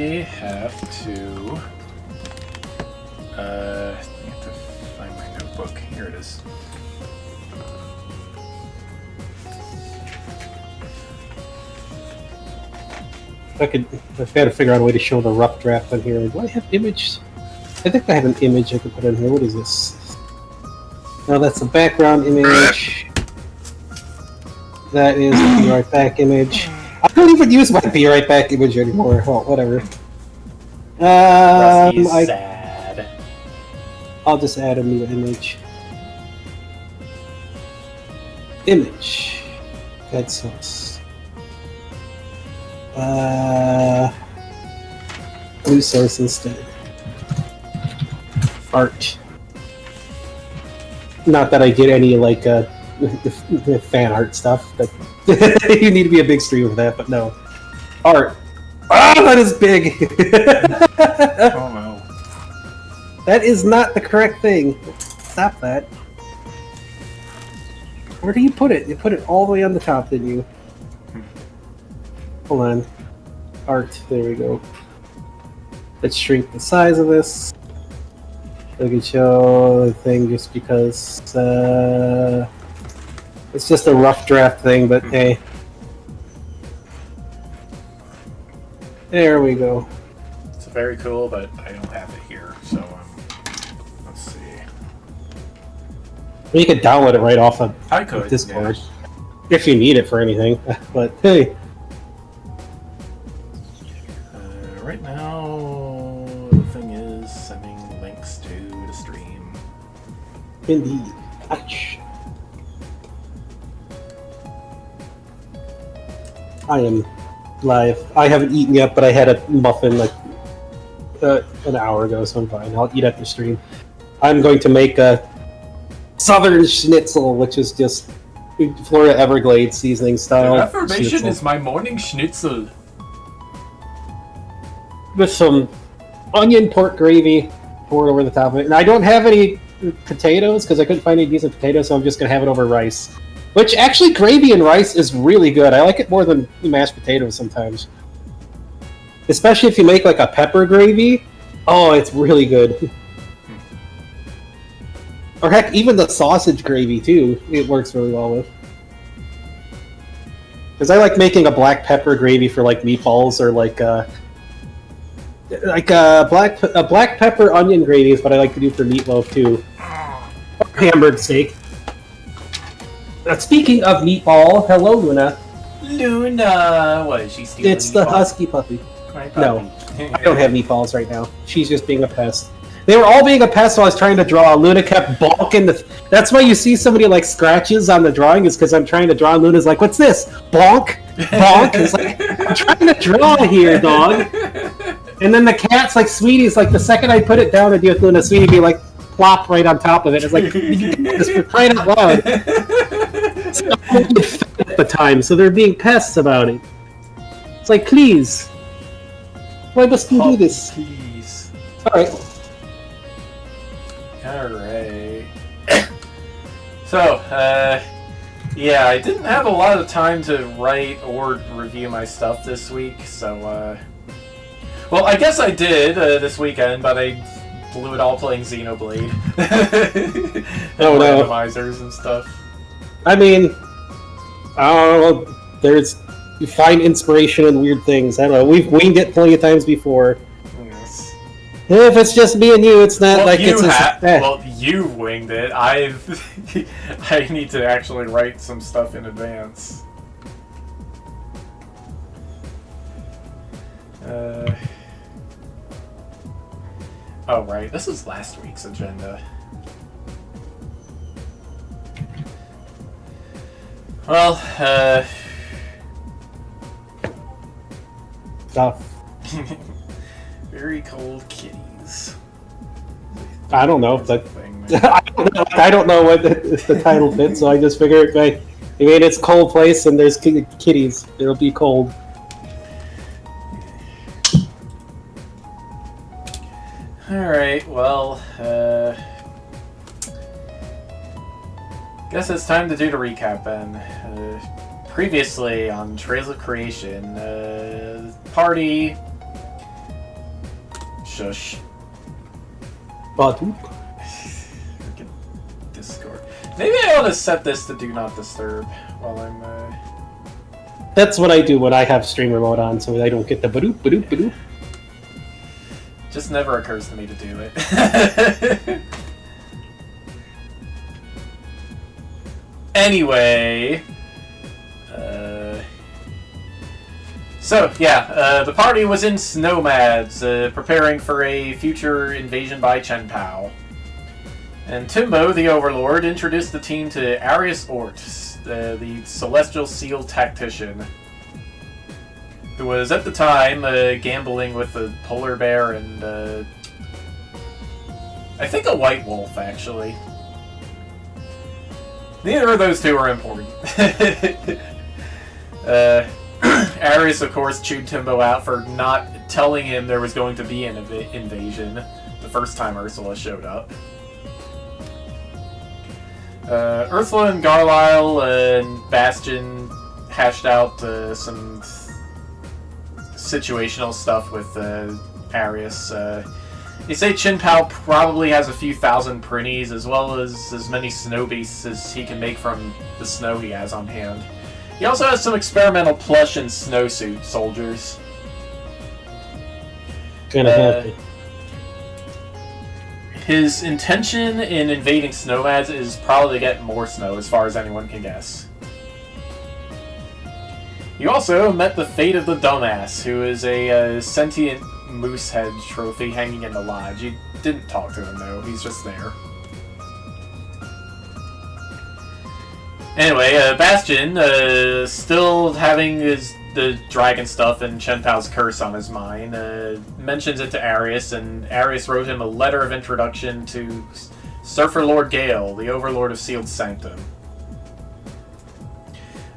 have to find my notebook. Here it is. I've got to figure out a way to show the rough draft on here. Do I have image? I think I have an image I can put in here. What is this? No, that's a background image. That is the Be Right Back image. I don't even use my Be Right Back image anymore. Well, whatever. Rusty's sad. I'll just add a new image. Image. That source. New source instead. Art. Not that I get any like the fan art stuff. But you need to be a big streamer for that. But no, art. Ah, that is big. Oh no. That is not the correct thing. Stop that. Where do you put it? You put it all the way on the top, didn't you? Hold on. Art. There we go. Let's shrink the size of this. I can show the thing just because it's just a rough draft thing, but hey. There we go. It's very cool, but I don't have it here, so let's see. You could download it right off of I could, Discord yeah. if you need it for anything. But hey, right now the thing is sending links to the stream. indeed. Ouch. I am live. I haven't eaten yet, but I had a muffin like an hour ago, so I'm fine. I'll eat at the stream. I'm going to make a Southern Schnitzel, which is just Florida Everglades seasoning style. The affirmation schnitzel. is my morning schnitzel. With some onion pork gravy poured over the top of it. And I don't have any potatoes because I couldn't find any decent potatoes, so I'm just going to have it over rice. Which actually, gravy and rice is really good. I like it more than mashed potatoes sometimes. Especially if you make like a pepper gravy. Oh, it's really good. Or heck, even the sausage gravy too. It works really well with. Because I like making a black pepper gravy for like meatballs or like a black pepper onion gravy is what I like to do for meatloaf too. Hamburger steak. Speaking of meatball, hello Luna. Luna, what is she stealing? It's the husky puppy. No, I don't have meatballs right now. She's just being a pest. They were all being a pest while I was trying to draw. Luna kept bonking the... That's why you see somebody like scratches on the drawing, is because I'm trying to draw, and Luna's like, what's this? Bonk? Bonk? It's like, I'm trying to draw here, dog. And then the cat's like, Sweetie's like, the second I put it down to deal with Luna, Sweetie be like, plop right on top of it. It's like, you can do this for crying out loud. So I'm at the time, so they're being pests about it. It's like, please. Why must you do this? Please. Alright. Alright. So, yeah, I didn't have a lot of time to write or review my stuff this week, so, well, I guess I did this weekend, but I blew it all playing Xenoblade. Oh, no. Randomizers and stuff. I mean, I don't know, you find inspiration in weird things. I don't know, we've winged it plenty of times before. Yes. If it's just me and you, it's not Well, like it's well, you winged it. I need to actually write some stuff in advance. Oh, right. This is last week's agenda. Well, stuff. Very cold kitties. I don't know if that. I don't know what the title fits, so I just figured if it's a cold place and there's kitties, it'll be cold. Alright, well, guess it's time to do the recap then. Previously on Trails of Creation, party Shush. Badoop. Freaking Discord. Maybe I ought to set this to do not disturb while I'm. That's what I do when I have streamer mode on, so I don't get the badoop, badoop, badoop. Just never occurs to me to do it. Anyway. So, yeah, the party was in Snowmads, preparing for a future invasion by Chen Pao. And Timbo, the Overlord, introduced the team to Arius Ort, the Celestial Seal Tactician, who was at the time gambling with a polar bear and I think a white wolf, actually. Neither of those two are important. Arius, of course, chewed Timbo out for not telling him there was going to be an invasion the first time Ursula showed up. Ursula and Garlisle and Bastion hashed out some situational stuff with Arius. They say Chen Pao probably has a few thousand printies, as well as many snow beasts as he can make from the snow he has on hand. He also has some experimental plush and snowsuit soldiers. Kinda happy. His intention in invading Snowmads is probably to get more snow, as far as anyone can guess. You also met the fate of the dumbass, who is a sentient moose head trophy hanging in the lodge. You didn't talk to him, though. He's just there. Anyway, Bastion, still having the dragon stuff and Chen Pao's curse on his mind, mentions it to Arius, and Arius wrote him a letter of introduction to Surfer Lord Gale, the Overlord of Sealed Sanctum.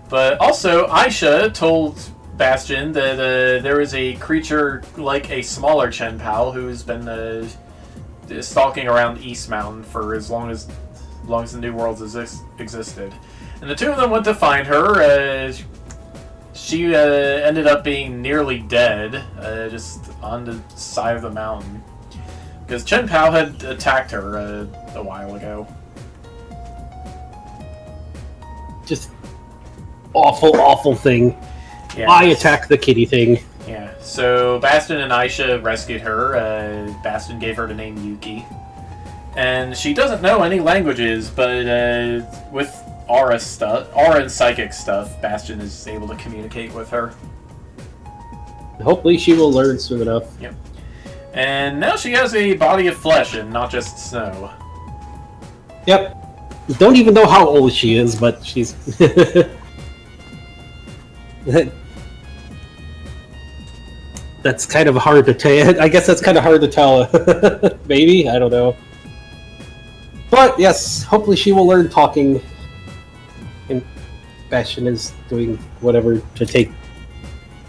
But also, Aisha told Bastion that there is a creature like a smaller Chen Pao who's been stalking around East Mountain for as long as the New Worlds existed. And the two of them went to find her. She ended up being nearly dead, just on the side of the mountain. Because Chen Pao had attacked her a while ago. Just awful, awful thing. Yeah. I attacked the kitty thing. Yeah, so Bastion and Aisha rescued her. Bastion gave her the name Yuki. And she doesn't know any languages, but with aura and psychic stuff, Bastion is able to communicate with her. Hopefully she will learn soon enough. Yep. And now she has a body of flesh and not just snow. Yep. Don't even know how old she is, but she's... That's kind of hard to tell. I guess that's kind of hard to tell. Maybe? I don't know. But yes, hopefully she will learn talking. And Bastion is doing whatever to take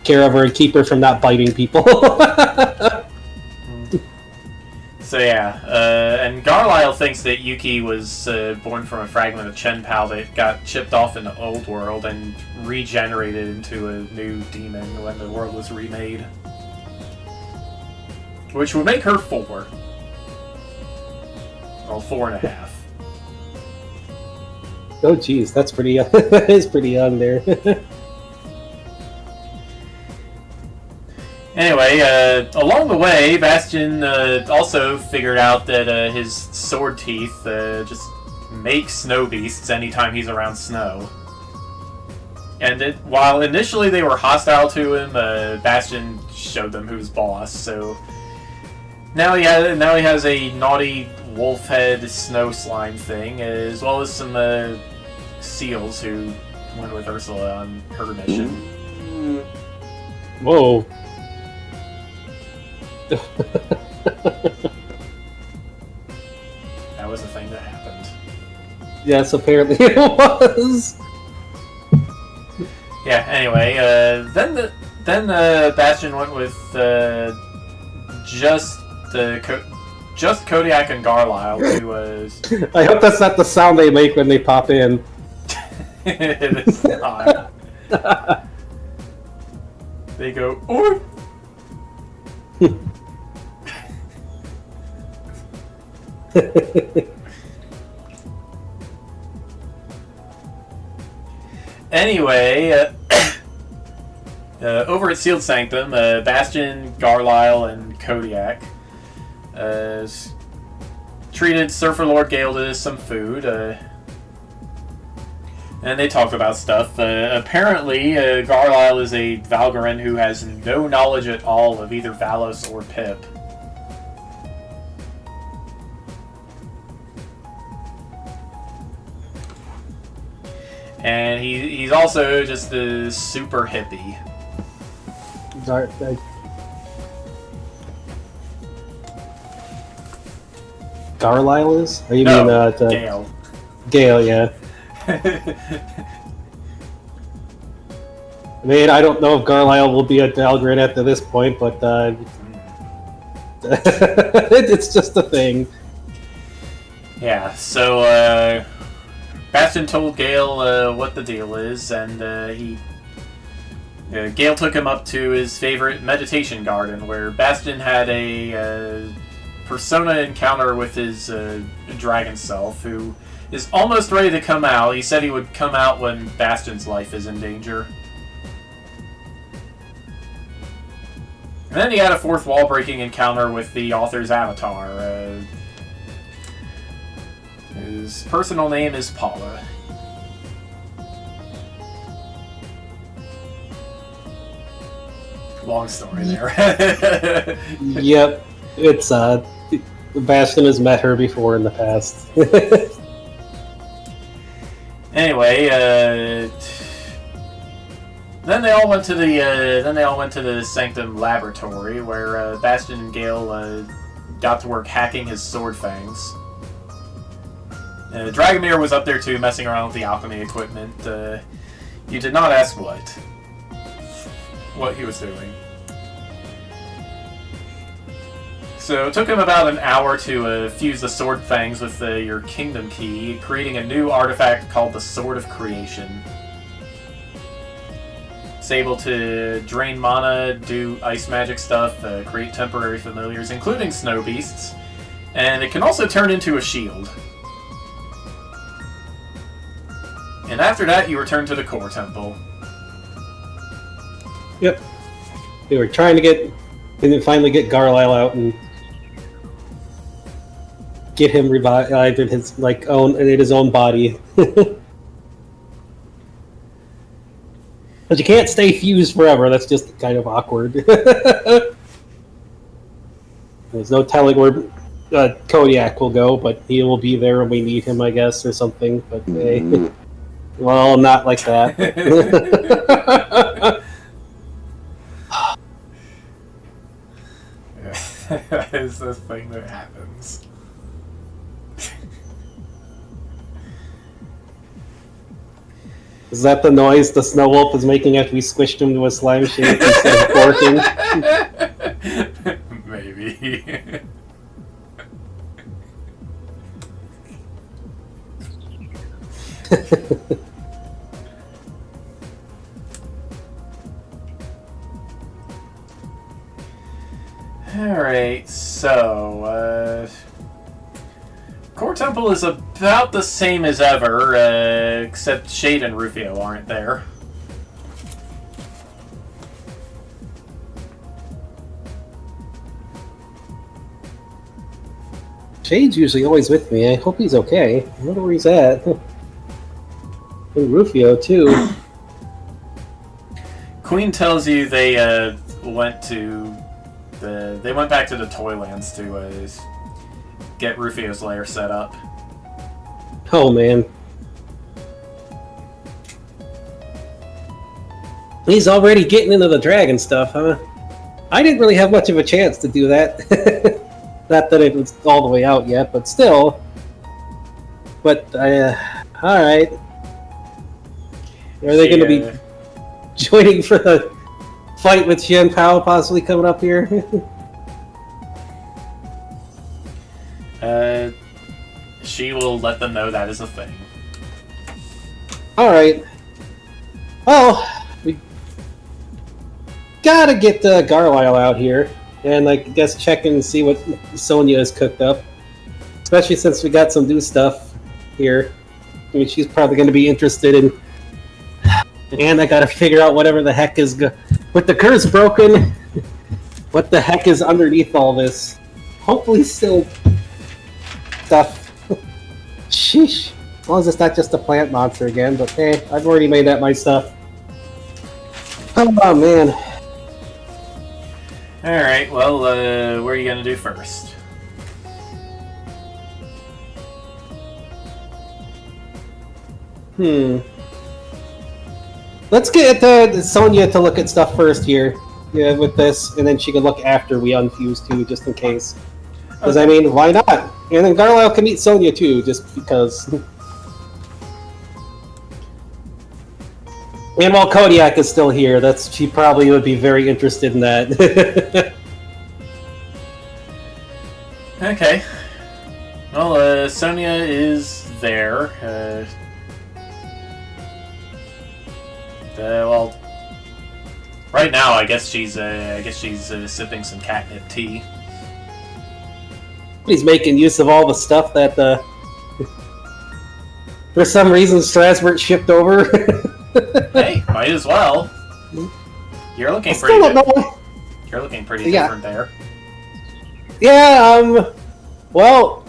care of her and keep her from not biting people. So yeah, and Garlisle thinks that Yuki was born from a fragment of Chen Pao that got chipped off in the old world and regenerated into a new demon when the world was remade. Which would make her 4. Well, 4.5. Oh geez, that's pretty young. That is pretty young there. Anyway, along the way, Bastion also figured out that his sword teeth just make snow beasts anytime he's around snow. And while initially they were hostile to him, Bastion showed them who's boss. So now he has a naughty wolf head snow slime thing, as well as some seals who went with Ursula on her mission. Whoa. That was the thing that happened. Yes, apparently it was. Yeah. Anyway, then Bastion went with just Kodiak and Garlisle, who was. I hope that's not the sound they make when they pop in. It is not. They go, "Or." Anyway, over at Sealed Sanctum, Bastion, Garlisle, and Kodiak treated Surfer Lord Gale to some food, and they talked about stuff. Apparently, Garlisle is a Valgarin who has no knowledge at all of either Valos or Pip. And he's also just a super hippie. Garlisle is? Or you mean Gale? Gale, yeah. I mean, I don't know if Garlisle will be a Valgrind at this point, but it's just a thing. Yeah, so Bastion told Gale what the deal is, and Gale took him up to his favorite meditation garden, where Bastion had a persona encounter with his dragon self, who is almost ready to come out. He said he would come out when Bastion's life is in danger. And then he had a fourth wall-breaking encounter with the author's avatar. His personal name is Paula. Long story there. Yep, it's Bastion has met her before in the past. Anyway, then they all went to the Sanctum laboratory, where Bastion and Gale got to work hacking his sword fangs. Dragomir was up there too, messing around with the alchemy equipment. You did not ask what he was doing. So it took him about an hour to fuse the sword fangs with your kingdom key, creating a new artifact called the Sword of Creation. It's able to drain mana, do ice magic stuff, create temporary familiars, including snow beasts, and it can also turn into a shield. And after that, you return to the core temple. Yep. They were trying to finally get Garlisle out and get him revived in his his own body. But you can't stay fused forever. That's just kind of awkward. There's no telling where Kodiak will go, but he will be there when we need him, I guess, or something. But hey, well, not like that. That is the thing that happens. Is that the noise the snow wolf is making after we squished him to a slime shape instead of barking? Maybe. Alright, so, Core Temple is about the same as ever, except Shade and Rufio aren't there. Shade's usually always with me. I hope he's okay. I wonder where he's at. And Rufio, too. Queen tells you they went back to the Toylands to get Rufio's lair set up. Oh, man. He's already getting into the dragon stuff, huh? I didn't really have much of a chance to do that. Not that it was all the way out yet, but still. But, alright. Are they going to be joining for the fight with Xian Pao possibly coming up here? She will let them know that is a thing. Alright. Well, we gotta get Garlisle out here. And I guess check and see what Sonya has cooked up. Especially since we got some new stuff here. I mean, she's probably going to be interested in. And I got to figure out whatever the heck is with the curse broken. What the heck is underneath all this? Hopefully, still stuff. Sheesh. As long as it's not just a plant monster again. But hey, I've already made that my stuff. Oh man. All right. Well, what are you gonna do first? Let's get Sonya to look at stuff first here, with this, and then she can look after we unfuse too, just in case. Because I mean, why not? And then Garlisle can meet Sonya too, just because. And while Kodiak is still here, she probably would be very interested in that. Okay. Well, Sonya is there. Well, right now, I guess she's sipping some catnip tea. He's making use of all the stuff that for some reason Strasbourg shipped over. Hey, might as well. You're looking pretty. You're looking pretty different there. Yeah. Well,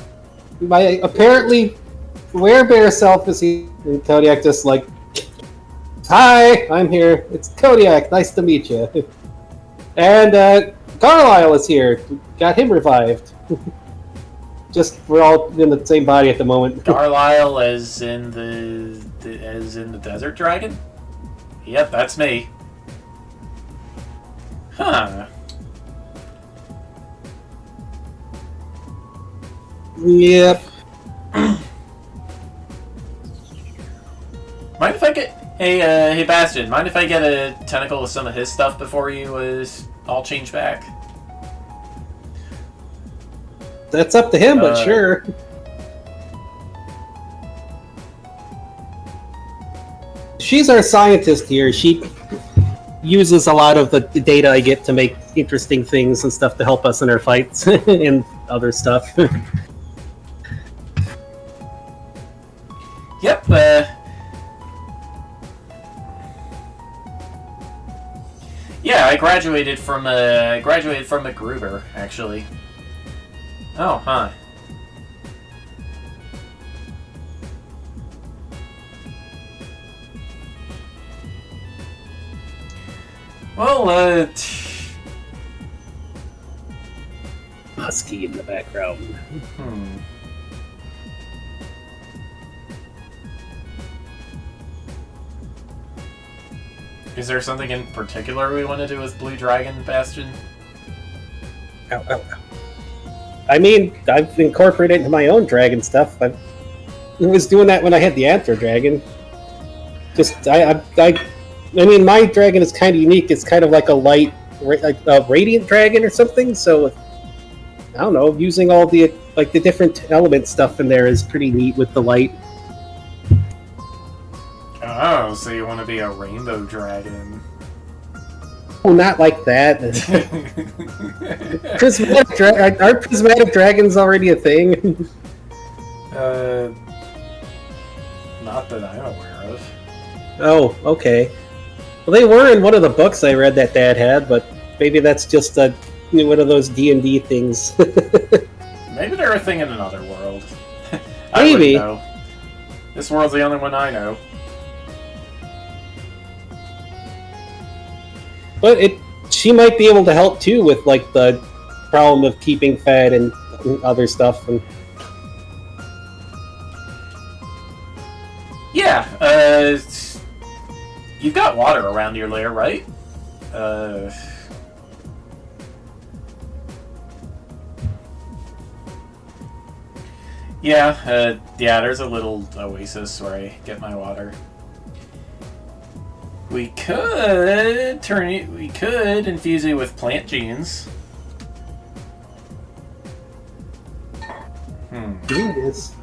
my apparently werebear self is here, and Kodiak just like. Hi, I'm here. It's Kodiak. Nice to meet you. And Garlisle is here. Got him revived. Just we're all in the same body at the moment. Garlisle as in the desert dragon? Yep, that's me. Huh. Yep. Mind if I get... Hey, Bastion, mind if I get a tentacle with some of his stuff before you all change back? That's up to him, but sure. She's our scientist here. She uses a lot of the data I get to make interesting things and stuff to help us in our fights and other stuff. Yep, yeah, I graduated from MacGruber, actually. Oh, huh. Well, Husky in the background. Is there something in particular we want to do with Blue Dragon, Bastion? Ow, ow, ow. I mean, I've incorporated it into my own dragon stuff. I was doing that when I had the Anther Dragon. Just, I mean, my dragon is kind of unique. It's kind of like a light, like a radiant dragon or something. So, I don't know. Using all the the different element stuff in there is pretty neat with the light. Oh, so you want to be a rainbow dragon? Oh, not like that. Are prismatic dragons already a thing? Not that I'm aware of. Oh, okay. Well, they were in one of the books I read that Dad had, but maybe that's just one of those D&D things. Maybe they're a thing in another world. Maybe. I wouldn't know. This world's the only one I know. But she might be able to help too with like the problem of keeping fed and other stuff. And yeah, you've got water around your lair, right? Yeah, there's a little oasis where I get my water. We could infuse it with plant genes. Genius.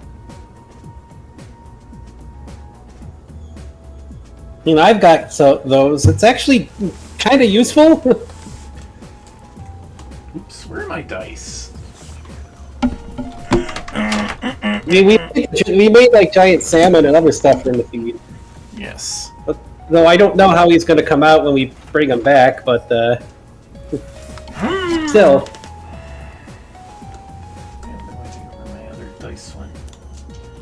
I mean, I've got those. It's actually kind of useful. Oops, where are my dice? we made like giant salmon and other stuff in the feed. Yes. Though I don't know how he's going to come out when we bring him back, but still. Where my other dice went.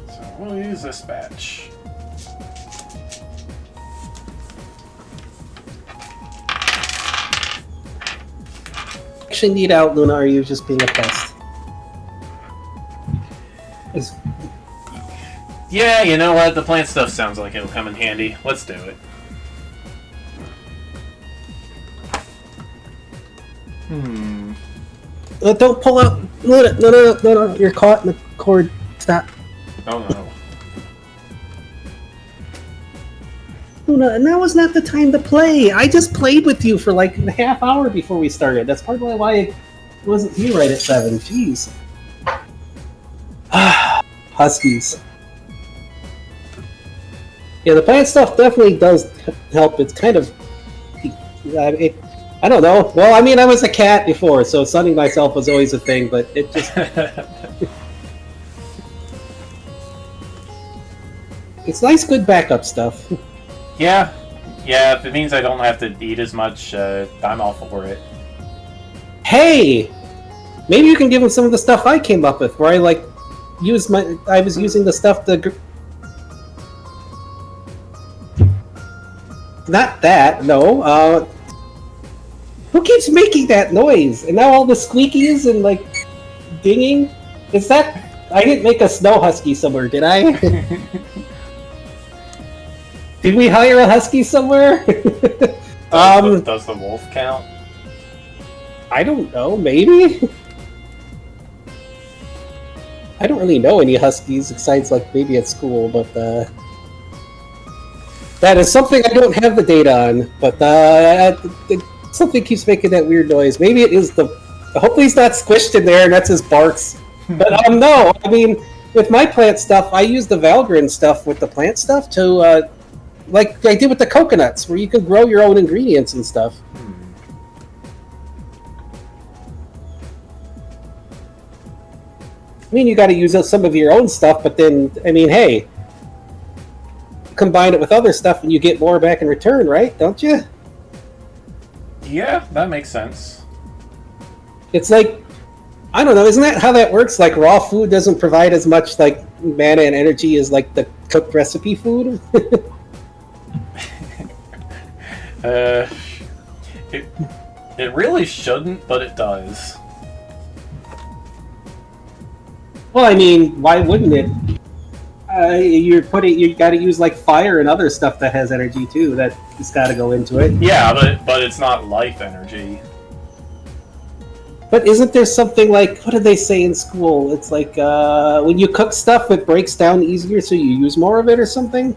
So we'll use this batch. Actually need out, Luna, or are you just being a pest? Yeah, you know what? The plant stuff sounds like it'll come in handy. Let's do it. Don't pull out! Luna, no, you're caught in the cord. Stop. Oh no. Luna, now is not the time to play. I just played with you for like a half hour before we started. That's probably why it wasn't you right at 7. Jeez. Huskies. Yeah, the plant stuff definitely does help. It's kind of... I don't know. Well, I mean, I was a cat before, so sunning myself was always a thing, but it just... It's nice, good backup stuff. Yeah. Yeah, if it means I don't have to eat as much, I'm all for it. Hey! Maybe you can give him some of the stuff I came up with, where I, like, I was using the stuff to... Not that, no. Who keeps making that noise? And now all the squeakies and, like, dinging? Is that... I didn't make a snow husky somewhere, did I? Did we hire a husky somewhere? Does the wolf count? I don't know, maybe? I don't really know any huskies, besides, like, maybe at school, but, that is something I don't have the data on, but, something keeps making that weird noise. Maybe it is the... Hopefully he's not squished in there and that's his barks. But, no, I mean, with my plant stuff, I use the Valgrind stuff with the plant stuff to, like I did with the coconuts, where you can grow your own ingredients and stuff. I mean, you gotta use some of your own stuff, but then, I mean, hey, combine it with other stuff and you get more back in return, right? Don't you? Yeah, that makes sense. It's like, I don't know, isn't that how that works? Like, raw food doesn't provide as much, like, mana and energy as, like, the cooked recipe food? It really shouldn't, but it does. Well, I mean, why wouldn't it? You got to use like fire and other stuff that has energy too. That's got to go into it. Yeah, but it's not life energy. But isn't there something like, what did they say in school? It's like when you cook stuff, it breaks down easier, so you use more of it or something.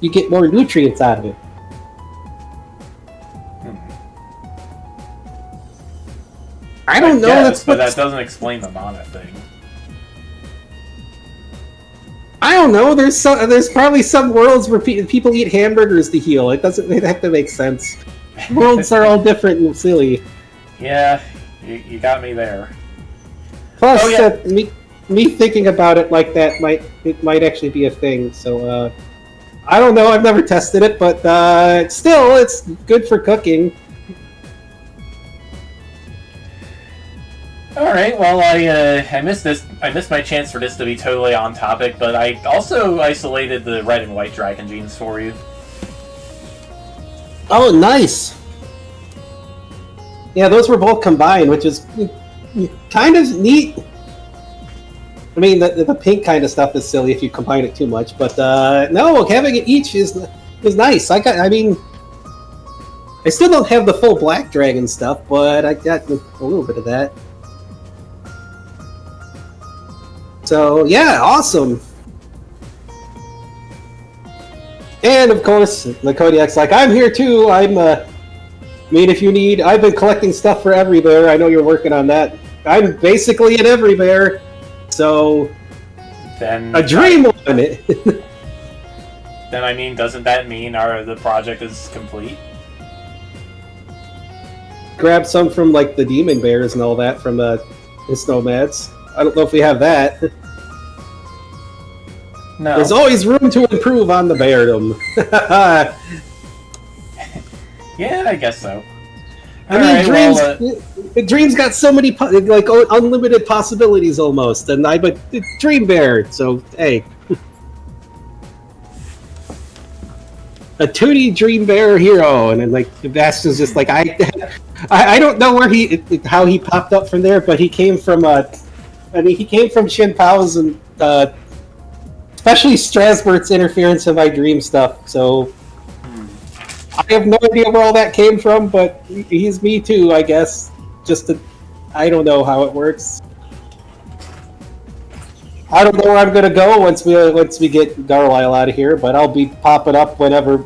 You get more nutrients out of it. I don't know. Guess, but that doesn't explain the mana thing. I don't know. There's probably some worlds where people eat hamburgers to heal. It doesn't have to make sense. Worlds are all different and silly. Yeah, you got me there. Plus, me thinking about it like that might actually be a thing. So I don't know. I've never tested it, but still, it's good for cooking. All right. Well, I missed this. I missed my chance for this to be totally on topic, but I also isolated the red and white dragon genes for you. Oh, nice. Yeah, those were both combined, which is kind of neat. I mean, the pink kind of stuff is silly if you combine it too much, but no, having it each is nice. I mean, I still don't have the full black dragon stuff, but I got a little bit of that. So, yeah, awesome. And, of course, the Kodiak's like, I'm here too. I mean, if you need... I've been collecting stuff for Everywhere. I know you're working on that. I'm basically an Everywhere. So, then a dream on it. Then, I mean, doesn't that mean the project is complete? Grab some from, like, the Demon Bears and all that from As nomads. I don't know if we have that. No. There's always room to improve on the beardom. Yeah, I guess so. I mean, Dream's got so many like unlimited possibilities almost, and I'm a Dream Bear, so hey. A 2D Dream Bear hero, and then like Sebastian's just like I don't know how he popped up from there, but he came from he came from Shin Pao's and especially Strasberg's interference in my dream stuff. So I have no idea where all that came from, but he's me too, I guess. I don't know how it works. I don't know where I'm gonna go once we get Garlisle out of here, but I'll be popping up whenever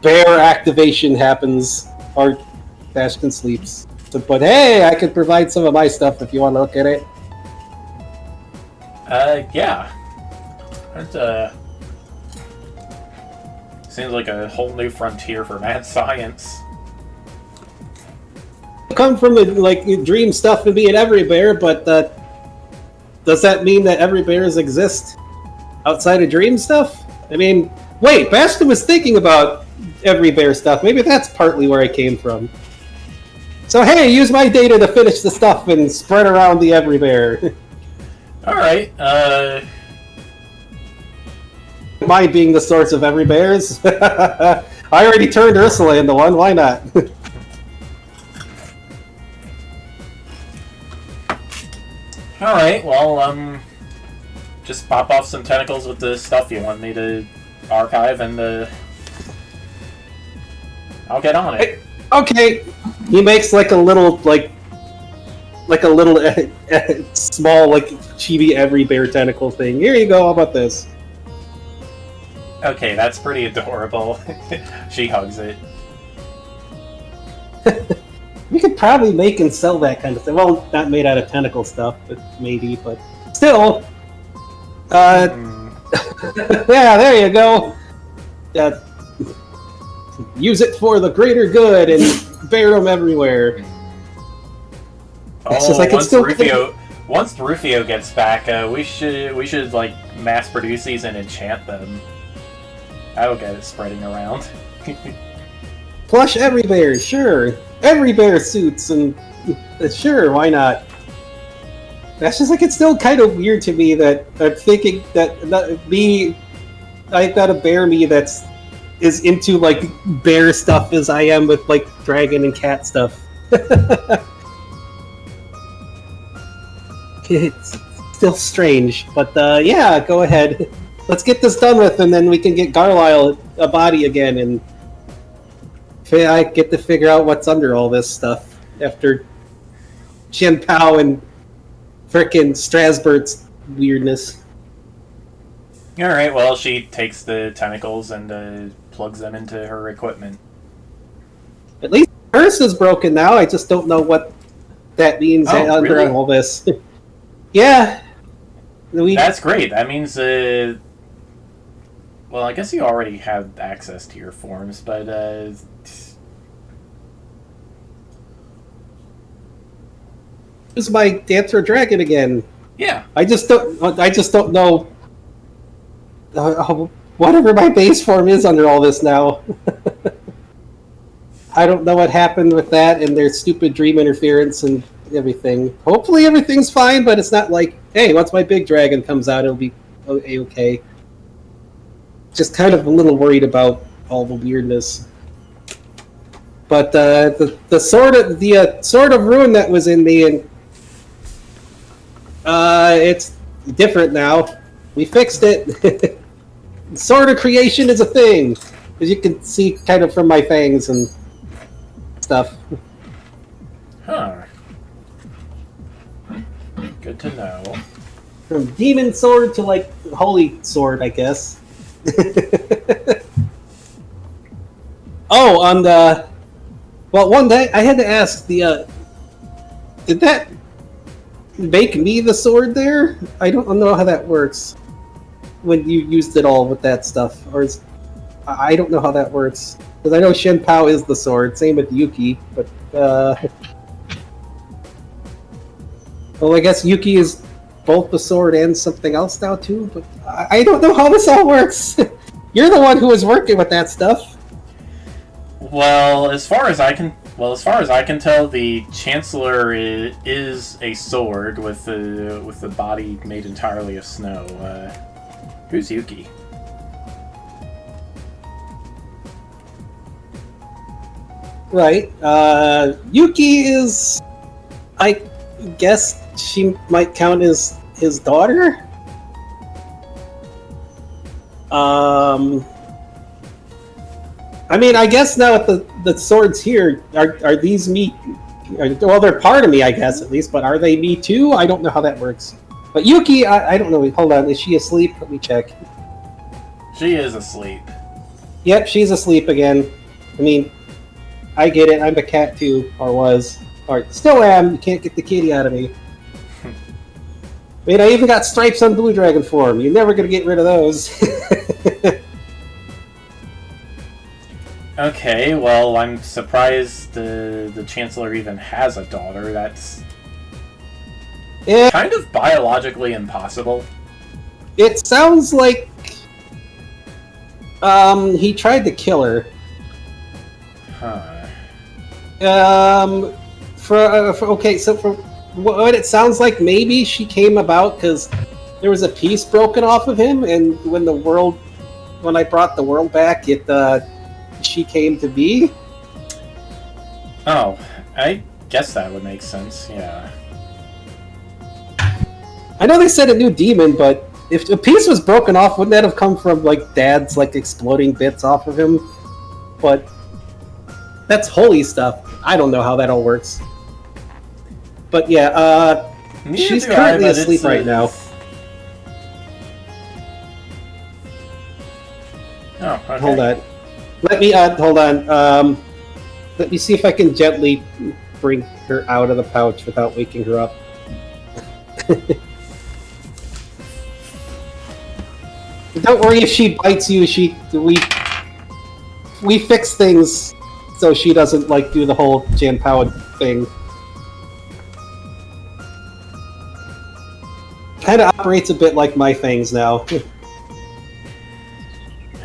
bear activation happens or Bastion sleeps. But hey, I could provide some of my stuff if you want to look at it. Yeah. That seems like a whole new frontier for mad science. Come from the dream stuff and be an every bear, but does that mean that every bears exist outside of dream stuff? I mean, wait, Bastion was thinking about every bear stuff. Maybe that's partly where I came from. So hey, use my data to finish the stuff and spread around the every bear. Alright, Mine being the source of every bears. I already turned Ursula into one, why not? Alright, well, just pop off some tentacles with the stuff you want me to archive, and, I'll get on it. Okay, he makes like a little, small, chibi every bear tentacle thing. Here you go, how about this? Okay, that's pretty adorable. She hugs it. We could probably make and sell that kind of thing. Well, not made out of tentacle stuff, but maybe, but still. Yeah, there you go. Use it for the greater good and bear them everywhere. Once Rufio gets back, we should like mass produce these and enchant them. That'll get it spreading around. Plush every bear, sure. Every bear suits, and sure, why not? That's just like, it's still kind of weird to me that I'm thinking that I've got a bear me is into like bear stuff as I am with like dragon and cat stuff. It's still strange, but yeah, go ahead. Let's get this done with, and then we can get Garlisle a body again, and I get to figure out what's under all this stuff after Shin Pao and frickin' Strasberg's weirdness. Alright, well, she takes the tentacles and plugs them into her equipment. At least hers is broken now, I just don't know what that means under really? all this. Yeah. That's great. That means, well, I guess you already have access to your forms, but, This is my Dancer Dragon again. Yeah. I just don't know whatever my base form is under all this now. I don't know what happened with that and their stupid dream interference and everything. Hopefully everything's fine, but it's not like, hey, once my big dragon comes out, it'll be okay. Just kind of a little worried about all the weirdness. But the sword of ruin that was in me, and it's different now. We fixed it. Sword of creation is a thing, as you can see, kind of from my fangs and stuff. Huh. Good to know. From demon sword to like holy sword, I guess. Oh, on the one day I had to ask did that make me the sword there? I don't know how that works when you used it all with that stuff, or I don't know how that works, because I know Shin Pao is the sword, same with Yuki, but Well, I guess Yuki is both the sword and something else now too. But I don't know how this all works. You're the one who was working with that stuff. Well, as far as I can tell, the Chancellor is a sword with the body made entirely of snow. Who's Yuki? Right. Yuki is, I guess she might count as his daughter. I mean, I guess now with the swords here, are these me? Well, they're part of me, I guess, at least, but are they me too? I don't know how that works. But Yuki, I don't know. Hold on, is she asleep? Let me check. She is asleep. Yep, she's asleep again. I mean, I get it. I'm a cat too, or was. Or still am. You can't get the kitty out of me. I mean, I even got stripes on Blue Dragon form. You're never going to get rid of those. Okay, well, I'm surprised the Chancellor even has a daughter. That's kind of biologically impossible. It sounds like he tried to kill her. Huh. Okay, so for what it sounds like, maybe she came about because there was a piece broken off of him, and when I brought the world back, she came to be. Oh, I guess that would make sense. Yeah. I know they said a new demon, but if a piece was broken off, wouldn't that have come from like Dad's like exploding bits off of him? But that's holy stuff. I don't know how that all works. But yeah, she's currently asleep right now. Oh, okay. Hold on. Let me hold on. Let me see if I can gently bring her out of the pouch without waking her up. Don't worry if she bites you. We fix things so she doesn't like do the whole Janpao thing. Kind of operates a bit like my fangs now.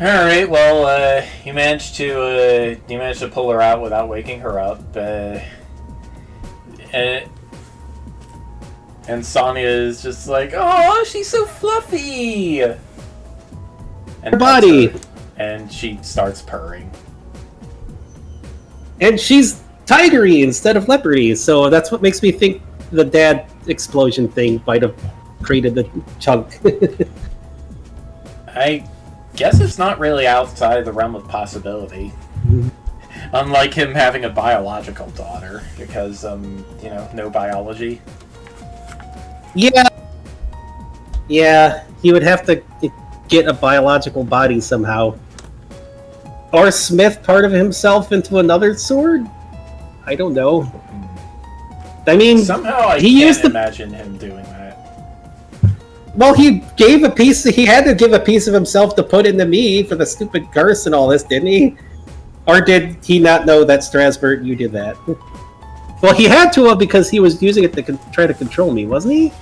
All right. Well, you managed to pull her out without waking her up, and Sonya is just like, "Oh, she's so fluffy." And her body. And she starts purring. And she's tigery instead of leopardy, so that's what makes me think the dad explosion thing might have created the chunk. I guess it's not really outside the realm of possibility. Mm-hmm. Unlike him having a biological daughter, because, no biology. Yeah, he would have to get a biological body somehow. Or smith part of himself into another sword? I don't know. I mean, somehow I can't imagine him doing that. Well, he gave a piece. He had to give a piece of himself to put into me for the stupid curse and all this, didn't he? Or did he not know that Strasbourg, you did that? Well, he had to have because he was using it to try to control me, wasn't he?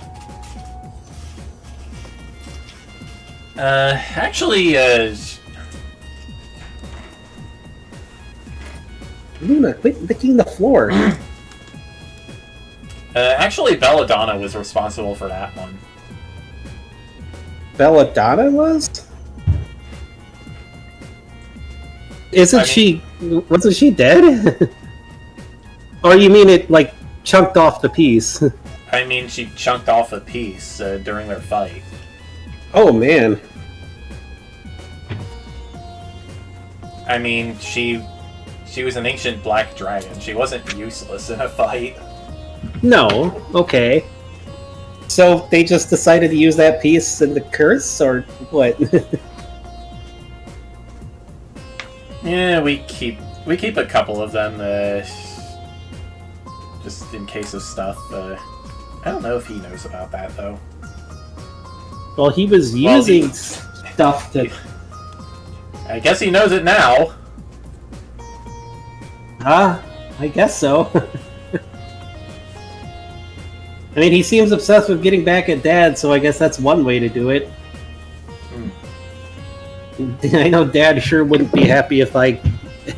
Luna, quit licking the floor. Actually, Belladonna was responsible for that one. Belladonna was? Wasn't she dead? Or you mean it, like, chunked off the piece? I mean, she chunked off a piece during their fight. Oh, man. I mean, she was an ancient black dragon. She wasn't useless in a fight. No, okay. So they just decided to use that piece in the curse, or what? Yeah, we keep a couple of them, just in case of stuff. I don't know if he knows about that though. Well, he was using stuff to. I guess he knows it now. I guess so. I mean, he seems obsessed with getting back at Dad, so I guess that's one way to do it. I know Dad sure wouldn't be happy if I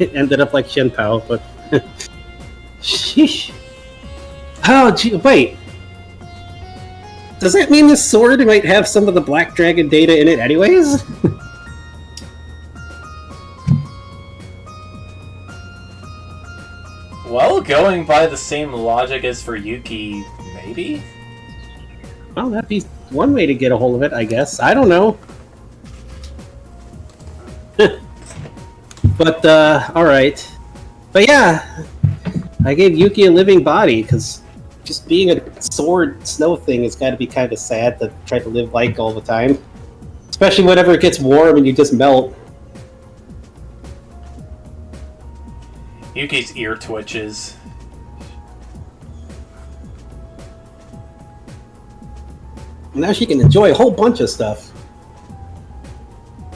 ended up like Shenpao, but... Sheesh. Oh, gee, wait. Does that mean this sword might have some of the Black Dragon data in it anyways? Well, going by the same logic as for Yuki, maybe? Well, that'd be one way to get a hold of it, I guess. I don't know. But, alright. But yeah, I gave Yuki a living body, because just being a sword snow thing has got to be kind of sad to try to live like all the time. Especially whenever it gets warm and you just melt. Yuki's ear twitches. Now she can enjoy a whole bunch of stuff.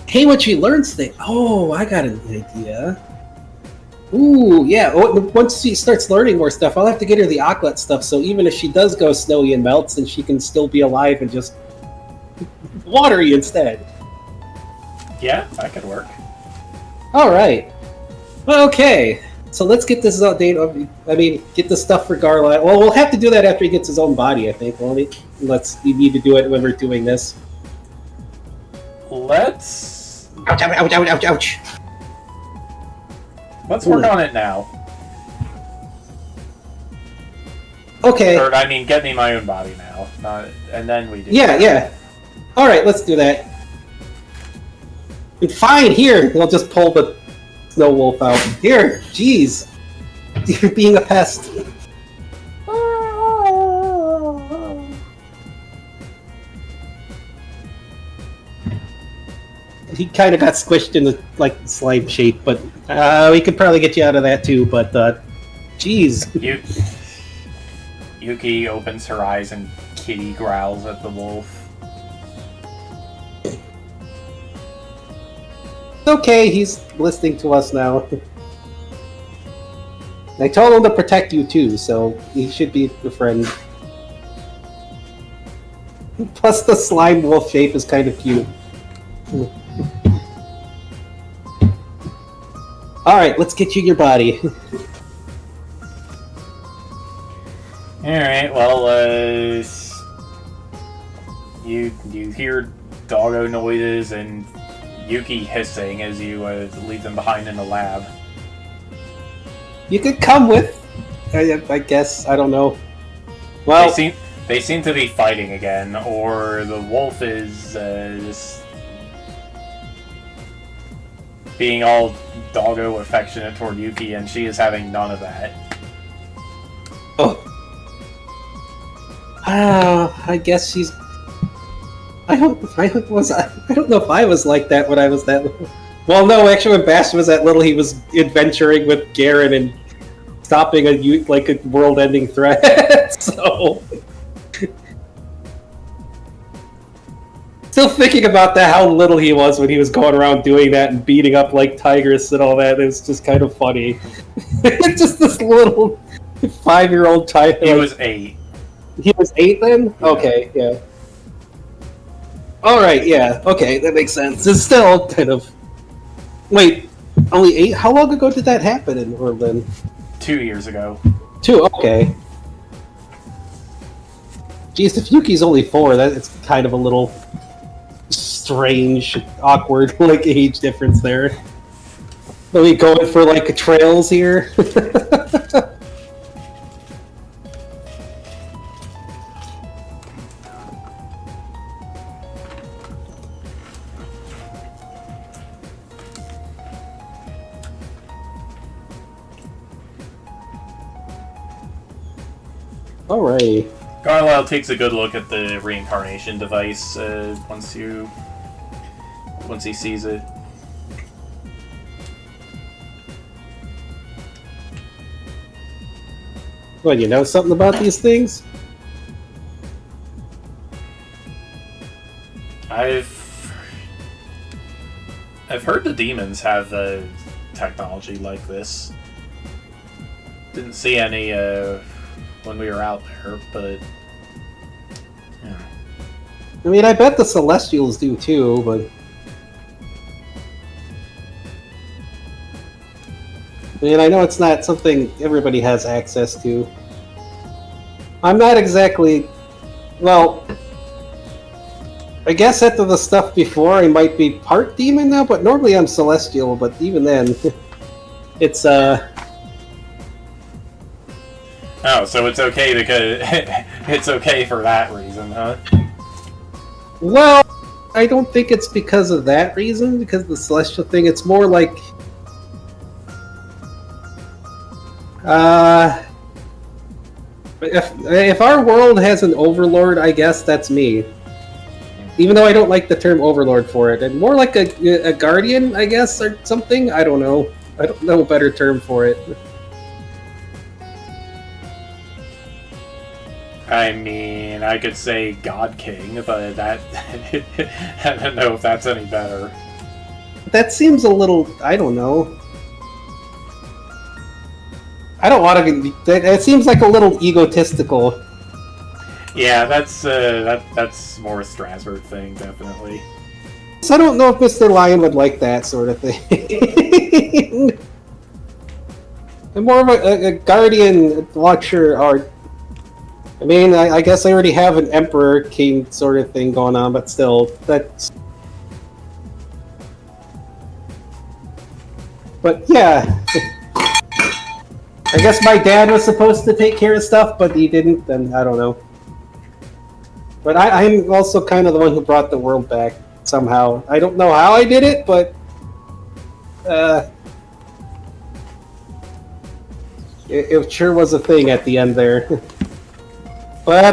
Hey, what she learns thing. Oh, I got an idea. Ooh, yeah. Once she starts learning more stuff, I'll have to get her the Aquat stuff, so even if she does go snowy and melts, then she can still be alive and just watery instead. Yeah, that could work. Alright. Okay. So let's get this update. I mean, get the stuff for Garlight. Well, we'll have to do that after he gets his own body, I think. Well, we need to do it when we're doing this. Let's... Ouch, ouch, ouch, ouch, ouch. Let's work on it now. Okay. Or, I mean, get me my own body now. And then we do Yeah, yeah. Alright, let's do that. And fine, here! We'll just pull the Snow Wolf out. Here! Jeez! You're being a pest. He kind of got squished in the slime shape, but we could probably get you out of that too. But jeez, Yuki opens her eyes and kitty growls at the wolf. It's okay. He's listening to us now. I told him to protect you too, so he should be a friend. Plus, the slime wolf shape is kind of cute. Alright, let's get you your body. Alright, well, you hear doggo noises and Yuki hissing as you leave them behind in the lab. You could come with, I guess, I don't know. Well, they seem to be fighting again, or the wolf is just being all doggo affectionate toward Yuki, and she is having none of that. Oh. I guess she's... I don't know if I was like that when I was that little. Well, no, actually when Bash was that little, he was adventuring with Garen and stopping a world-ending threat, so... Still thinking about that, how little he was when he was going around doing that and beating up Tigress and all that. It was just kind of funny. Just this little 5-year-old Tiger. He was 8. He was 8 then? Yeah. Okay, yeah. Alright, yeah. Okay, that makes sense. It's still kind of... Wait, only 8? How long ago did that happen in Orlin? 2 years ago. 2, okay. Geez, if Yuki's only 4, it's kind of a little... strange, awkward, age difference there. Are we going for, trails here? Alrighty. Carlisle takes a good look at the reincarnation device once he sees it. Well, you know something about these things? I've heard the demons have technology like this. Didn't see any when we were out there, but I mean, I bet the Celestials do too, but... I mean, I know it's not something everybody has access to. I'm not exactly... Well... I guess after the stuff before, I might be part demon now, but normally I'm Celestial, but even then... It's, Oh, so it's okay because... it's okay for that reason, huh? Well, I don't think it's because of that reason, because of the Celestial thing. It's more like... If our world has an overlord, I guess that's me. Even though I don't like the term overlord for it. And more like a guardian, I guess, or something? I don't know. I don't know a better term for it. I mean, I could say God King, but that... I don't know if that's any better. That seems a little... I don't know. I don't want to... It seems like a little egotistical. Yeah, that's more a Strasbourg thing, definitely. So I don't know if Mr. Lion would like that sort of thing. I'm more of a guardian watcher, or... I mean, I guess I already have an Emperor King sort of thing going on, but still, that's... But yeah... I guess my dad was supposed to take care of stuff, but he didn't, and I don't know. But I'm also kind of the one who brought the world back, somehow. I don't know how I did it, but... It sure was a thing at the end there. But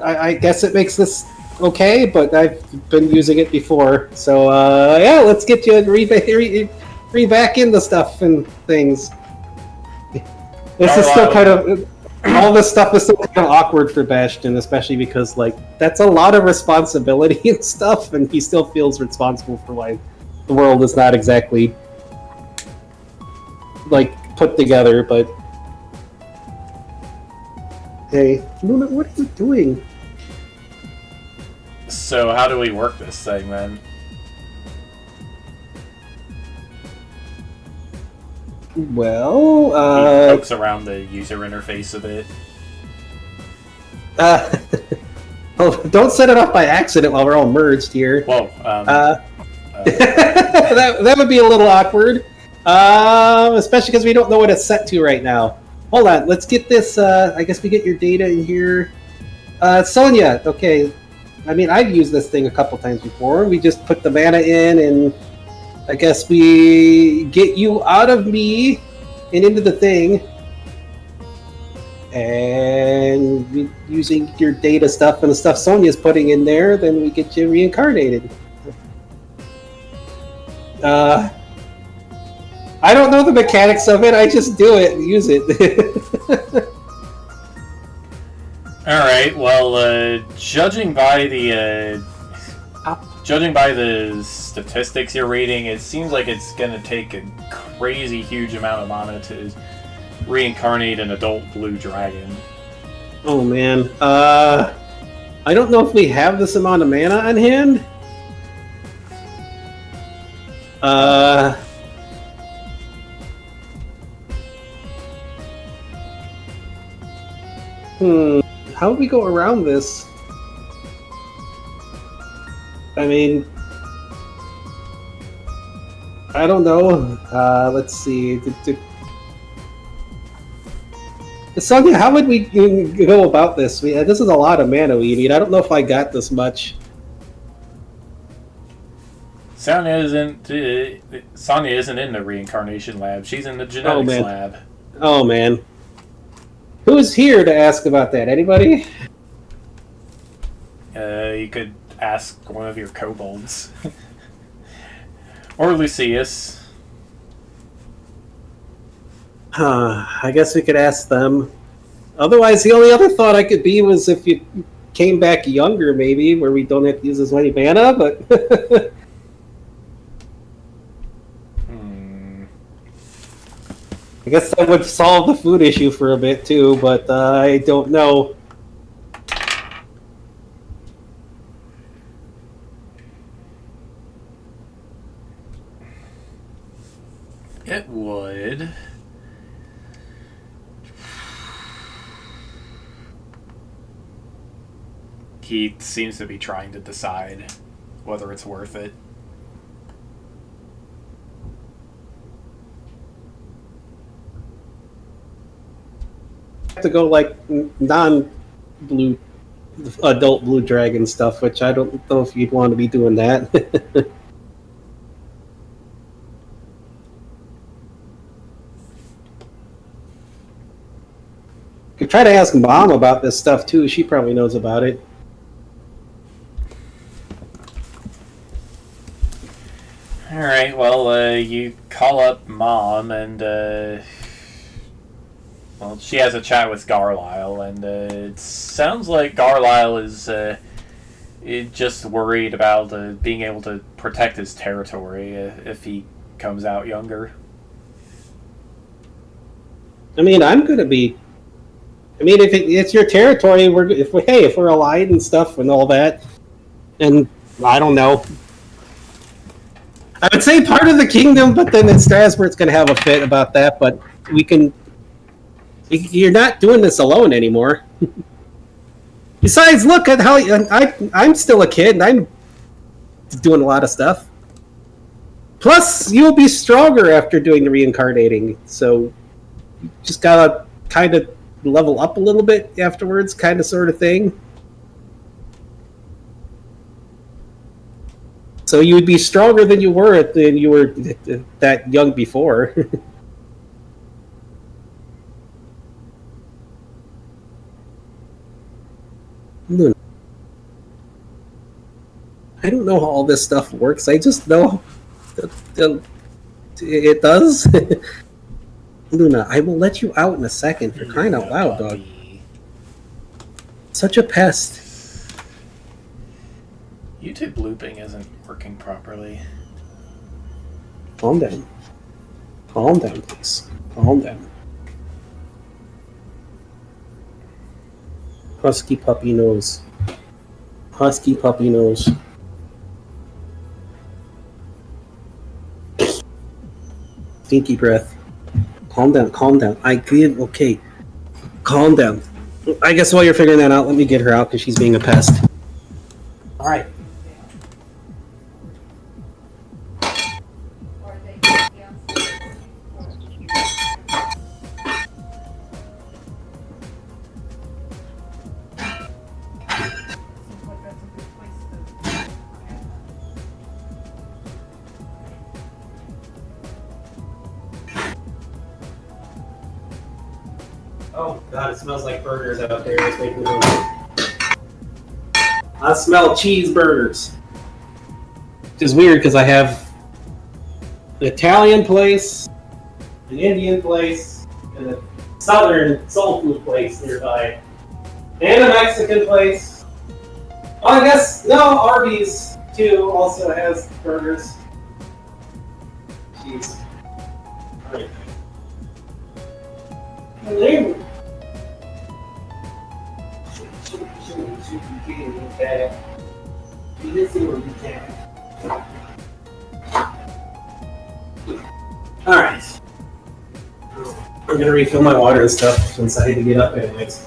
I guess it makes this okay, but I've been using it before. So, yeah, let's get you back into stuff and things. This is still kind of... All this stuff is still kind of awkward for Bastion, especially because, like, that's a lot of responsibility and stuff, and he still feels responsible for why the world is not exactly, like, put together, but... Hey, Luna, what are you doing? So how do we work this thing, then? Well, He pokes around the user interface a bit. Oh, don't set it up by accident while we're all merged here. Whoa. That would be a little awkward. Especially because we don't know what it's set to right now. Hold on, let's get this, I guess we get your data in here. Sonia, okay. I mean, I've used this thing a couple times before. We just put the mana in, and I guess we get you out of me and into the thing. And using your data stuff and the stuff Sonia's putting in there, then we get you reincarnated. I don't know the mechanics of it, I just do it and use it. Alright, well, judging by the statistics you're reading, it seems like it's gonna take a crazy huge amount of mana to reincarnate an adult blue dragon. Oh man, I don't know if we have this amount of mana on hand. How do we go around this? I mean, I don't know. Let's see. Sonia, how would we go about this? This is a lot of mana we need. I don't know if I got this much. Sonia isn't in the reincarnation lab. She's in the genetics lab. Oh man. Who's here to ask about that? Anybody? You could ask one of your kobolds. Or Lucius. I guess we could ask them. Otherwise, the only other thought I could be was if you came back younger, maybe, where we don't have to use as many mana, but... I guess that would solve the food issue for a bit, too, but I don't know. It would. He seems to be trying to decide whether it's worth it. Have to go like non-blue, adult blue dragon stuff, which I don't know if you'd want to be doing that. Could try to ask Mom about this stuff too. She probably knows about it. All right. Well, you call up Mom, and well, she has a chat with Garlisle, and it sounds like Garlisle is just worried about being able to protect his territory if he comes out younger. I mean, I'm gonna be. I mean, if it's your territory, if we're allied and stuff and all that, and I don't know. I would say part of the kingdom, but then in Strasbourg's going to have a fit about that. But we can. You're not doing this alone anymore. Besides, look at how I'm still a kid and I'm doing a lot of stuff. Plus, you'll be stronger after doing the reincarnating. So, you just gotta kind of level up a little bit afterwards, kind of sort of thing. So you would be stronger than you were that young before. I don't know how all this stuff works. I just know it does. Luna, I will let you out in a second. For crying out loud, dog. Such a pest. YouTube looping isn't working properly. Calm down. Calm down, please. Calm down. Husky puppy nose. Husky puppy nose. Stinky breath. Calm down, calm down. Okay. Calm down. I guess while you're figuring that out, let me get her out because she's being a pest. Alright. Oh god, it smells like burgers out there. It's making me I smell cheeseburgers. Which is weird because I have an Italian place, an Indian place, and a southern soul food place nearby. And a Mexican place. Oh, I guess, no, Arby's too also has burgers. Jeez. Alright. Alright. I'm gonna refill my water and stuff since I had to get up anyways.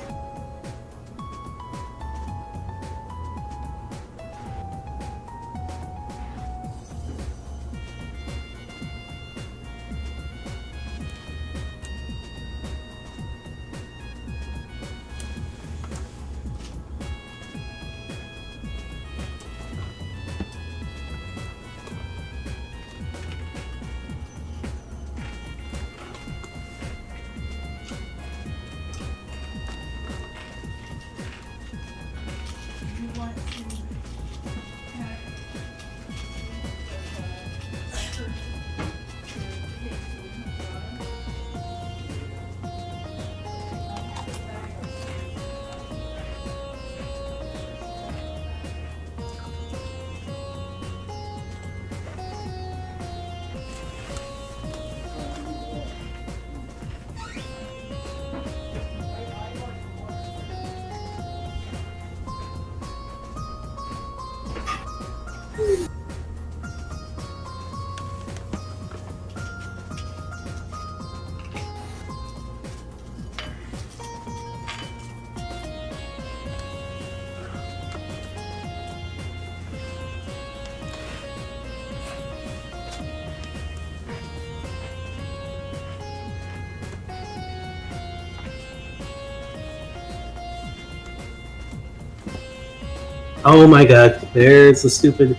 Oh my god, there's the stupid...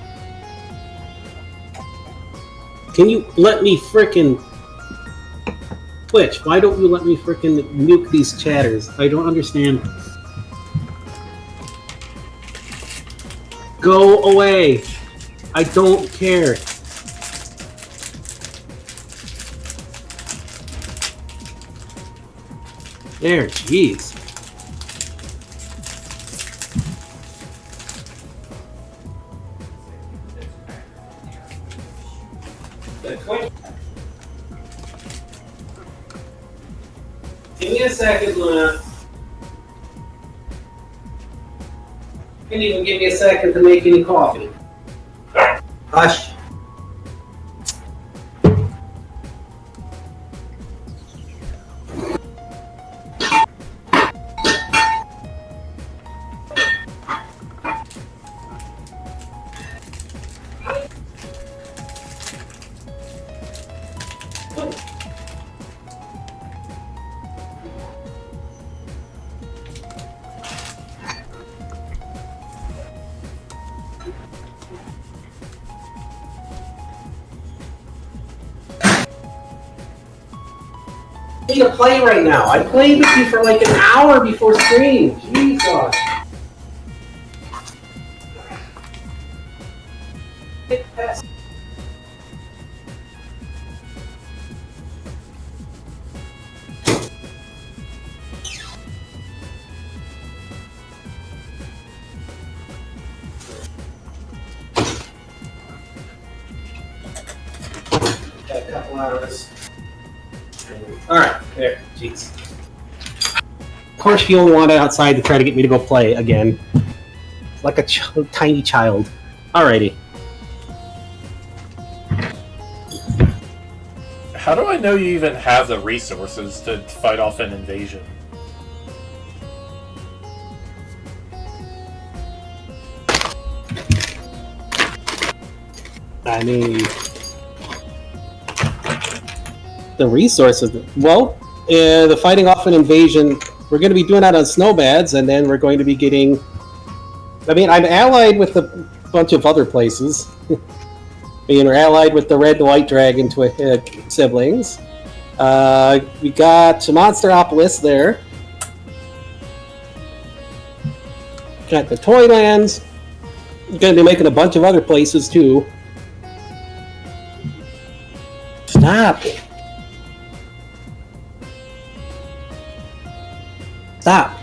Can you let me frickin'... Twitch, why don't you let me frickin' nuke these chatters? I don't understand. Go away! I don't care. There, jeez. Give me a second, Luna. Can't even give me a second to make any coffee. Hush. I need to play right now. I played with you for like an hour before stream. Jesus. Got a couple hours. Alright, there, jeez. Of course you only wanted outside to try to get me to go play again. Like a tiny child. Alrighty. How do I know you even have the resources to fight off an invasion? I mean... The resources... Well, the fighting off an invasion, we're going to be doing that on Snowbads, and then we're going to be getting... I mean, I'm allied with a bunch of other places. I mean, we're allied with the Red and White Dragon siblings. We got Monsteropolis there. Got the Toylands. We're going to be making a bunch of other places, too. Stop. Stop.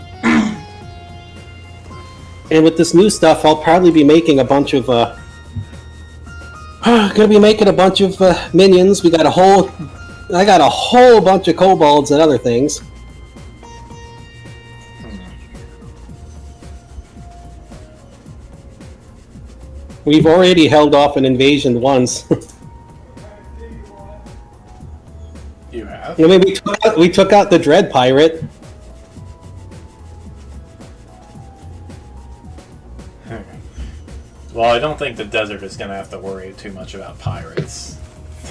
And with this new stuff, I'll probably be making a bunch of, gonna be making a bunch of minions. I got a whole bunch of kobolds and other things. We've already held off an invasion once. You have? I mean, we took out the Dread Pirate. Well, I don't think the desert is going to have to worry too much about pirates.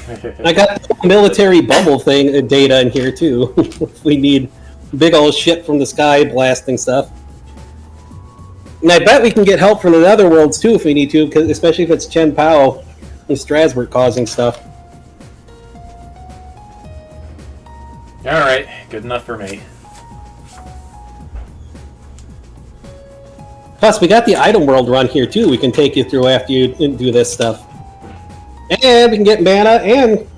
I got the military bubble thing data in here too. If we need big old shit from the sky blasting stuff. And I bet we can get help from the Netherworlds too if we need to, because especially if it's Chen Pao and Strasbourg causing stuff. Alright, good enough for me. Plus, we got the item world run here too. We can take you through after you do this stuff, and we can get mana. And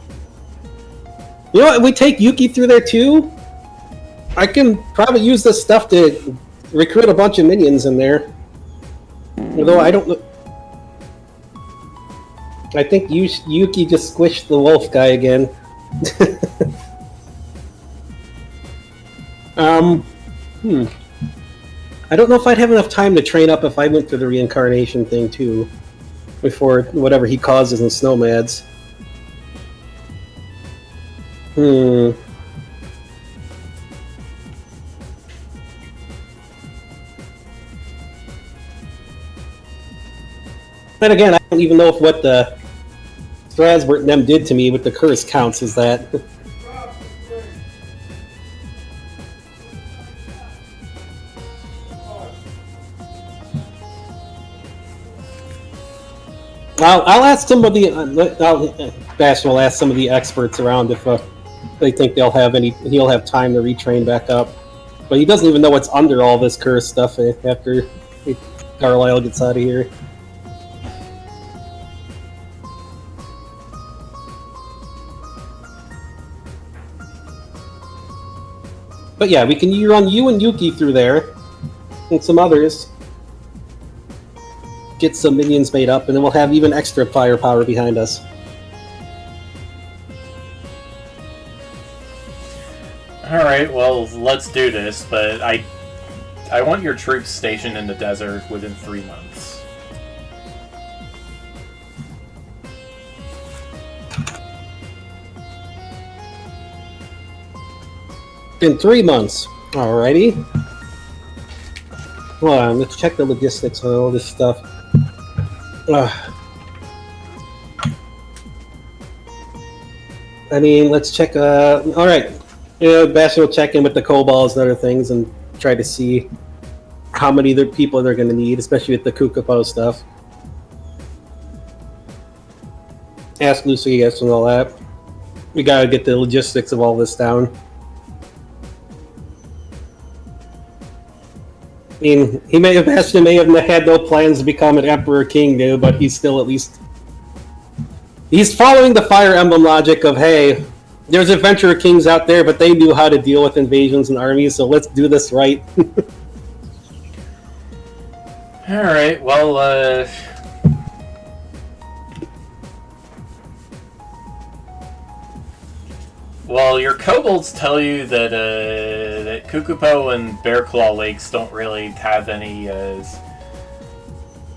you know what? We take Yuki through there too. I can probably use this stuff to recruit a bunch of minions in there. Although I don't. I think Yuki just squished the wolf guy again. I don't know if I'd have enough time to train up if I went through the reincarnation thing too, before whatever he causes in Snowmads. Then again, I don't even know if what the Strasbourg and them did to me with the curse counts as that. I'll ask some of the Bash will ask some of the experts around if they think he'll have time to retrain back up. But he doesn't even know what's under all this cursed stuff after Carlisle gets out of here. But yeah, we can run you and Yuki through there, and some others. Get some minions made up, and then we'll have even extra firepower behind us. Alright, well, let's do this, but I want your troops stationed in the desert within 3 months. In 3 months. Alrighty. Hold on, let's check the logistics on all this stuff. I mean, let's check. Alright. Bash will check in with the kobolds and other things and try to see how many people they're going to need, especially with the Kukupo stuff. Ask Lucy and all that. We gotta get the logistics of all this down. I mean, Bastion may have had no plans to become an Emperor King, dude, but he's still at least... He's following the Fire Emblem logic of, hey, there's Adventurer Kings out there, but they knew how to deal with invasions and armies, so let's do this right. Alright, well, Well, your kobolds tell you that that Kukupo and Bearclaw Lakes don't really have any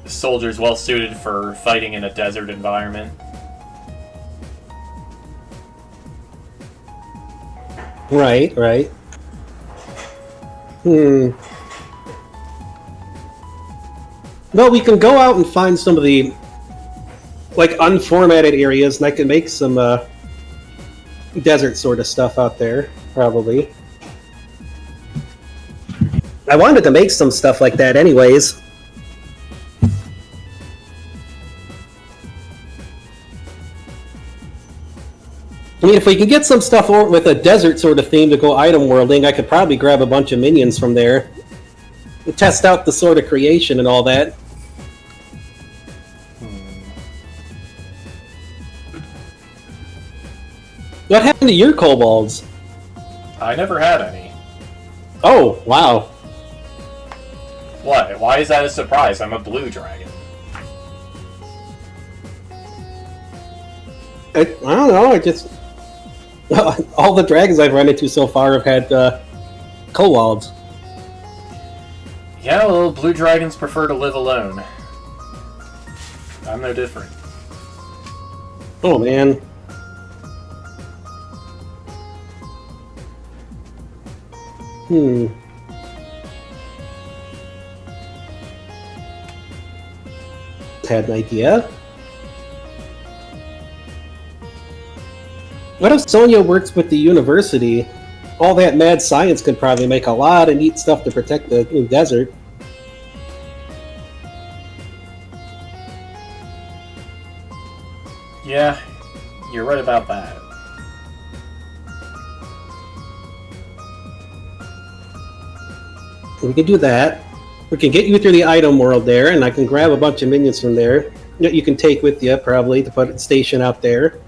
soldiers well suited for fighting in a desert environment. Right. Well, we can go out and find some of the unformatted areas, and I can make some desert sort of stuff out there, probably. I wanted to make some stuff like that anyways. I mean, if we can get some stuff with a desert sort of theme to go item worlding, I could probably grab a bunch of minions from there. And test out the sort of creation and all that. What happened to your kobolds? I never had any. Oh, wow. What? Why is that a surprise? I'm a blue dragon. I don't know, I just... all the dragons I've run into so far have had kobolds. Yeah, well, blue dragons prefer to live alone. I'm no different. Oh, man. Had an idea. What if Sonia works with the university? All that mad science could probably make a lot of neat stuff to protect the desert. Yeah, you're right about that. We can do that. We can get you through the item world there, and I can grab a bunch of minions from there that you can take with you, probably, to put a station out there.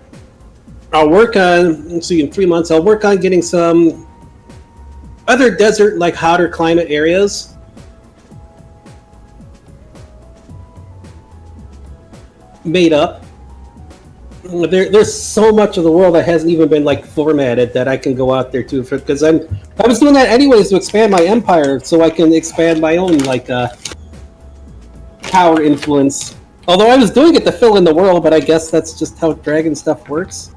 I'll work on, let's see, in 3 months, I'll work on getting some other desert, hotter climate areas. Made up. There's so much of the world that hasn't even been formatted that I can go out there too, because I was doing that anyways to expand my empire, so I can expand my own power influence. Although I was doing it to fill in the world, but I guess that's just how dragon stuff works.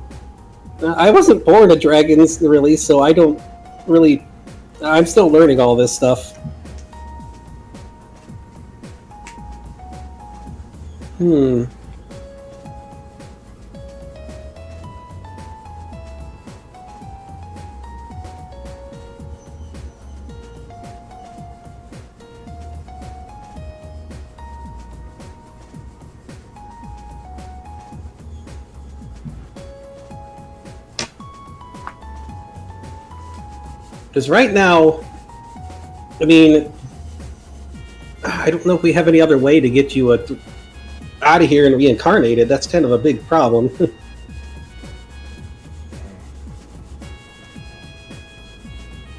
I wasn't born a dragon really, so I don't really. I'm still learning all this stuff. Because right now, I mean, I don't know if we have any other way to get you out of here and reincarnated. That's kind of a big problem.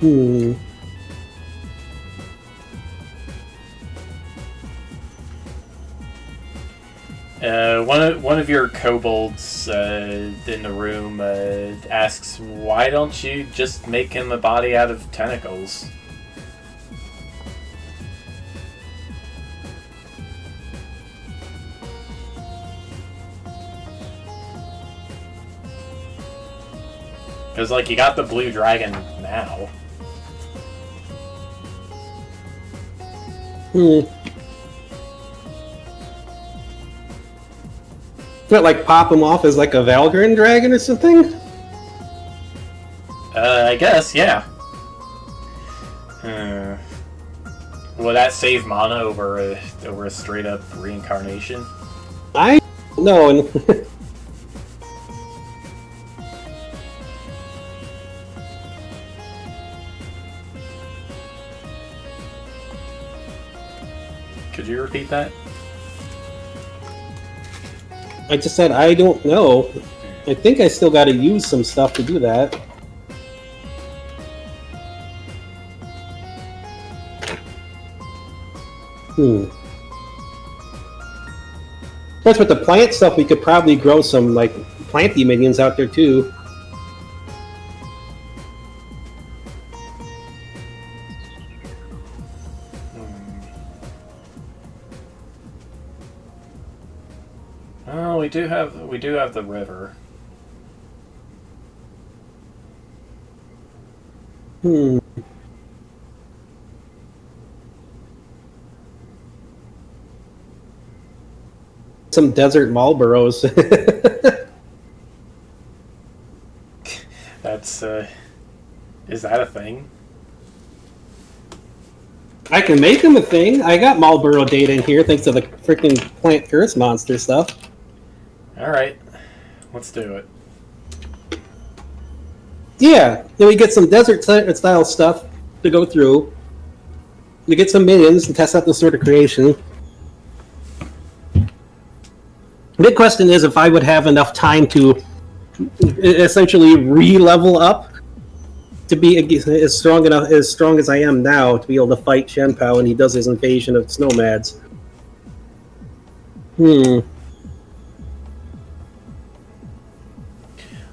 Hmm. One of your kobolds in the room asks, "Why don't you just make him a body out of tentacles?" Because, like, you got the blue dragon now. But, like, pop him off as, like, a Valgrind dragon or something? I guess, yeah. Will that save mana over a straight-up reincarnation? I don't know. Could you repeat that? I just said I don't know. I think I still got to use some stuff to do that. Of course, with the plant stuff, we could probably grow some, like, planty minions out there, too. Oh, we do have the river. Some desert Marlboros. That's, is that a thing? I can make them a thing. I got Marlboro data in here thanks to the freaking plant curse monster stuff. Alright, let's do it. Yeah, then we get some desert style stuff to go through. We get some minions and test out the sort of creation. The big question is if I would have enough time to essentially re-level up to be as strong as I am now to be able to fight Shenpao when he does his invasion of Snowmads.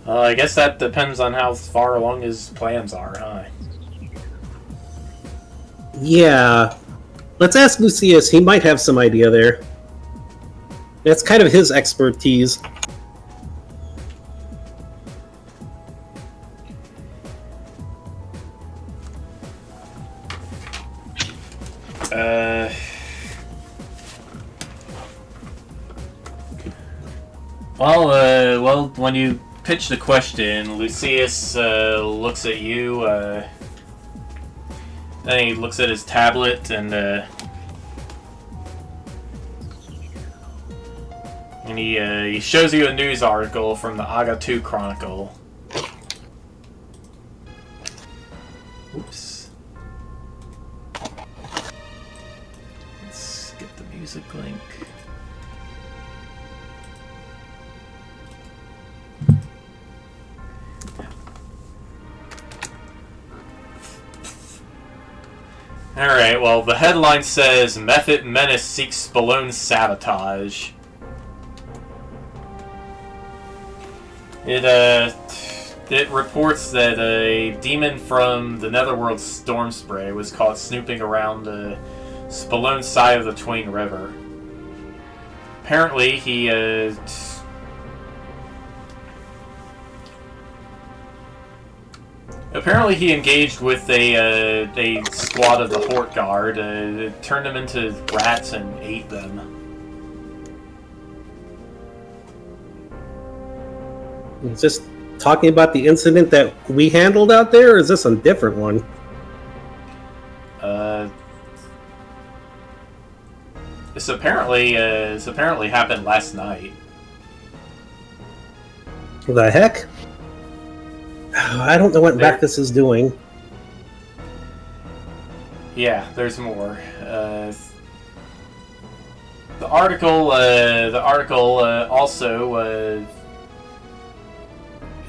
I guess that depends on how far along his plans are, huh? Yeah. Let's ask Lucius. He might have some idea there. That's kind of his expertise. Well, when you pitch the question, Lucius looks at you, then he looks at his tablet and he shows you a news article from the Aga 2 Chronicle. Oops. Let's get the music link. Alright, well, the headline says, Mephit Menace seeks Spallone sabotage. It reports that a demon from the Netherworld Stormspray was caught snooping around Spallone's side of the Twain River. Apparently, he engaged with a squad of the Hort Guard, turned them into rats and ate them. Is this talking about the incident that we handled out there, or is this a different one? This apparently happened last night. The heck? I don't know what Bacchus is doing. yeah, there's more. The article also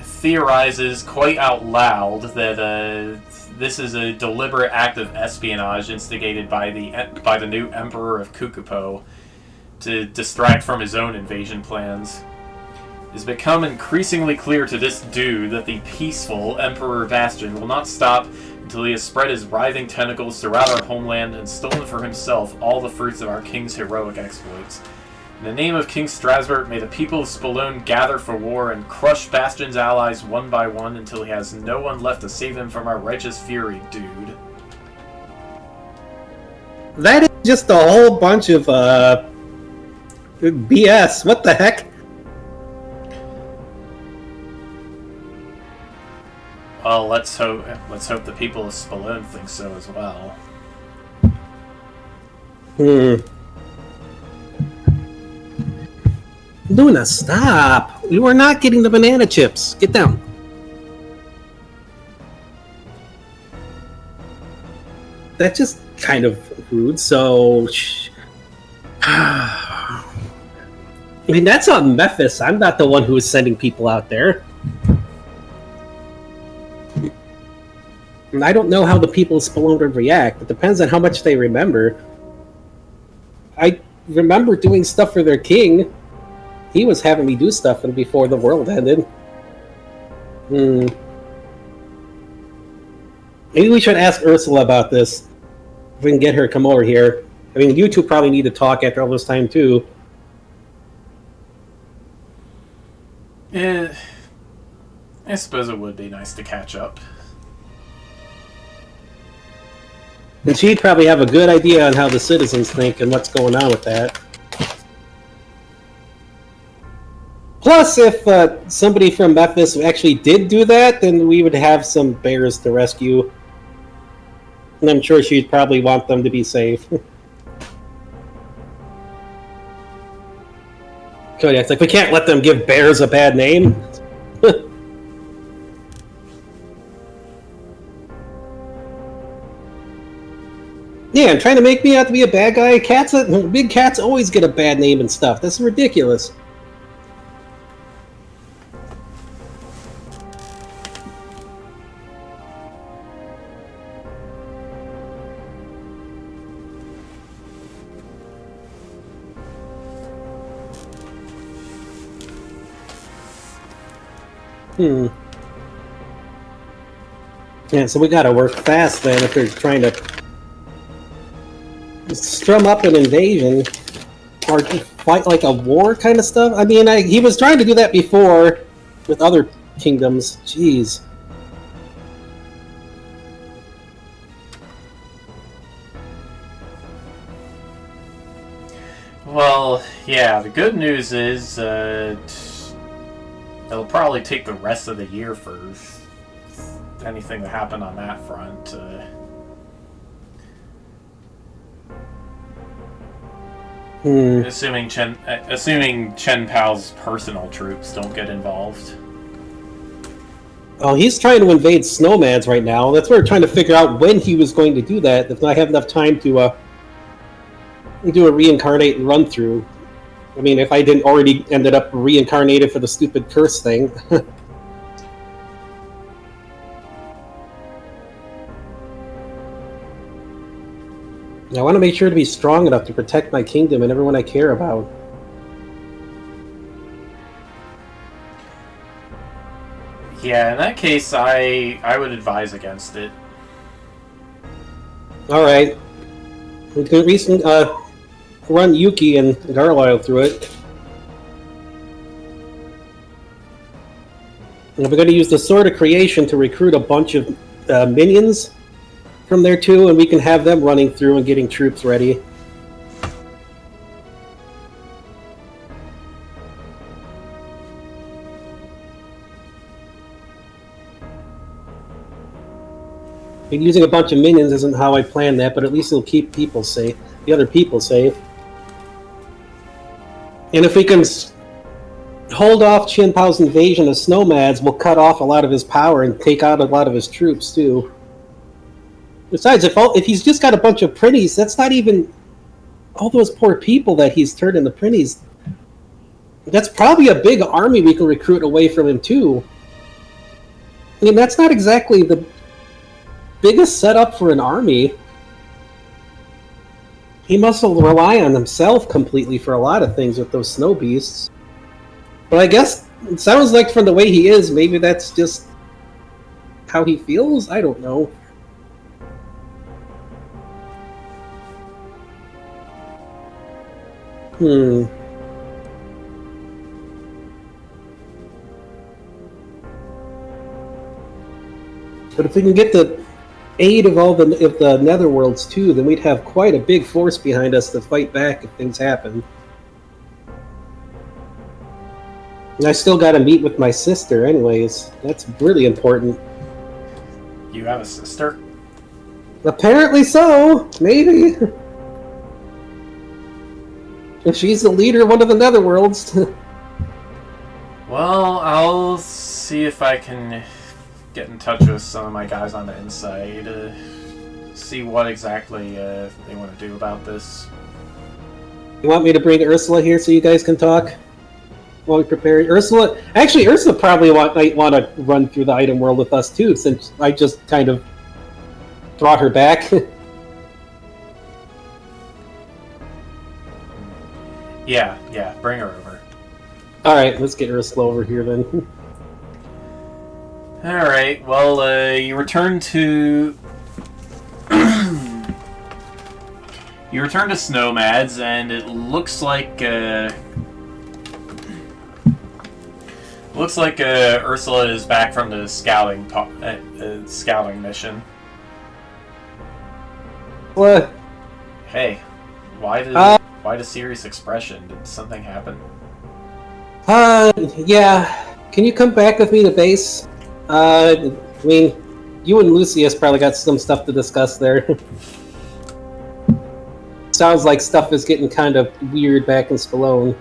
theorizes quite out loud that this is a deliberate act of espionage instigated by the new Emperor of Kukupo to distract from his own invasion plans. It has become increasingly clear to this dude that the peaceful Emperor Bastion will not stop until he has spread his writhing tentacles throughout our homeland and stolen for himself all the fruits of our king's heroic exploits. In the name of King Strasbourg, may the people of Spallone gather for war and crush Bastion's allies one by one until he has no one left to save him from our righteous fury, dude. That is just a whole bunch of BS. What the heck? Well, let's hope the people of Spallone think so as well. Luna, stop! We were not getting the banana chips. Get down. That's just kind of rude, so... I mean, that's on Memphis. I'm not the one who is sending people out there. And I don't know how the people of Spallone would react. It depends on how much they remember. I remember doing stuff for their king. He was having me do stuff before the world ended. Maybe we should ask Ursula about this. If we can get her to come over here. I mean, you two probably need to talk after all this time, too. I suppose it would be nice to catch up. And she'd probably have a good idea on how the citizens think and what's going on with that. Plus, if somebody from Memphis actually did do that, then we would have some bears to rescue. And I'm sure she'd probably want them to be safe. Kodiak's like, we can't let them give bears a bad name. Yeah, and trying to make me out to be a bad guy. Big cats always get a bad name and stuff. That's ridiculous. Yeah, so we gotta work fast then if they're trying to strum up an invasion or fight like a war kind of stuff. I mean, he was trying to do that before with other kingdoms. Jeez. Well, yeah, the good news is it'll probably take the rest of the year for anything to happen on that front. Assuming Chen Pao's personal troops don't get involved. Oh, he's trying to invade Snowmads right now. That's what we're trying to figure out when he was going to do that. If I have enough time to do a reincarnate and run through. I mean, if I didn't already ended up reincarnated for the stupid curse thing. I want to make sure to be strong enough to protect my kingdom and everyone I care about. Yeah, in that case, I would advise against it. Alright. We can run Yuki and Garloil through it. And we're going to use the Sword of Creation to recruit a bunch of minions from there too, and we can have them running through and getting troops ready. And using a bunch of minions isn't how I planned that, but at least it'll keep people safe, the other people safe. And if we can hold off Chen Pao's invasion of Snowmads, we'll cut off a lot of his power and take out a lot of his troops too. Besides, if he's just got a bunch of printies, that's not even all those poor people that he's turned into printies. That's probably a big army we can recruit away from him too. I mean, that's not exactly the biggest setup for an army. He must rely on himself completely for a lot of things with those snow beasts. But I guess it sounds like from the way he is, maybe that's just how he feels? I don't know. But if we can get the aid of all the netherworlds too, then we'd have quite a big force behind us to fight back if things happen. And I still got to meet with my sister, anyways. That's really important. You have a sister? Apparently so. Maybe. If she's the leader of one of the netherworlds. Well, I'll see if I can get in touch with some of my guys on the inside to see what exactly they want to do about this. You want me to bring Ursula here so you guys can talk while we prepare? Ursula probably might want to run through the item world with us too, since I just kind of brought her back. Yeah, bring her over. Alright, let's get Ursula over here then. Alright, well, you return to... you return to Snowmads, and it looks like, Ursula is back from the scouting mission. What? Hey, why the serious expression? Did something happen? Yeah. Can you come back with me to base? I mean, you and Lucius probably got some stuff to discuss there. Sounds like stuff is getting kind of weird back in Spallone.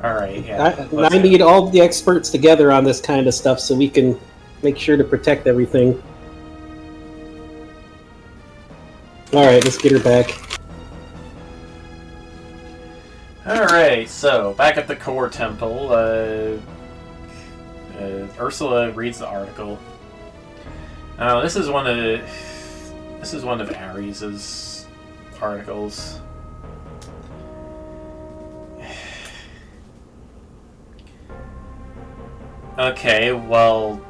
Alright, yeah. I need all the experts together on this kind of stuff so we can make sure to protect everything. Alright, let's get her back. Alright, so, back at the core temple, Ursula reads the article. This is one of Ares' articles. Okay, well,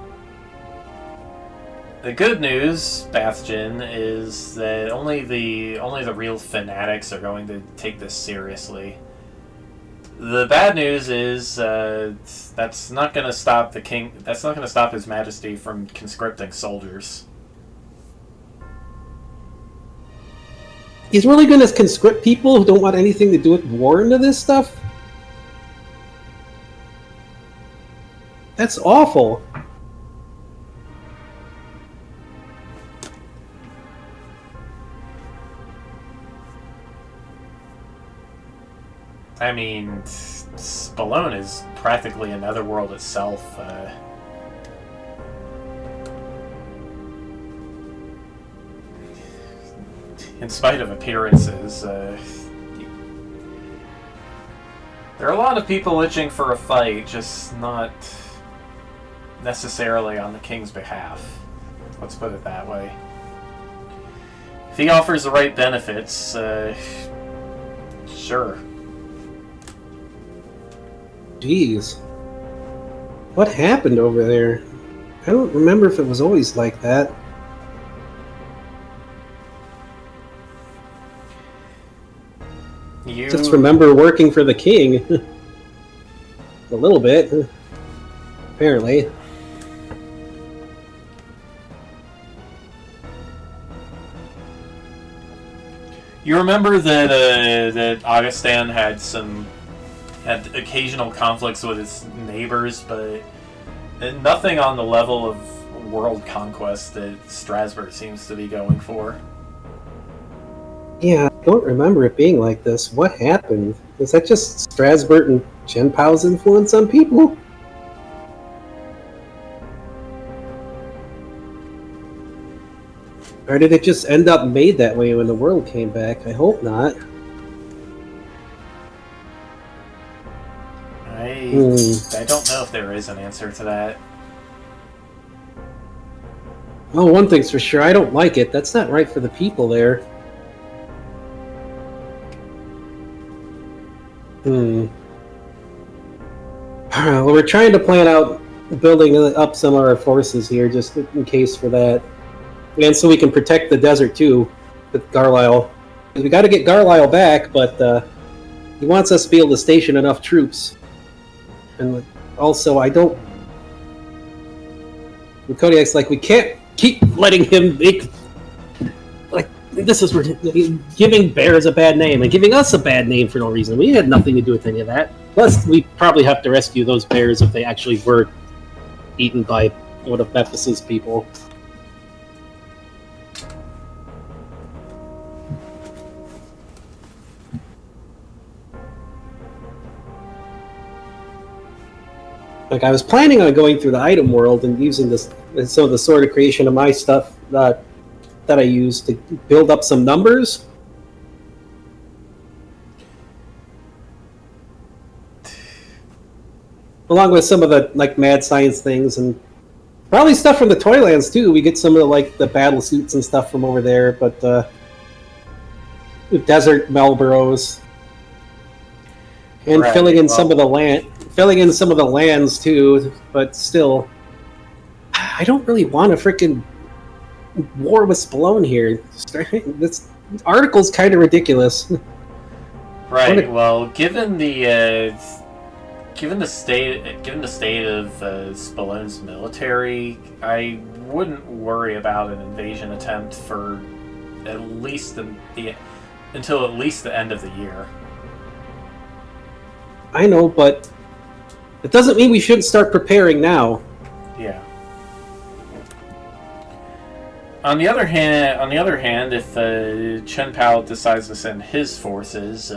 the good news, Bastion, is that only the real fanatics are going to take this seriously. The bad news is that's not going to stop the king. That's not going to stop His Majesty from conscripting soldiers. He's really going to conscript people who don't want anything to do with war into this stuff? That's awful. I mean, Spallone is practically another world itself. In spite of appearances, there are a lot of people itching for a fight, just not necessarily on the king's behalf. Let's put it that way. If he offers the right benefits, sure. Jeez. What happened over there? I don't remember if it was always like that. You just remember working for the king. A little bit. Apparently. You remember that that Augustin had occasional conflicts with his neighbors, but nothing on the level of world conquest that Strasbourg seems to be going for. Yeah, I don't remember it being like this. What happened? Is that just Strasbourg and Chen Pao's influence on people? Or did it just end up made that way when the world came back? I hope not. I don't know if there is an answer to that. Well, one thing's for sure, I don't like it. That's not right for the people there. Well, we're trying to plan out building up some of our forces here, just in case for that. And so we can protect the desert, too, with Garlisle. We got to get Garlisle back, but he wants us to be able to station enough troops. And also, I don't... Kodiak's like, we can't keep letting him make... Like, this is giving bears a bad name, and giving us a bad name for no reason. We had nothing to do with any of that. Plus, we probably have to rescue those bears if they actually were eaten by one of Mephis's people. Like, I was planning on going through the item world and using some of the sort of creation of my stuff that I use to build up some numbers. Along with some of the like mad science things and probably stuff from the Toylands too. We get some of the like the battle suits and stuff from over there, but desert Melboros and right, filling in some of the lands too. But still, I don't really want a freaking war with Spallone here. This article's kind of ridiculous. Right. Well, given the state of Spallone's military, I wouldn't worry about an invasion attempt for at least until at least the end of the year. I know, but it doesn't mean we shouldn't start preparing now. Yeah. On the other hand, if Chen Pao decides to send his forces,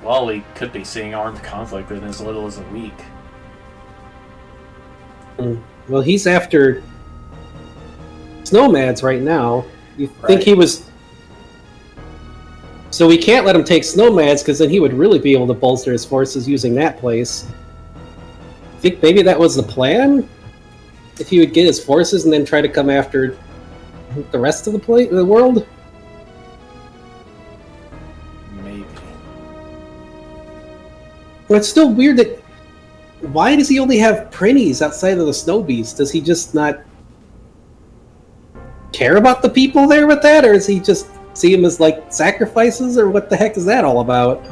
well, we could be seeing armed conflict in as little as a week. Well, he's after Snowmads right now. You think he was... So we can't let him take Snowmads, because then he would really be able to bolster his forces using that place. I think maybe that was the plan? If he would get his forces and then try to come after the rest of the world? Maybe. But it's still weird that... Why does he only have Prinnies outside of the Snow Beast? Does he just not care about the people there with that? Or does he just see them as, like, sacrifices? Or what the heck is that all about?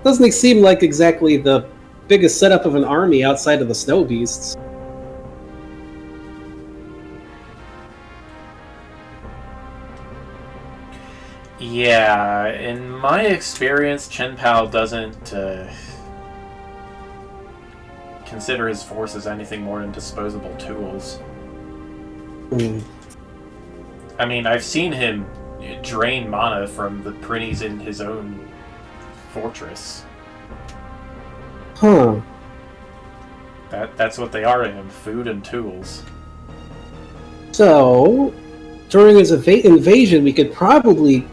Doesn't seem like exactly the biggest setup of an army outside of the Snow Beasts. Yeah, in my experience, Chen Pao doesn't consider his forces anything more than disposable tools. I mean, I've seen him drain mana from the Prinnies in his own fortress. Huh. That's what they are to him, food and tools. So, during his invasion, we could probably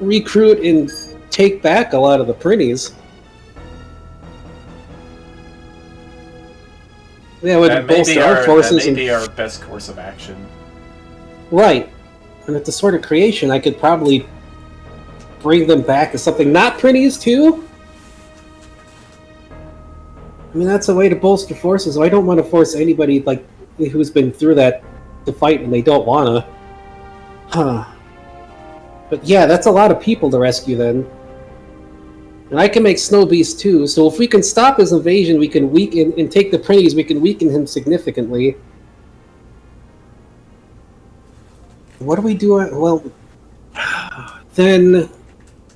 recruit and take back a lot of the Prinnies. Yeah, would bolster our forces. That may be our best course of action. Right. And with the Sword of Creation, I could probably bring them back as something not Prinnies, too? I mean, that's a way to bolster forces. I don't want to force anybody like who's been through that to fight when they don't want to. Huh. But yeah, that's a lot of people to rescue then. And I can make Snow Beast too, so if we can stop his invasion, we can weaken and take the Prinnies, we can weaken him significantly. What do we do? Well, then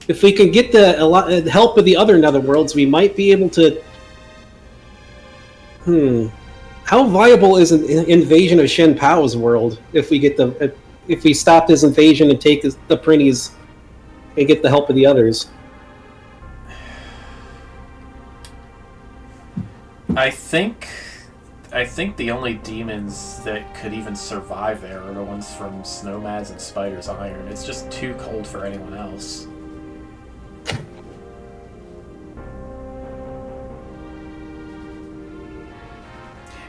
if we can get the help of the other Netherworlds, we might be able to... How viable is an invasion of Shen Pao's world if we stop his invasion and take the Prinnies and get the help of the others? I think I think the only demons that could even survive there are the ones from Snowmads and Spider's Iron. It's just too cold for anyone else.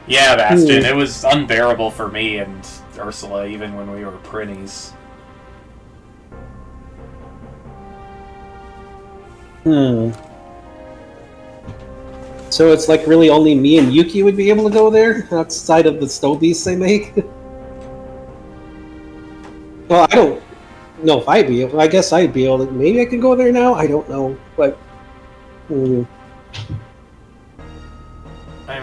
Yeah, Bastion, it was unbearable for me and Ursula even when we were prinnies. So it's like really only me and Yuki would be able to go there outside of the snow beasts they make? Well, I don't know if I'd be able. I guess I'd be able to. Maybe I could go there now? I don't know. But. I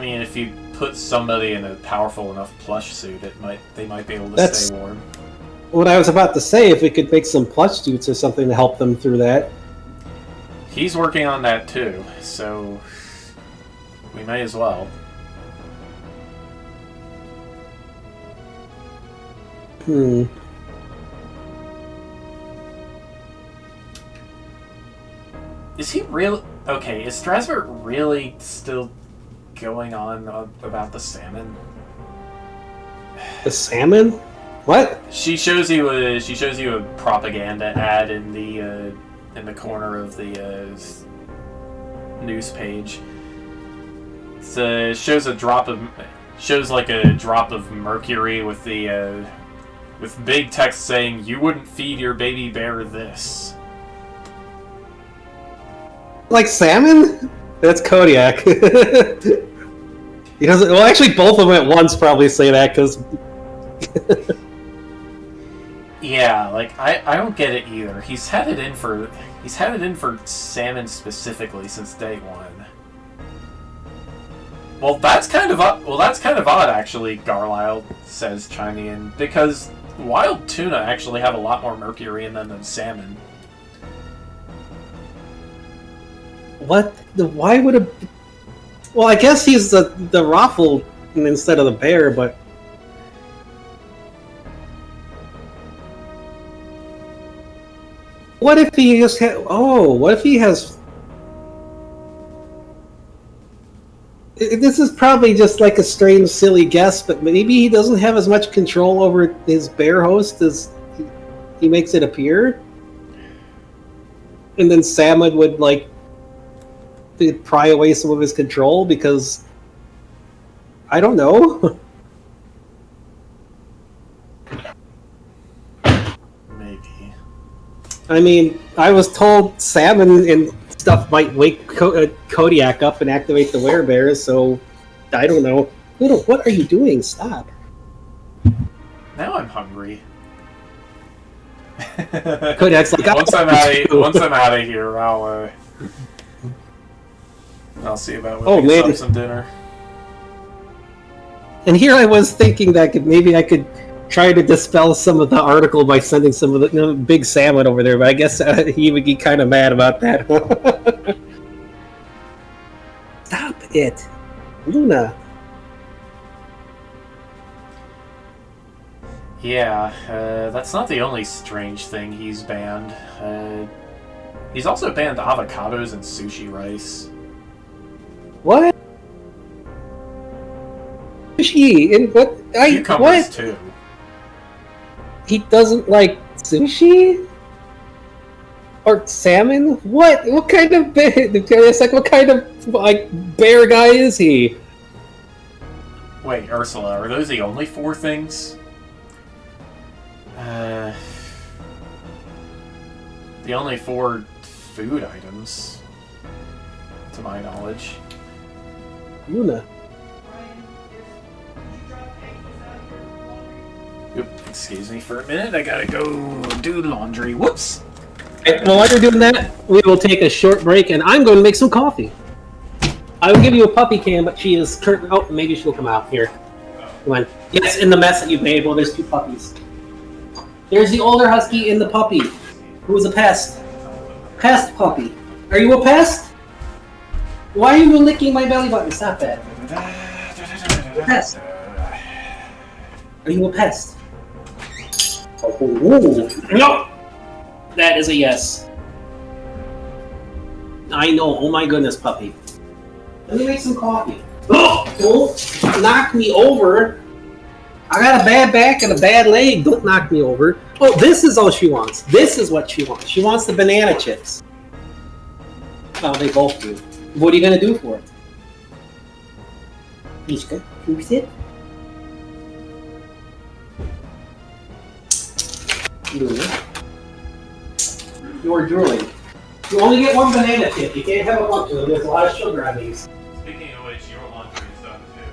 mean, if you put somebody in a powerful enough plush suit, they might be able to stay warm. What I was about to say, if we could make some plush suits or something to help them through that. He's working on that too, so we may as well. Is he real? Okay, is Strasbourg really still going on about the salmon? The salmon? What? She shows you a propaganda ad in the corner of the news page. It shows like a drop of mercury with the with big text saying, "You wouldn't feed your baby bear this." Like salmon? That's Kodiak. He doesn't. Well, actually, both of them at once probably say that because. Yeah, like I don't get it either. He's had it in for salmon specifically since day one. Well, that's kind of odd actually. Garlisle says, chiming in, because wild tuna actually have a lot more mercury in them than salmon. What? Why would a... Well, I guess he's the raffle instead of the bear, but... What if he just what if he has... This is probably just like a strange, silly guess, but maybe he doesn't have as much control over his bear host as he makes it appear? And then Salmon would, like, pry away some of his control because... I don't know. Maybe. I mean, I was told salmon and stuff might wake Kodiak up and activate the werebears, so I don't know. Little, what are you doing? Stop. Now I'm hungry. Kodiak's like, once I'm out of here, I'll see about whipping up some dinner. And here I was thinking that maybe I could try to dispel some of the article by sending some of the big salmon over there, but I guess he would be kind of mad about that. Stop it, Luna. Yeah, that's not the only strange thing he's banned. He's also banned avocados and sushi rice. What? Sushi and what? Cucumbers too. He doesn't like sushi or salmon. What? What kind of bear? It's like, what kind of bear guy is he? Wait, Ursula, are those the only 4 things? The only 4 food items, to my knowledge. Luna. Oop, excuse me for a minute, I gotta go do laundry. Whoops! Well, while you're doing that, we will take a short break, and I'm going to make some coffee. I will give you a puppy cam, but she is currently... Oh, maybe she'll come out. Here. Come on. Yes, in the mess that you've made, well, there's 2 puppies. There's the older husky and the puppy, who is a pest. Pest puppy. Are you a pest? Why are you licking my belly button? Stop that. Pest. Are you a pest? Oh, no! That is a yes. I know. Oh my goodness, puppy. Let me make some coffee. Oh, don't knock me over. I got a bad back and a bad leg. Don't knock me over. Oh, this is all she wants. This is what she wants. She wants the banana chips. Oh, they both do. What are you going to do for it? Mishka, can you sit? You're drooling. You only get one banana chip. You can't have a bunch of them. There's a lot of sugar on these. Speaking of which, your laundry is done too.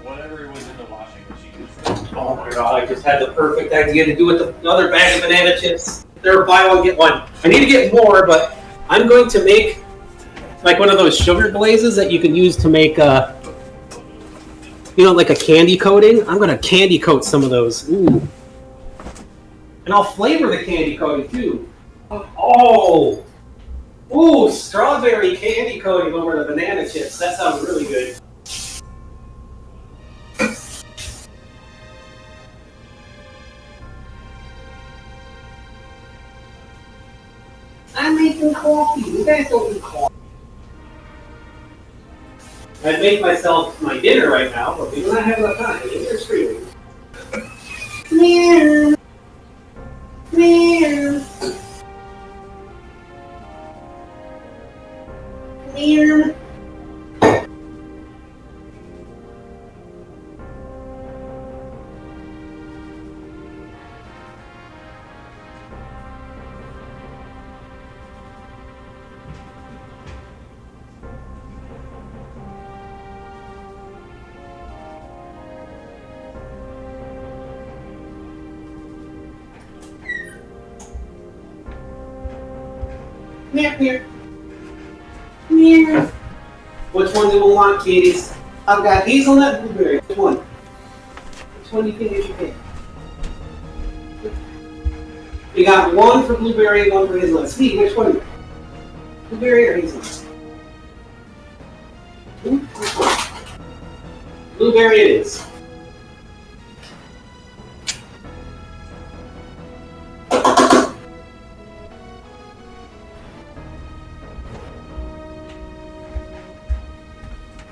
Whatever was in the washing machine is done. Oh my god, I just had the perfect idea to do with the other bag of banana chips. They're buy one, get one. I need to get more, but I'm going to make like one of those sugar glazes that you can use to make like a candy coating. I'm going to candy coat some of those. Ooh. And I'll flavor the candy coating too. Oh! Ooh, strawberry candy coating over the banana chips. That sounds really good. I'm making coffee. You guys don't eat coffee. I'd make myself my dinner right now, but we do not have enough time. They're screaming. Meow. Meow. Meow. Meow, meow. Meow. Which one do we want, kitties? I've got hazelnut and blueberry. Which one? Which one do you think you should pick? We got one for blueberry and one for hazelnut. Steve, which one? Blueberry or hazelnut? Blueberry it is.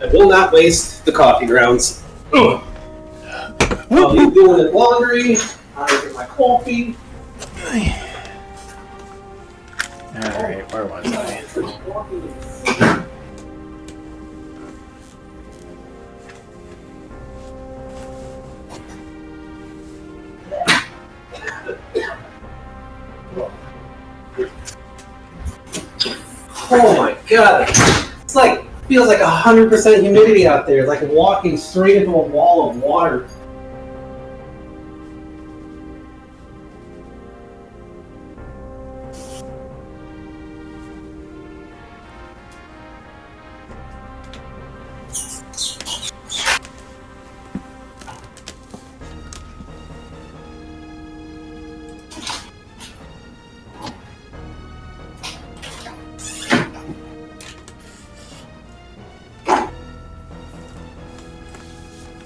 I will not waste the coffee grounds. I'll be doing the laundry. I'll get my coffee. Alright, where was I? Oh my god. It's like, feels like 100% humidity out there. It's like walking straight into a wall of water.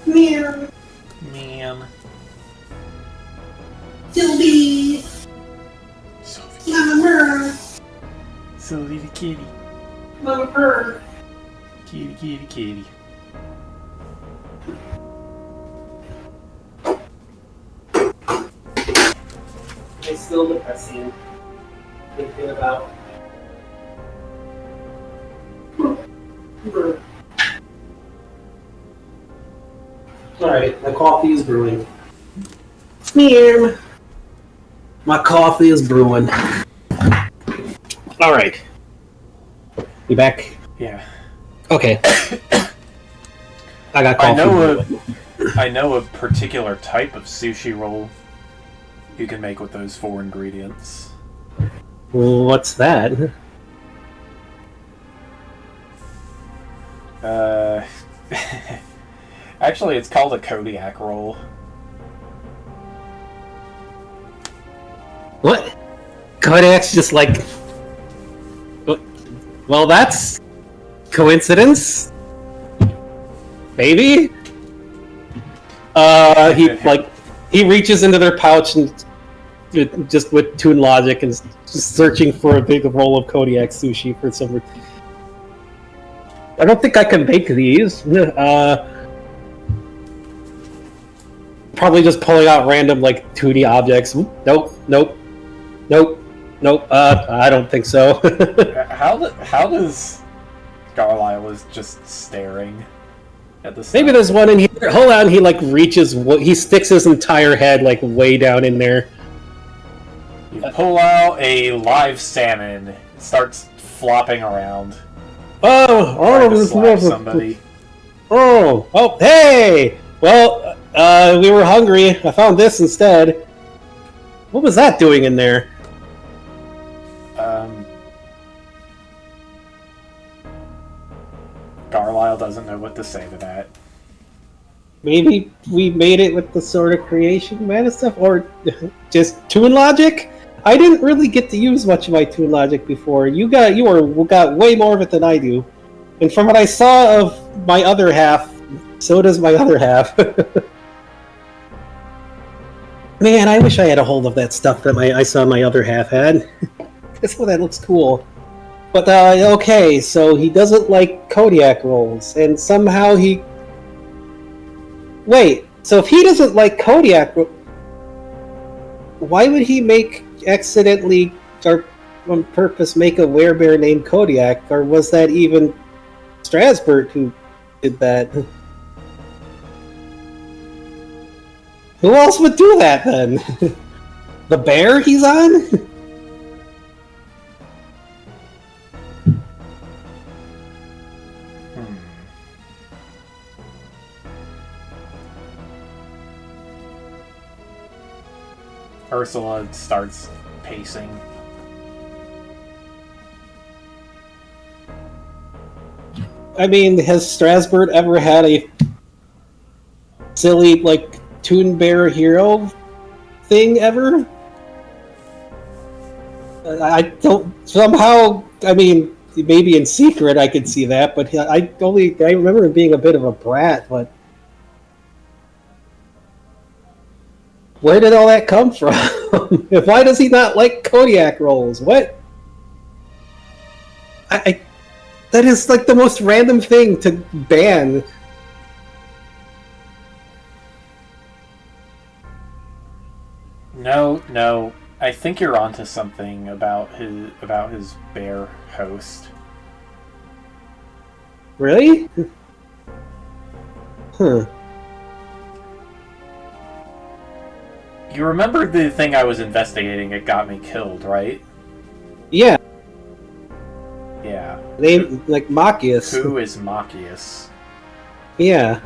Meow. Man. Sylvie. Sophie. Mama bird. Sylvie the kitty. Mama bird. Kitty, kitty, kitty. It's still depressing. Thinking about. Bird. Alright, my coffee is brewing. Meow. My coffee is brewing. Alright. You back? Yeah. Okay. I got coffee. I know a particular type of sushi roll you can make with those 4 ingredients. What's that? Actually, it's called a Kodiak roll. What? Kodiak's just like... Well, that's... coincidence? Maybe? He reaches into their pouch and just with Toon Logic and just searching for a big roll of Kodiak sushi for some reason. I don't think I can make these. Probably just pulling out random, like, 2D objects. Nope. I don't think so. How does Carlisle is just staring at the sun? Maybe there's one in here. Hold on, he, like, reaches... He sticks his entire head, like, way down in there. You pull out a live salmon. It starts flopping around. Somebody. Oh, hey! Well, we were hungry. I found this instead. What was that doing in there? Carlisle doesn't know what to say to that. Maybe we made it with the sort of creation mana stuff, or just Toon Logic? I didn't really get to use much of my Toon Logic before. You got way more of it than I do. And from what I saw of my other half, so does my other half. Man, I wish I had a hold of that stuff that I saw my other half had. That's that looks cool. But, okay, so he doesn't like Kodiak rolls, and somehow he... Wait, so if he doesn't like Kodiak, why would he accidentally, or on purpose, make a werebear named Kodiak? Or was that even Strasbourg who did that? Who else would do that, then? The bear he's on? Ursula starts pacing. I mean, has Strasbourg ever had a silly, like, Toon Bear hero thing ever? I don't... Somehow, I mean, maybe in secret I could see that, but I remember him being a bit of a brat, but... Where did all that come from? Why does he not like Kodiak rolls? What? That is like the most random thing to ban. No. I think you're onto something about his bear host. Really? Huh. You remember the thing I was investigating that got me killed, right? Yeah. Yeah. Name, like, Machias. Who is Machias? Yeah.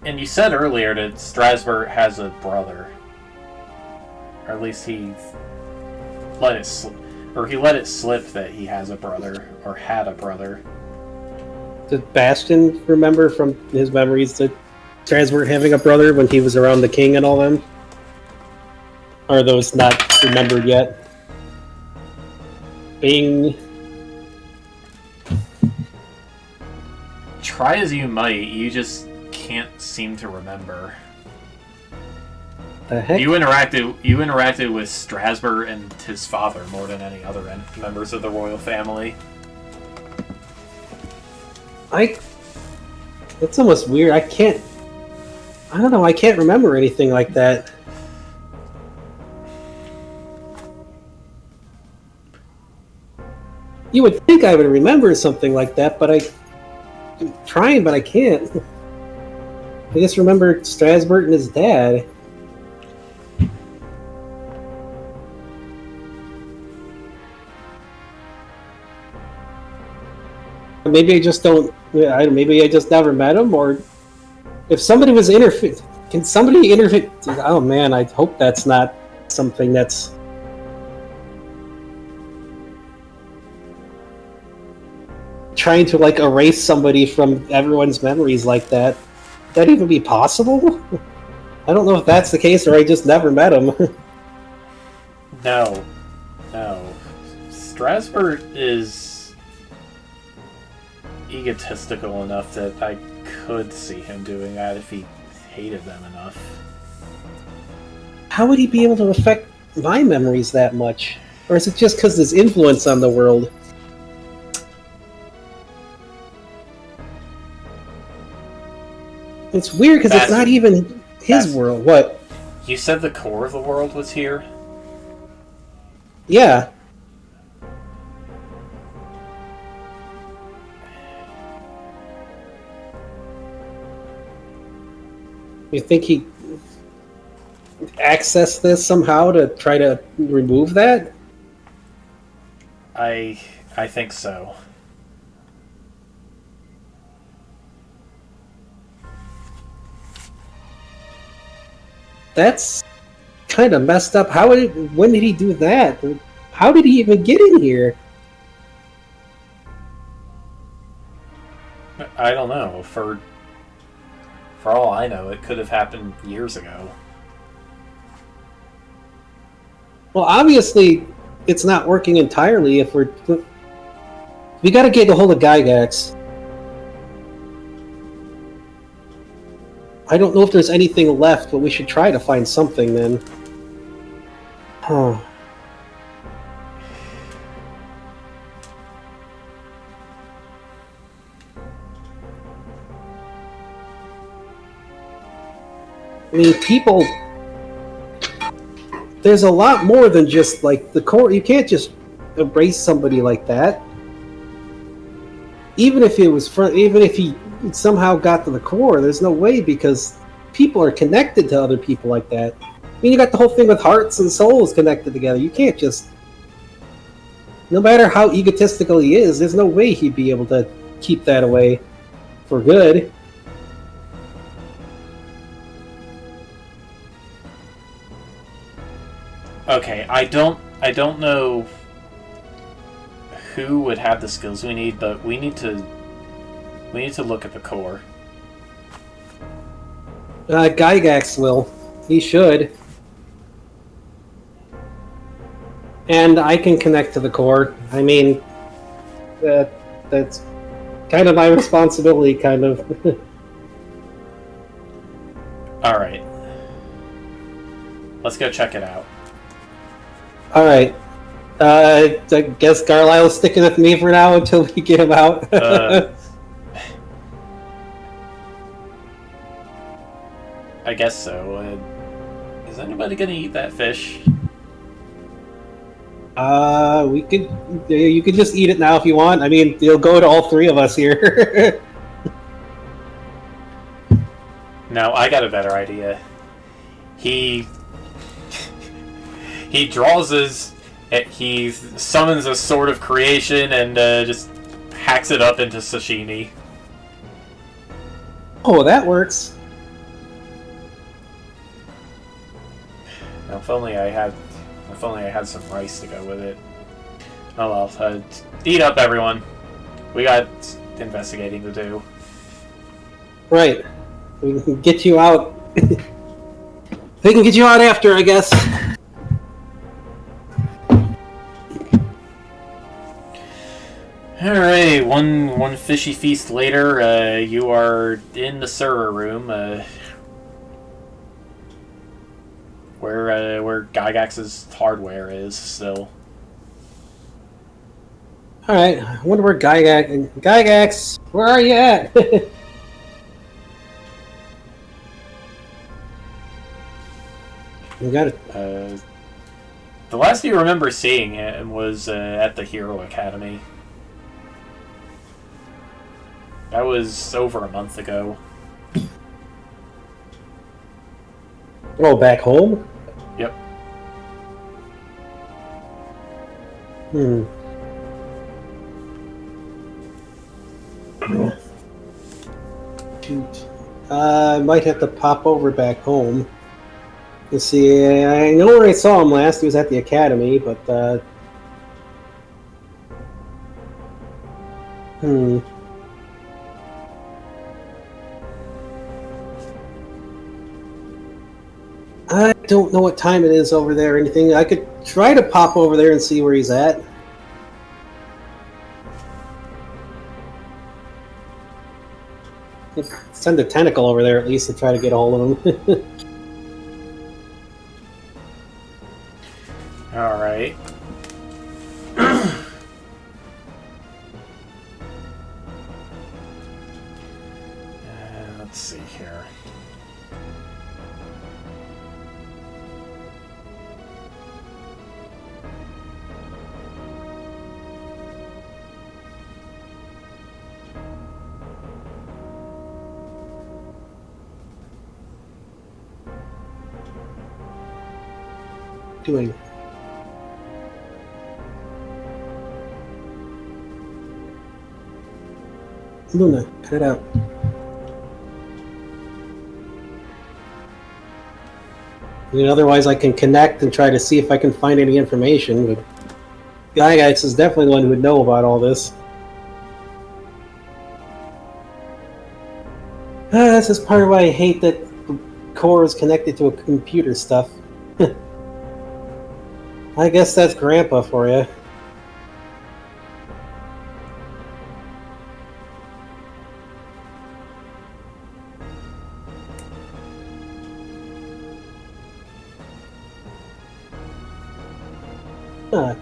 And you said earlier that Strasbourg has a brother. Or at least he let it slip that he has a brother, or had a brother. Did Bastion remember from his memories that Strasbourg having a brother when he was around the king and all them? Or are those not remembered yet? Bing. Try as you might, you just can't seem to remember. The heck? You interacted with Strasbourg and his father more than any other members of the royal family. It's almost weird. I don't know, I can't remember anything like that. You would think I would remember something like that, but I'm trying, but I can't. I just remember Strasbourg and his dad. Maybe I just don't. Maybe I just never met him, or if somebody was can somebody interfere? Oh man, I hope that's not something that's trying to like erase somebody from everyone's memories like that. Would that even be possible? I don't know if that's the case, or I just never met him. No. Strasbourg is egotistical enough that I could see him doing that if he hated them enough. How would he be able to affect my memories that much? Or is it just because his influence on the world? It's weird because it's not even his world. What? You said the core of the world was here? Yeah. You think he accessed this somehow to try to remove that? I think so. That's kind of messed up. When did he do that? How did he even get in here? I don't know. For all I know, it could have happened years ago. Well, obviously, it's not working entirely. We got to get a hold of Gygax. I don't know if there's anything left, but we should try to find something then. Huh. I mean, people... There's a lot more than just, like, the core. You can't just erase somebody like that. Even if he somehow got to the core, there's no way, because people are connected to other people like that. I mean, you got the whole thing with hearts and souls connected together. You can't just... No matter how egotistical he is, there's no way he'd be able to keep that away for good. Okay, I don't know who would have the skills we need, but we need to look at the core. Gygax will. He should. And I can connect to the core. I mean, that's kind of my responsibility, kind of. Alright. Let's go check it out. Alright. I guess Carlisle's sticking with me for now until we get him out. I guess so. Is anybody gonna eat that fish? You could just eat it now if you want. I mean, it'll go to all three of us here. No, I got a better idea. He draws he summons a sword of creation and just hacks it up into sashimi. Oh, that works. Now, if only I had some rice to go with it. Oh well, eat up, everyone. We got investigating to do. Right. We can get you out. They can get you out after, I guess. Alright, one fishy feast later, you are in the server room, where Gygax's hardware is still. Alright, I wonder where Gygax, where are you at? You got it. The last you remember seeing him was at the Hero Academy. That was over a month ago. Oh, back home? Yep. Shoot. I might have to pop over back home. You see, I know where I saw him last. He was at the academy, but I don't know what time it is over there or anything. I could try to pop over there and see where he's at. Send a tentacle over there at least to try to get a hold of him. All right. Let's see here. Doing. Luna, cut it out. I mean, otherwise I can connect and try to see if I can find any information, but Gygax is definitely the one who would know about all this. This is part of why I hate that the core is connected to a computer stuff. I guess that's Grandpa for you.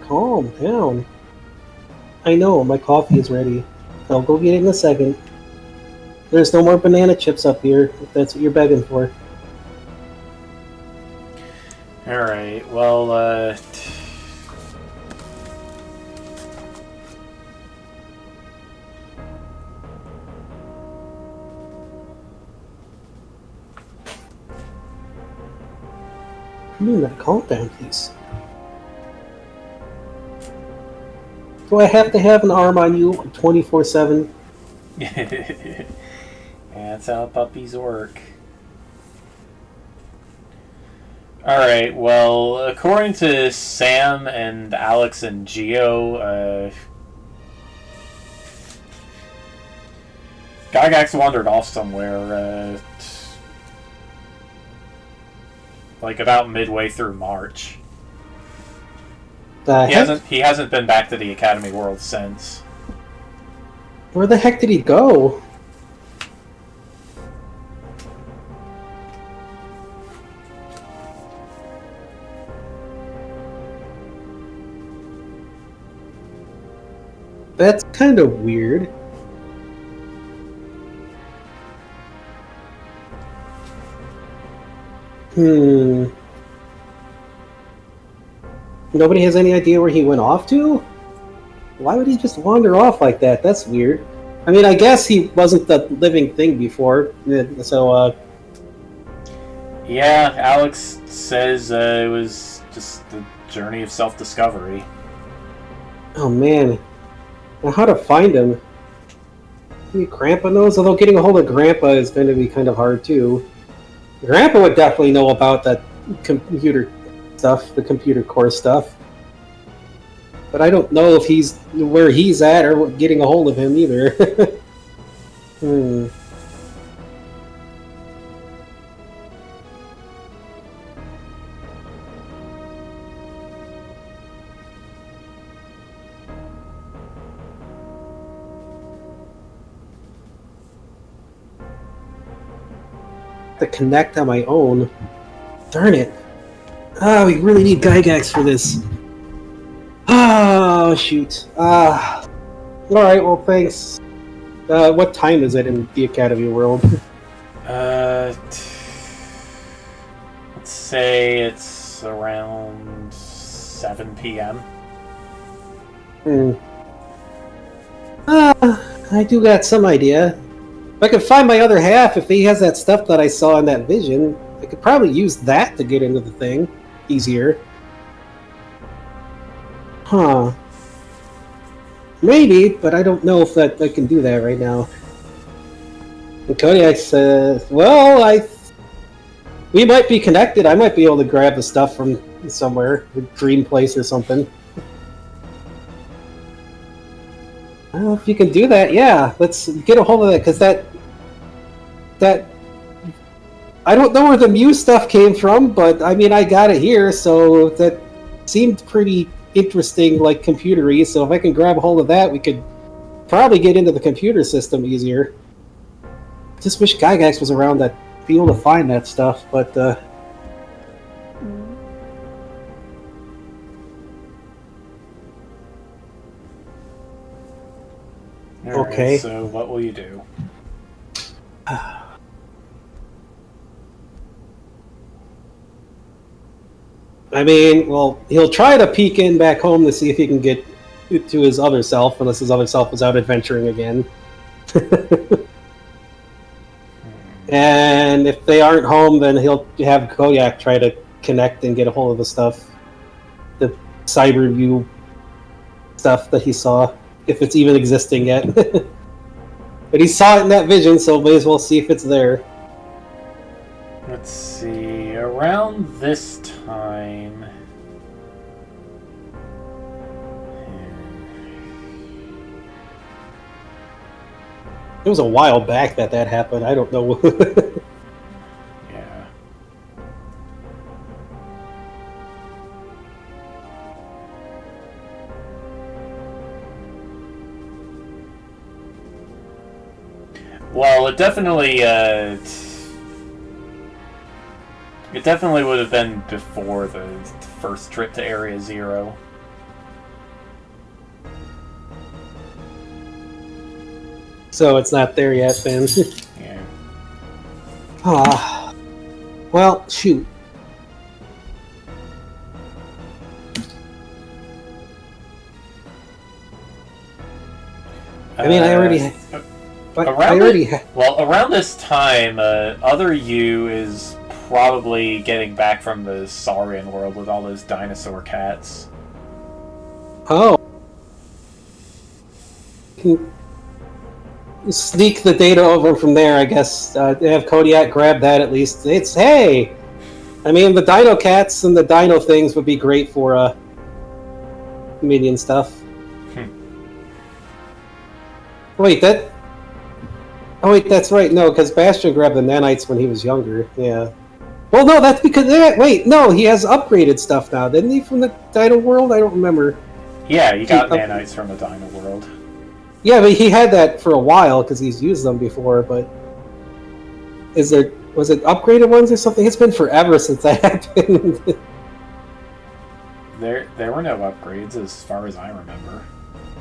Calm down. I know, my coffee is ready. I'll go get it in a second. There's no more banana chips up here, if that's what you're begging for. Alright, well, Calm down, please. Do I have to have an arm on you 24/7? yeah, that's how puppies work. Alright, well, according to Sam and Alex and Geo, Gygax wandered off somewhere, like about midway through March. He hasn't been back to the Academy World since. Where the heck did he go? That's kind of weird. Nobody has any idea where he went off to? Why would he just wander off like that? That's weird. I mean, I guess he wasn't the living thing before, so, Yeah, Alex says it was just the journey of self-discovery. Oh, man. Now, how to find him? Maybe Grandpa knows? Although getting a hold of Grandpa is going to be kind of hard, too. Grandpa would definitely know about that computer stuff, the computer core stuff. But I don't know if he's where he's at or getting a hold of him either. To connect on my own. Darn it. Ah, we really need Gygax for this. Oh, shoot. Alright, well, thanks. What time is it in the Academy World? Let's say it's around 7 p.m. I do got some idea. If I could find my other half, if he has that stuff that I saw in that vision, I could probably use that to get into the thing easier. Huh. Maybe, but I don't know if I can do that right now. And Kodiak says, well, we might be connected. I might be able to grab the stuff from somewhere, a dream place or something. Well, if you can do that, yeah, let's get a hold of that, because that I don't know where the Muse stuff came from, but I mean, I got it here, so that seemed pretty interesting, like computery. So if I can grab a hold of that, we could probably get into the computer system easier. just wish Gygax was around to be able to find that stuff, but okay. Right, so what will you do? I mean, well, he'll try to peek in back home to see if he can get to his other self, unless his other self is out adventuring again. And if they aren't home, then he'll have Kodiak try to connect and get a hold of the stuff. The Cyberview stuff that he saw, if it's even existing yet. But he saw it in that vision, so may as well see if it's there. Let's see, around this time... It was a while back that happened. I don't know. Yeah. Well, it definitely would have been before the first trip to Area Zero. So it's not there yet, then. Yeah. Well, shoot. I mean, I already... Around this time, other you is probably getting back from the Saurian world with all those dinosaur cats. Oh. Sneak the data over from there, I guess. Have Kodiak grab that at least. Hey! I mean, the Dino Cats and the Dino things would be great for minion stuff. Wait, that... Oh wait, that's right, no, because Bastion grabbed the nanites when he was younger, yeah. Well, no, that's because... Wait, no, he has upgraded stuff now, didn't he, from the Dino world? I don't remember. Yeah, you got nanites from the Dino world. Yeah, but he had that for a while because he's used them before. But was it upgraded ones or something? It's been forever since that happened. There were no upgrades as far as I remember.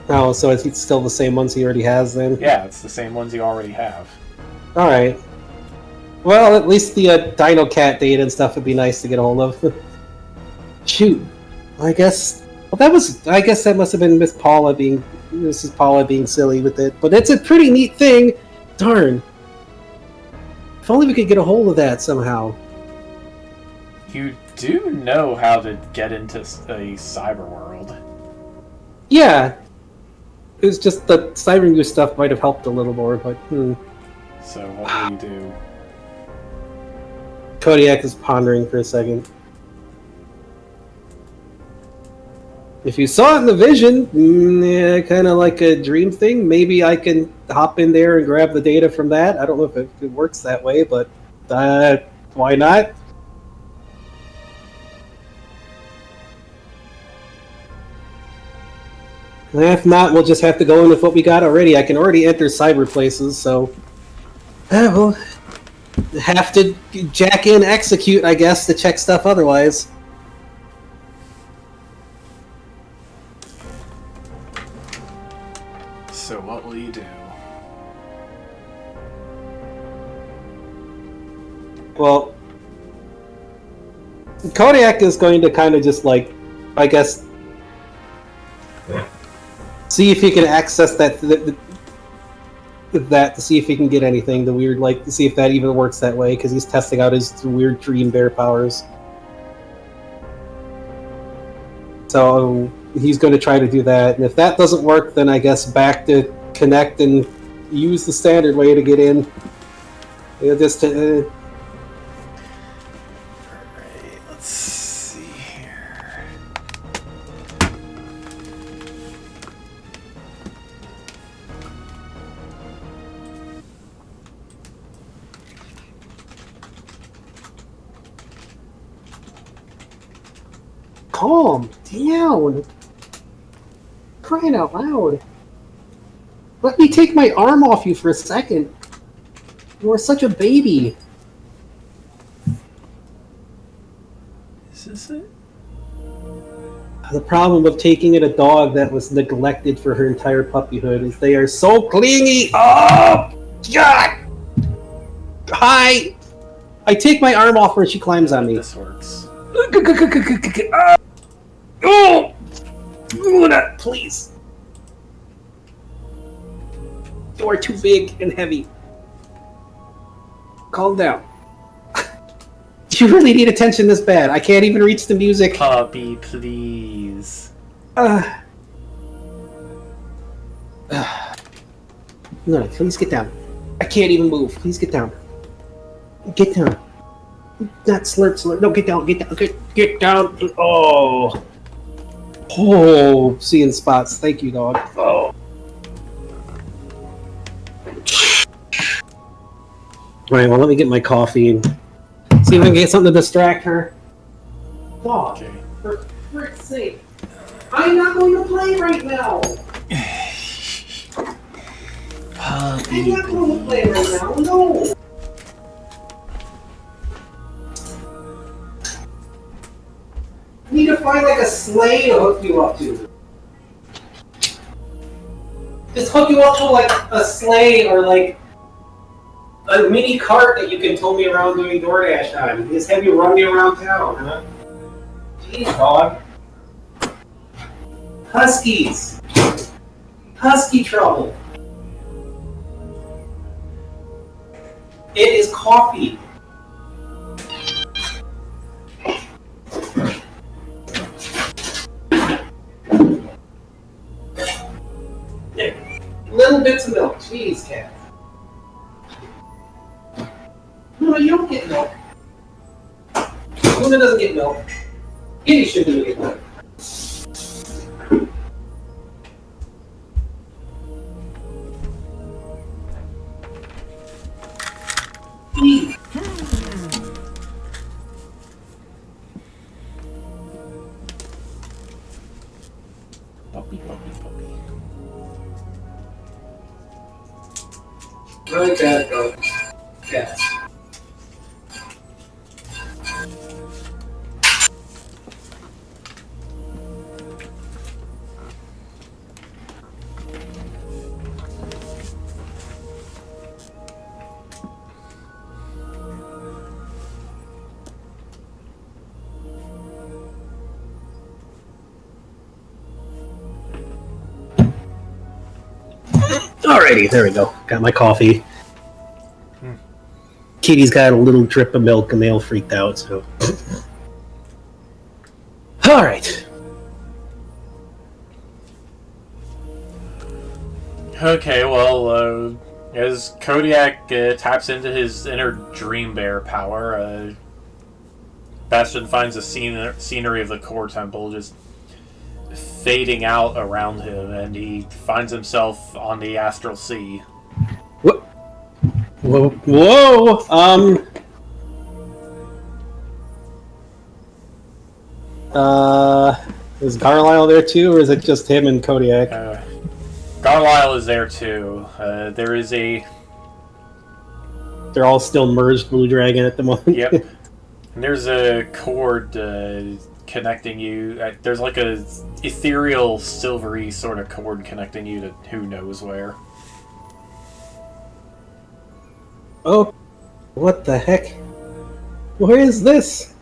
Oh, so it's still the same ones he already has then? Yeah, it's the same ones you already have. All right. Well, at least the Dino Cat data and stuff would be nice to get a hold of. Shoot, I guess. Well, I guess that must have been Mrs. Paula being silly with it, but it's a pretty neat thing. Darn. If only we could get a hold of that somehow. You do know how to get into a cyber world. Yeah. It was just the Cyberview stuff might have helped a little more, but So what will you do? Kodiak is pondering for a second. If you saw it in the vision, yeah, kind of like a dream thing, maybe I can hop in there and grab the data from that. I don't know if it works that way, but why not? If not, we'll just have to go in with what we got already. I can already enter cyber places, so we'll have to jack in execute, I guess, to check stuff otherwise. So what will you do? Well, Kodiak is going to kind of just like, I guess, see if he can access that to see if he can get anything. The weird, like, to see if that even works that way, because he's testing out his weird dream bear powers. So he's going to try to do that, and if that doesn't work, then I guess back to connect and use the standard way to get in. Just to. Alright, let's see here. Calm down. Crying out loud. Let me take my arm off you for a second. You were such a baby. Is this it? The problem with taking in a dog that was neglected for her entire puppyhood is they are so clingy. Oh, God! Hi! I take my arm off her and she climbs on me. This works. Oh! Luna, please. You are too big and heavy. Calm down. You really need attention this bad. I can't even reach the music. Puppy, please. Luna, please get down. I can't even move. Please get down. Get down. Not slurp, slurp. No, get down, get down, get down. Oh. Oh, seeing spots. Thank you, dog. Oh. Alright, well, let me get my coffee and see if I can get something to distract her. Dog, Okay. for frick's sake. I'm not going to play right now. I'm not going to play right now, no. I need to find like a sleigh to hook you up to. Just hook you up to like a sleigh or like a mini cart that you can tow me around doing DoorDash on. Just have you run me around town, huh? Jeez, dog. Huskies. Husky trouble. It is coffee. Little bits of milk. Jeez, cat. No, you don't get milk. Luna doesn't get milk. Kitty shouldn't get milk. Puppy, puppy, puppy. Really bad dog. Cats. Alrighty, there we go. Got my coffee. Kitty's got a little drip of milk and they all freaked out, so. Alright. Okay, well, as Kodiak taps into his inner dream bear power, Bastion finds the scenery of the core temple just fading out around him, and he finds himself on the astral sea. Whoa! Whoa! Is Carlisle there too, or is it just him and Kodiak? Carlisle is there too. There is a... They're all still merged Blue Dragon at the moment. Yep. And there's a cord connecting you. There's like a ethereal, silvery sort of cord connecting you to who knows where. Oh, what the heck? Where is this?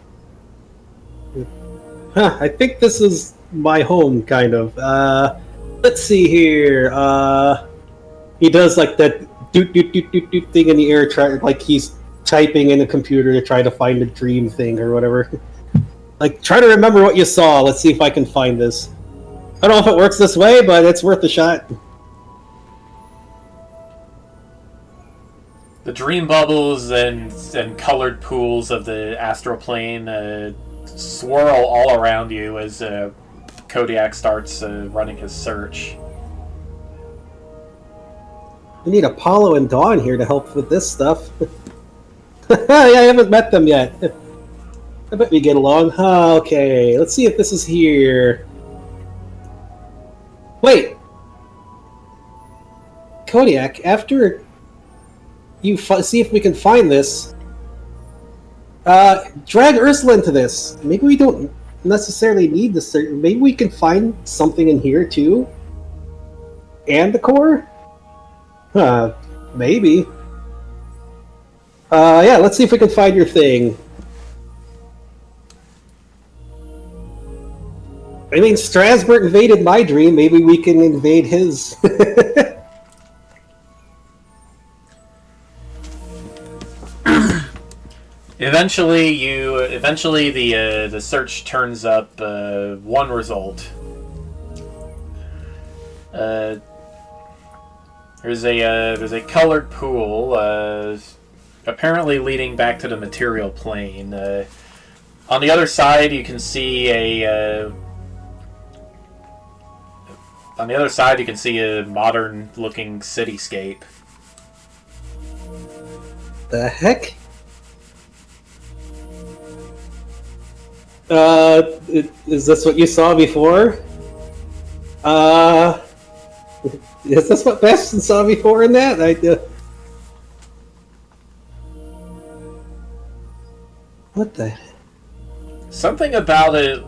Huh, I think this is my home, kind of. Let's see here. He does like that doot doot doot doot doot thing in the air, like he's typing in a computer to try to find a dream thing or whatever. Like, try to remember what you saw. Let's see if I can find this. I don't know if it works this way, but it's worth a shot. The dream bubbles and colored pools of the astral plane swirl all around you as Kodiak starts running his search. We need Apollo and Dawn here to help with this stuff. Yeah, I haven't met them yet. I bet we get along. Okay, let's see if this is here. Wait! Kodiak, after see if we can find this. Drag Ursula into this. Maybe we don't necessarily need this. Maybe we can find something in here too. And the core? Maybe. Yeah, let's see if we can find your thing. I mean, Strasbourg invaded my dream. Maybe we can invade his. Eventually, the search turns up one result. There's a colored pool, apparently leading back to the material plane. On the other side, you can see a modern-looking cityscape. The heck? Is this what you saw before? Is this what Bastion saw before in that? What the? Something about it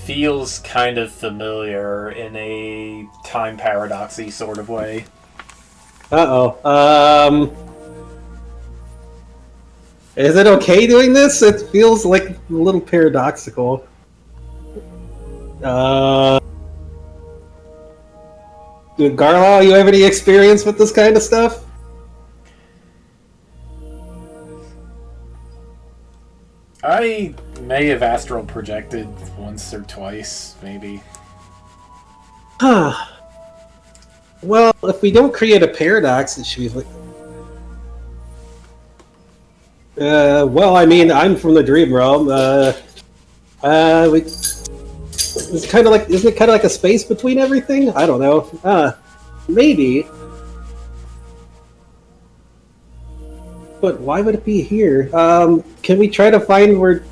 feels kind of familiar in a time paradoxy sort of way. Is it okay doing this? It feels like a little paradoxical. Garlow, you have any experience with this kind of stuff? I may have astral projected once or twice, maybe. Well, if we don't create a paradox, it should be like... well, I mean, I'm from the dream realm. It's kind of like, isn't it kind of like a space between everything? I don't know. Maybe. But why would it be here? Can we try to find where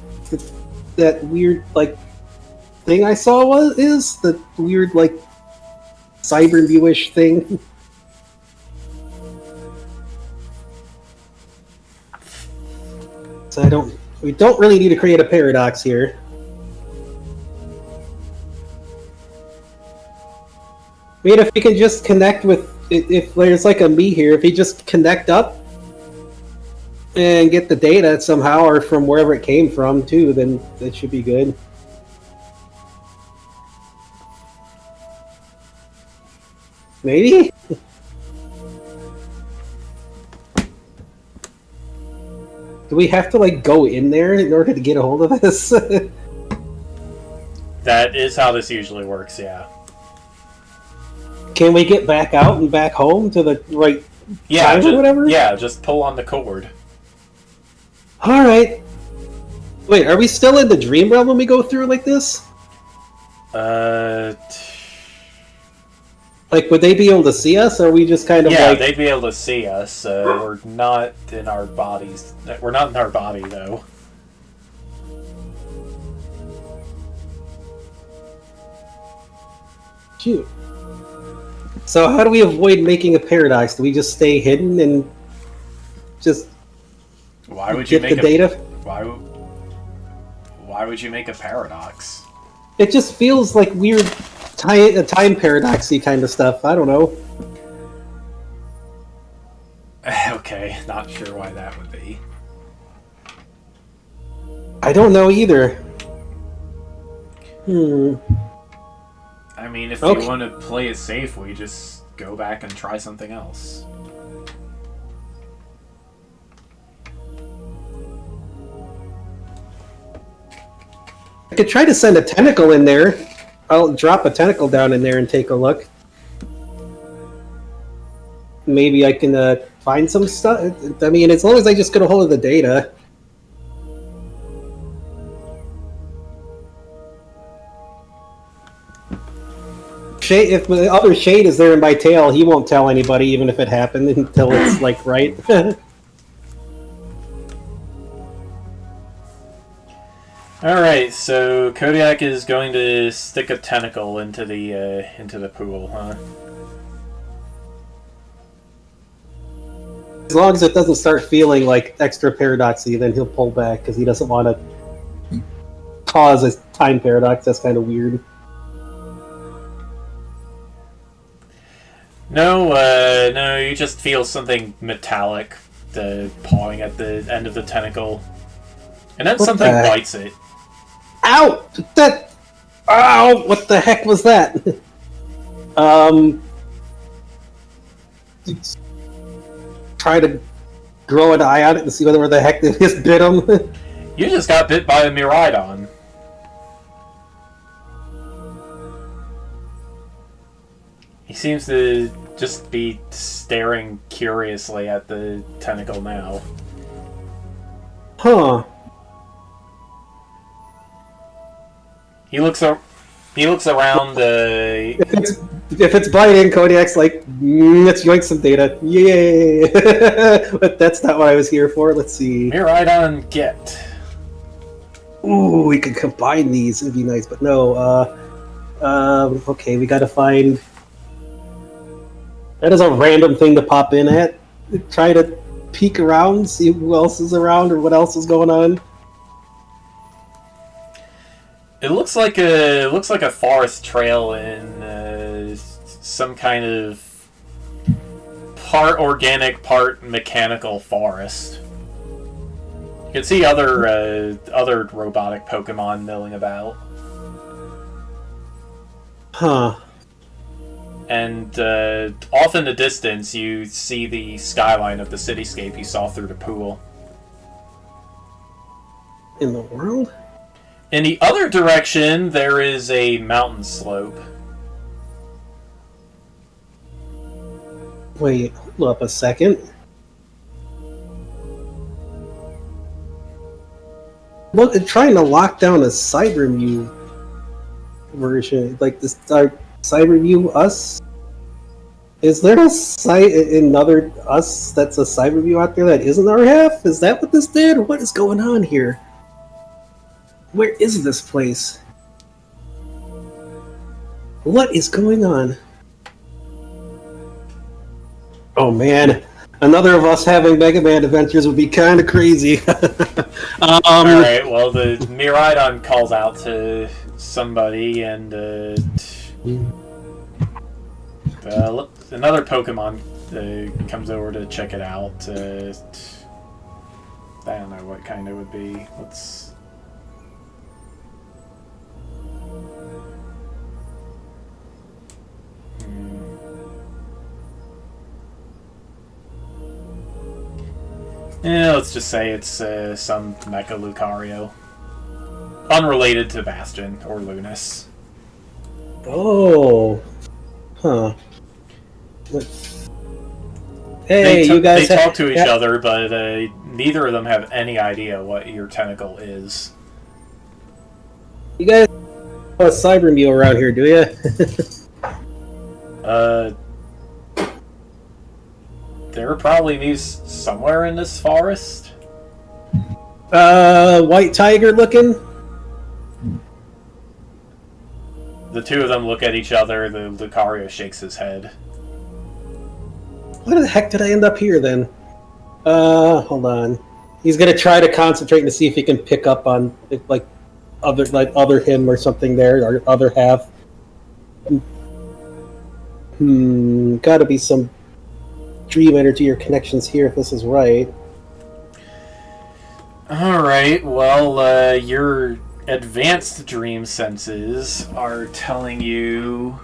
that weird, like, thing I saw is? The weird, like, cyber-viewish thing? So we don't really need to create a paradox here. I mean, if we can just connect with, if there's like a me here, if we just connect up and get the data somehow, or from wherever it came from too, then that should be good. Maybe? Do we have to like go in there in order to get a hold of this? That is how this usually works, yeah. Can we get back out and back home to the right time or whatever? Yeah, just pull on the cord. Alright. Wait, are we still in the dream realm when we go through like this? Like, would they be able to see us, or are we just kind of yeah, like... they'd be able to see us. We're not in our bodies. We're not in our body, though. Shoot. So how do we avoid making a paradox? Do we just stay hidden and just why would you get make the data? Why would you make a paradox? It just feels like weird time paradoxy kind of stuff. I don't know. Okay, not sure why that would be. I don't know either. I mean, if you want to play it safe, we just go back and try something else. I could try to send a tentacle in there. I'll drop a tentacle down in there and take a look. Maybe I can find some stuff. I mean, as long as I just get a hold of the data. If the other Shade is there in my tail, he won't tell anybody, even if it happened, until it's like right. Alright, so Kodiak is going to stick a tentacle into the pool, huh? As long as it doesn't start feeling like extra paradoxy, then he'll pull back because he doesn't want to cause a time paradox. That's kind of weird. No, you just feel something metallic pawing at the end of the tentacle. And then something bites it. Ow! Ow! What the heck was that? Try to grow an eye on it and see whether the heck it just bit him. You just got bit by a Miraidon. He seems to just be staring curiously at the tentacle now. Huh. He looks around. If it's biting, Kodiak's like, let's yoink some data. Yay! But that's not what I was here for. Let's see. Miraidon get. Ooh, we could combine these. It'd be nice, but no. Okay, we gotta find. That is a random thing to pop in at. Try to peek around, see who else is around or what else is going on. It looks like a forest trail in some kind of part organic, part mechanical forest. You can see other robotic Pokemon milling about. Huh. And off in the distance, you see the skyline of the cityscape you saw through the pool. In the world? In the other direction, there is a mountain slope. Wait, hold up a second. Look, trying to lock down a Cybermew version, like this Cybermew Us. Is there another Us that's a Cybermew out there that isn't our half? Is that what this did? What is going on here? Where is this place? What is going on? Oh man, another of us having Mega Man adventures would be kind of crazy. Alright, well the Miraidon calls out to somebody and another Pokemon comes over to check it out. I don't know what kind it would be. Let's... Yeah, let's just say it's some Mecha Lucario. Unrelated to Bastion or Lunas. Oh. Huh. Hey, you guys... They talk to each other, but neither of them have any idea what your tentacle is. You guys have a Cybermew around here, do you? There are probably Mews somewhere in this forest. White tiger looking? The two of them look at each other. The Lucario shakes his head. Why the heck did I end up here then? Hold on. He's gonna try to concentrate to see if he can pick up on other him or something there, or other half. Gotta be some dream energy or connections here if this is right. Alright, well, your advanced dream senses are telling you...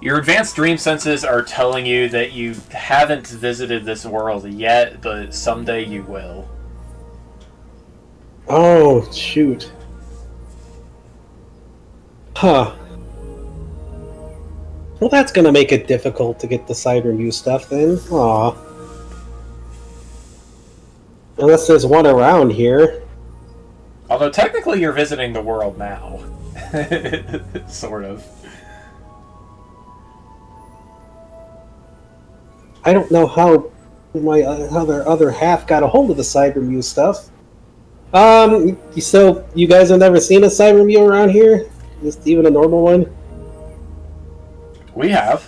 Your advanced dream senses are telling you that you haven't visited this world yet, but someday you will. Oh, shoot. Huh. Well, that's gonna make it difficult to get the Cybermew stuff then. Aw. Unless there's one around here. Although technically you're visiting the world now. Sort of. I don't know how my other half got a hold of the Cybermew stuff. So you guys have never seen a Cybermew around here? Just even a normal one? We have.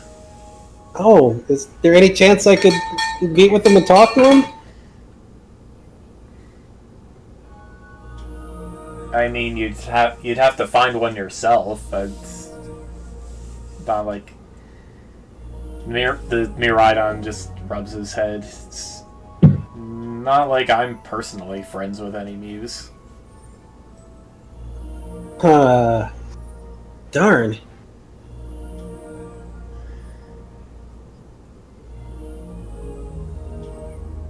Oh, is there any chance I could meet with him and talk to him? I mean, you'd have to find one yourself. It's not like the Miraidon just rubs his head. It's not like I'm personally friends with any Muse. Darn.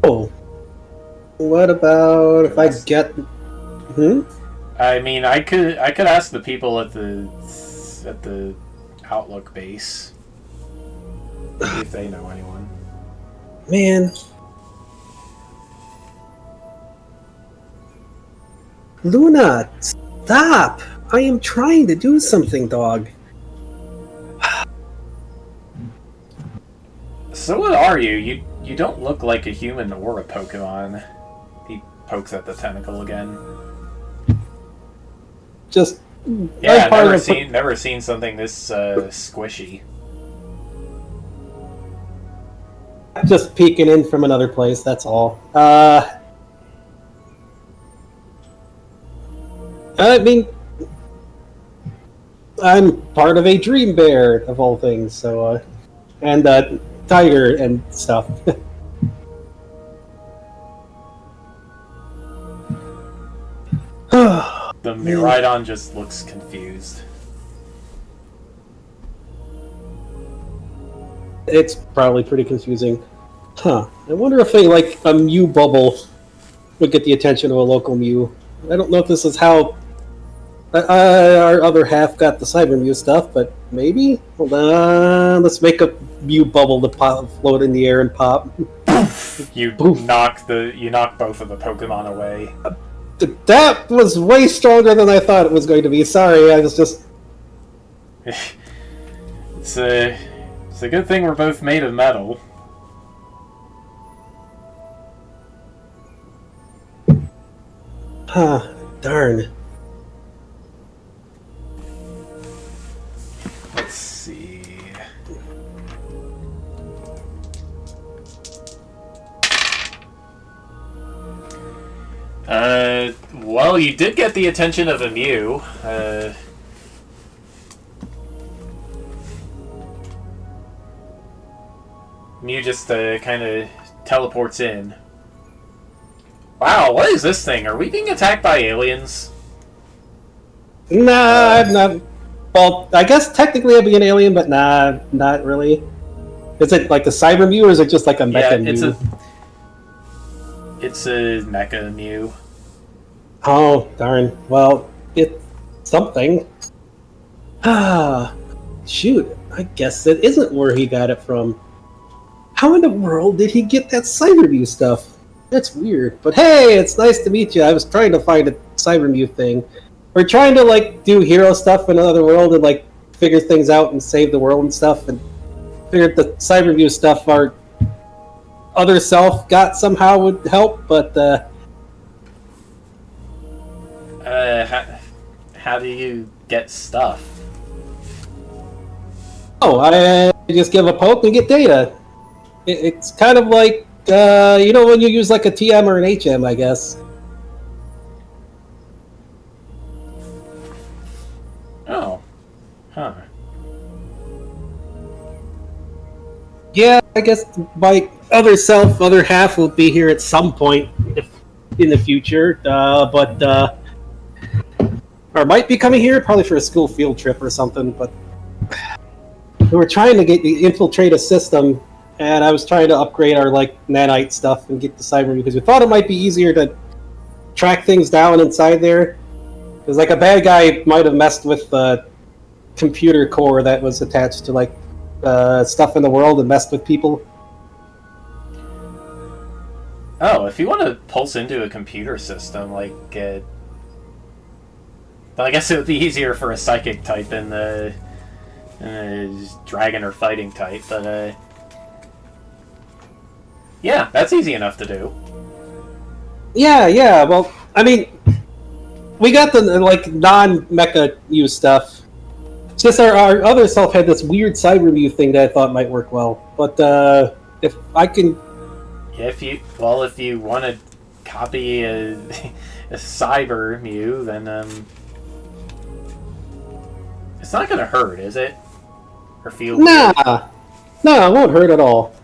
Oh. What about if I get... I mean, I could ask the people at the Outlook base, see if they know anyone. Man. Luna, stop! I am trying to do something, dog. So what are you? You don't look like a human or a Pokemon. He pokes at the tentacle again. Just yeah, never seen something this squishy. Just peeking in from another place. That's all. I mean, I'm part of a dream bear of all things. So, and tiger and stuff. The Miraidon just looks confused. It's probably pretty confusing. Huh. I wonder if a Mew bubble would get the attention of a local Mew. I don't know if this is how our other half got the Cyber Mew stuff, but maybe? Hold on. Let's make a Mew bubble to float in the air and pop. You knock both of the Pokemon away. That was way stronger than I thought it was going to be. Sorry, I was just... It's a good thing we're both made of metal. Huh, darn. Let's see. Well, you did get the attention of a Mew. Mew just kind of teleports in. Wow, what is this thing? Are we being attacked by aliens? Nah, I'm not. Well, I guess technically I'd be an alien, but nah, not really. Is it like the Cyber Mew, or is it just like a Mecha Mew? It's a Mecha Mew. Oh, darn. Well, it's something. Ah, shoot. I guess that isn't where he got it from. How in the world did he get that Cyber Mew stuff? That's weird. But hey, it's nice to meet you. I was trying to find a Cyber Mew thing. We're trying to, do hero stuff in another world and, figure things out and save the world and stuff. And figured the Cyber Mew stuff our other self got somehow would help, but, how do you get stuff? Oh, I just give a poke and get data. It's kind of like, when you use a TM or an HM, I guess. Oh. Huh. Yeah, I guess my other self, other half will be here at some point in the future, or might be coming here probably for a school field trip or something, but we were trying to infiltrate a system, and I was trying to upgrade our nanite stuff and get the Cyber because we thought it might be easier to track things down inside there. Because a bad guy might have messed with the computer core that was attached to stuff in the world and messed with people. Oh, if you want to pulse into a computer system, I guess it would be easier for a psychic type and a dragon or fighting type, but yeah, that's easy enough to do. Yeah. Well, I mean, we got the non-mecha use stuff. It's just our other self had this weird cyber Mew thing that I thought might work well. But if I can... If you want to copy a cyber Mew, then it's not going to hurt, is it? Or feel Nah. weird? No, it won't hurt at all.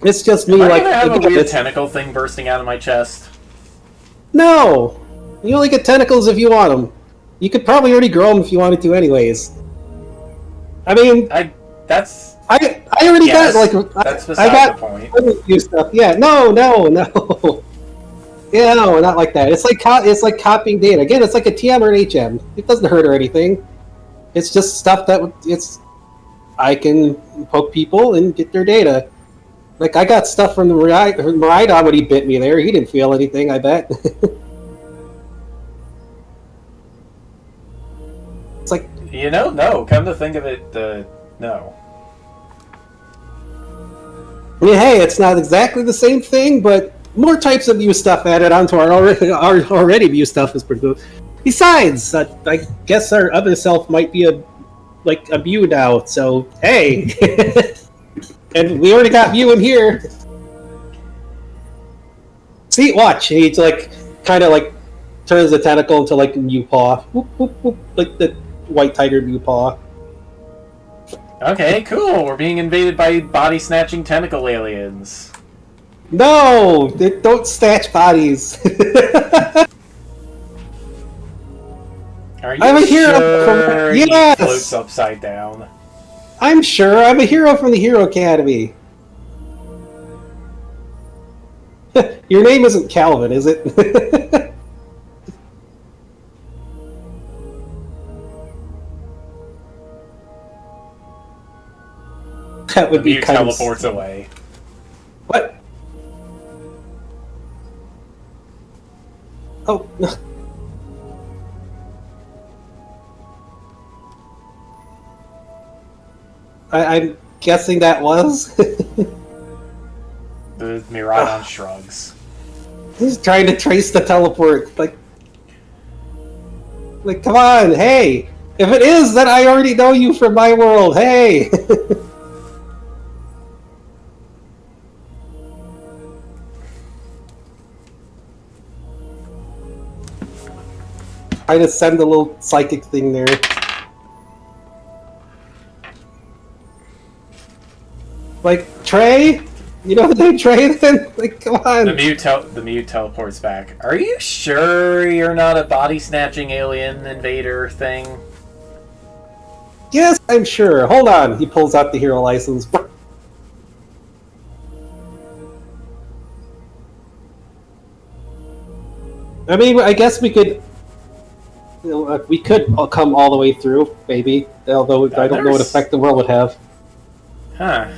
It's just me, Am I like... gonna have a weird tentacle thing bursting out of my chest? No! You only get tentacles if you want them. You could probably already grow them if you wanted to anyways. I mean... I already got, like... That's beside the point. Mew stuff. Yeah, no. Yeah, no, not like that. It's like copying data. Again, it's like a TM or an HM. It doesn't hurt or anything. It's just stuff that I can poke people and get their data. Like, I got stuff from the Miraidon when he bit me there. He didn't feel anything, I bet. It's like... no. Come to think of it, no. I mean, hey, it's not exactly the same thing, but more types of Mew stuff added onto our already Mew stuff is pretty good. Besides, I guess our other self might be a Mew now, so hey! And we already got Mew in here. See, watch. He's kind of turns the tentacle into Mew paw. Whoop, whoop, whoop, like the white tiger Mew paw. Okay, cool. We're being invaded by body-snatching tentacle aliens. No! They don't snatch bodies. Are you sure he floats upside down? I'm sure. I'm a hero from the Hero Academy. Your name isn't Calvin, is it? That would be kind of... teleports away. What? Oh. I'm guessing that was. The Miraidon shrugs. He's trying to trace the teleport. Like, come on, hey! If it is, then I already know you from my world, hey! Trying to send a little psychic thing there. Like, Trey? You know the name Trey then? Like, come on. The Mew teleports back. Are you sure you're not a body-snatching alien invader thing? Yes, I'm sure. Hold on. He pulls out the hero license. I mean, I guess we could... we could come all the way through, maybe. Although I don't know what effect the world would have. Huh.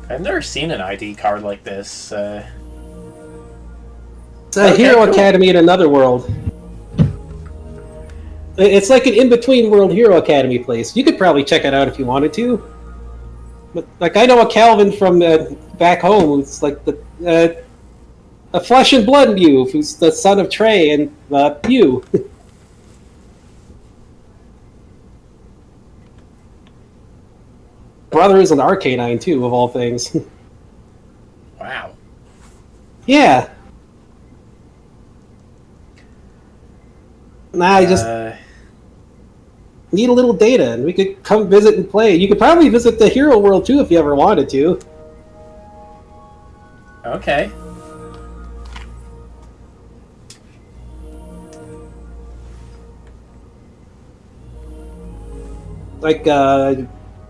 I've never seen an ID card like this. It's a Hero Academy in another world. It's like an in-between world Hero Academy place. You could probably check it out if you wanted to. But, I know a Calvin from back home who's a flesh and blood Mew, who's the son of Trey and Mew. Brother is an Arcanine too, of all things. Wow. Yeah. Nah, I just need a little data, and we could come visit and play. You could probably visit the Hero World too if you ever wanted to. Okay.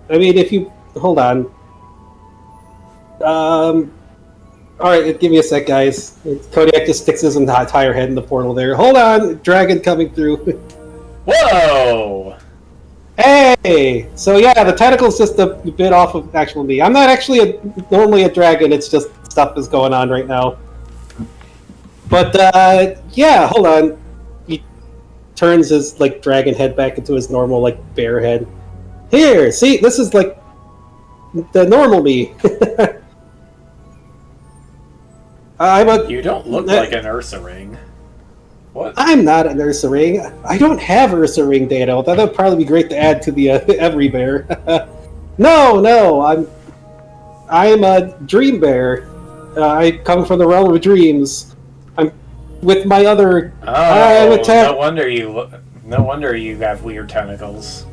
I mean, if you... Hold on. Alright, give me a sec, guys. Kodiak just sticks his entire head in the portal there. Hold on! Dragon coming through. Whoa! Hey! So yeah, the tentacle's just a bit off of actual me. I'm not actually normally a dragon, it's just stuff is going on right now. But, yeah, hold on. He turns his, dragon head back into his normal, bear head. Here, see, this is the normal me. You don't look like an Ursa ring. What? I'm not an Ursa Ring. I don't have Ursa Ring data. Although that would probably be great to add to the Every Bear. No, I'm a Dream Bear. I come from the realm of dreams. I'm with my other. Oh, no wonder you. No wonder you have weird tentacles.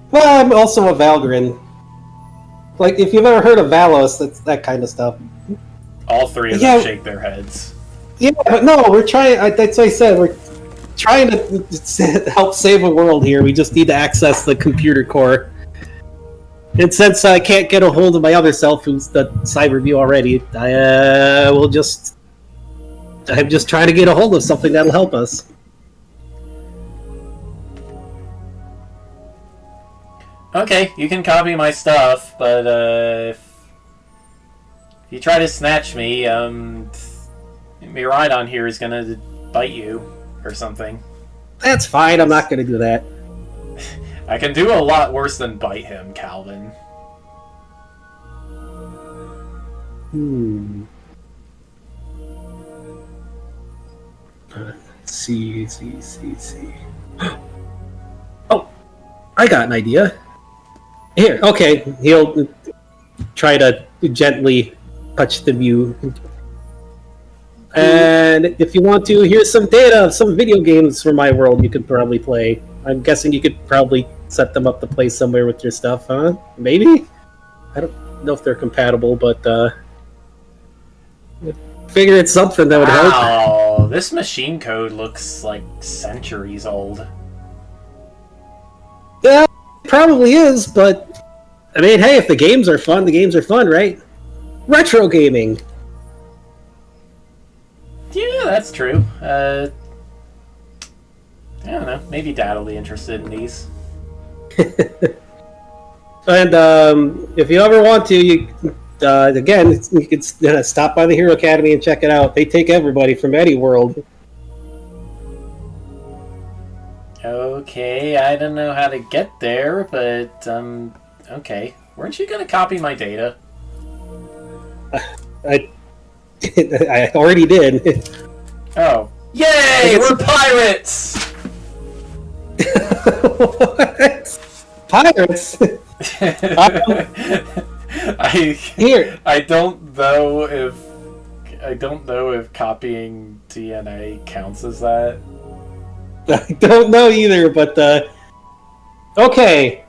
Well, I'm also a Valgrind. Like, if you've ever heard of Valos, that's that kind of stuff. All three of them shake their heads. Yeah, but no, we're trying. That's what I said. We're trying to help save a world here. We just need to access the computer core. And since I can't get a hold of my other self, who's the Cyberview already, I'm just trying to get a hold of something that'll help us. Okay, you can copy my stuff, but if you try to snatch me, Miraidon here is gonna bite you or something. That's fine. I'm not gonna do that. I can do a lot worse than bite him, Calvin. See. Oh, I got an idea. Here, okay. He'll try to gently touch the view. And if you want to, here's some data of some video games from my world you could probably play. I'm guessing you could probably set them up to play somewhere with your stuff, huh? Maybe? I don't know if they're compatible, but figure it's something that would help. Wow, this machine code looks like centuries old. Yeah, it probably is, but I mean, hey, if the games are fun, right? Retro gaming. Yeah, that's true. I don't know. Maybe Dad will be interested in these. And if you ever want to, you can stop by the Hero Academy and check it out. They take everybody from any world. Okay, I don't know how to get there, but okay. Weren't you gonna copy my data? I already did. Oh. Yay! We're pirates! What? Pirates? I don't know if copying DNA counts as that. I don't know either, but okay.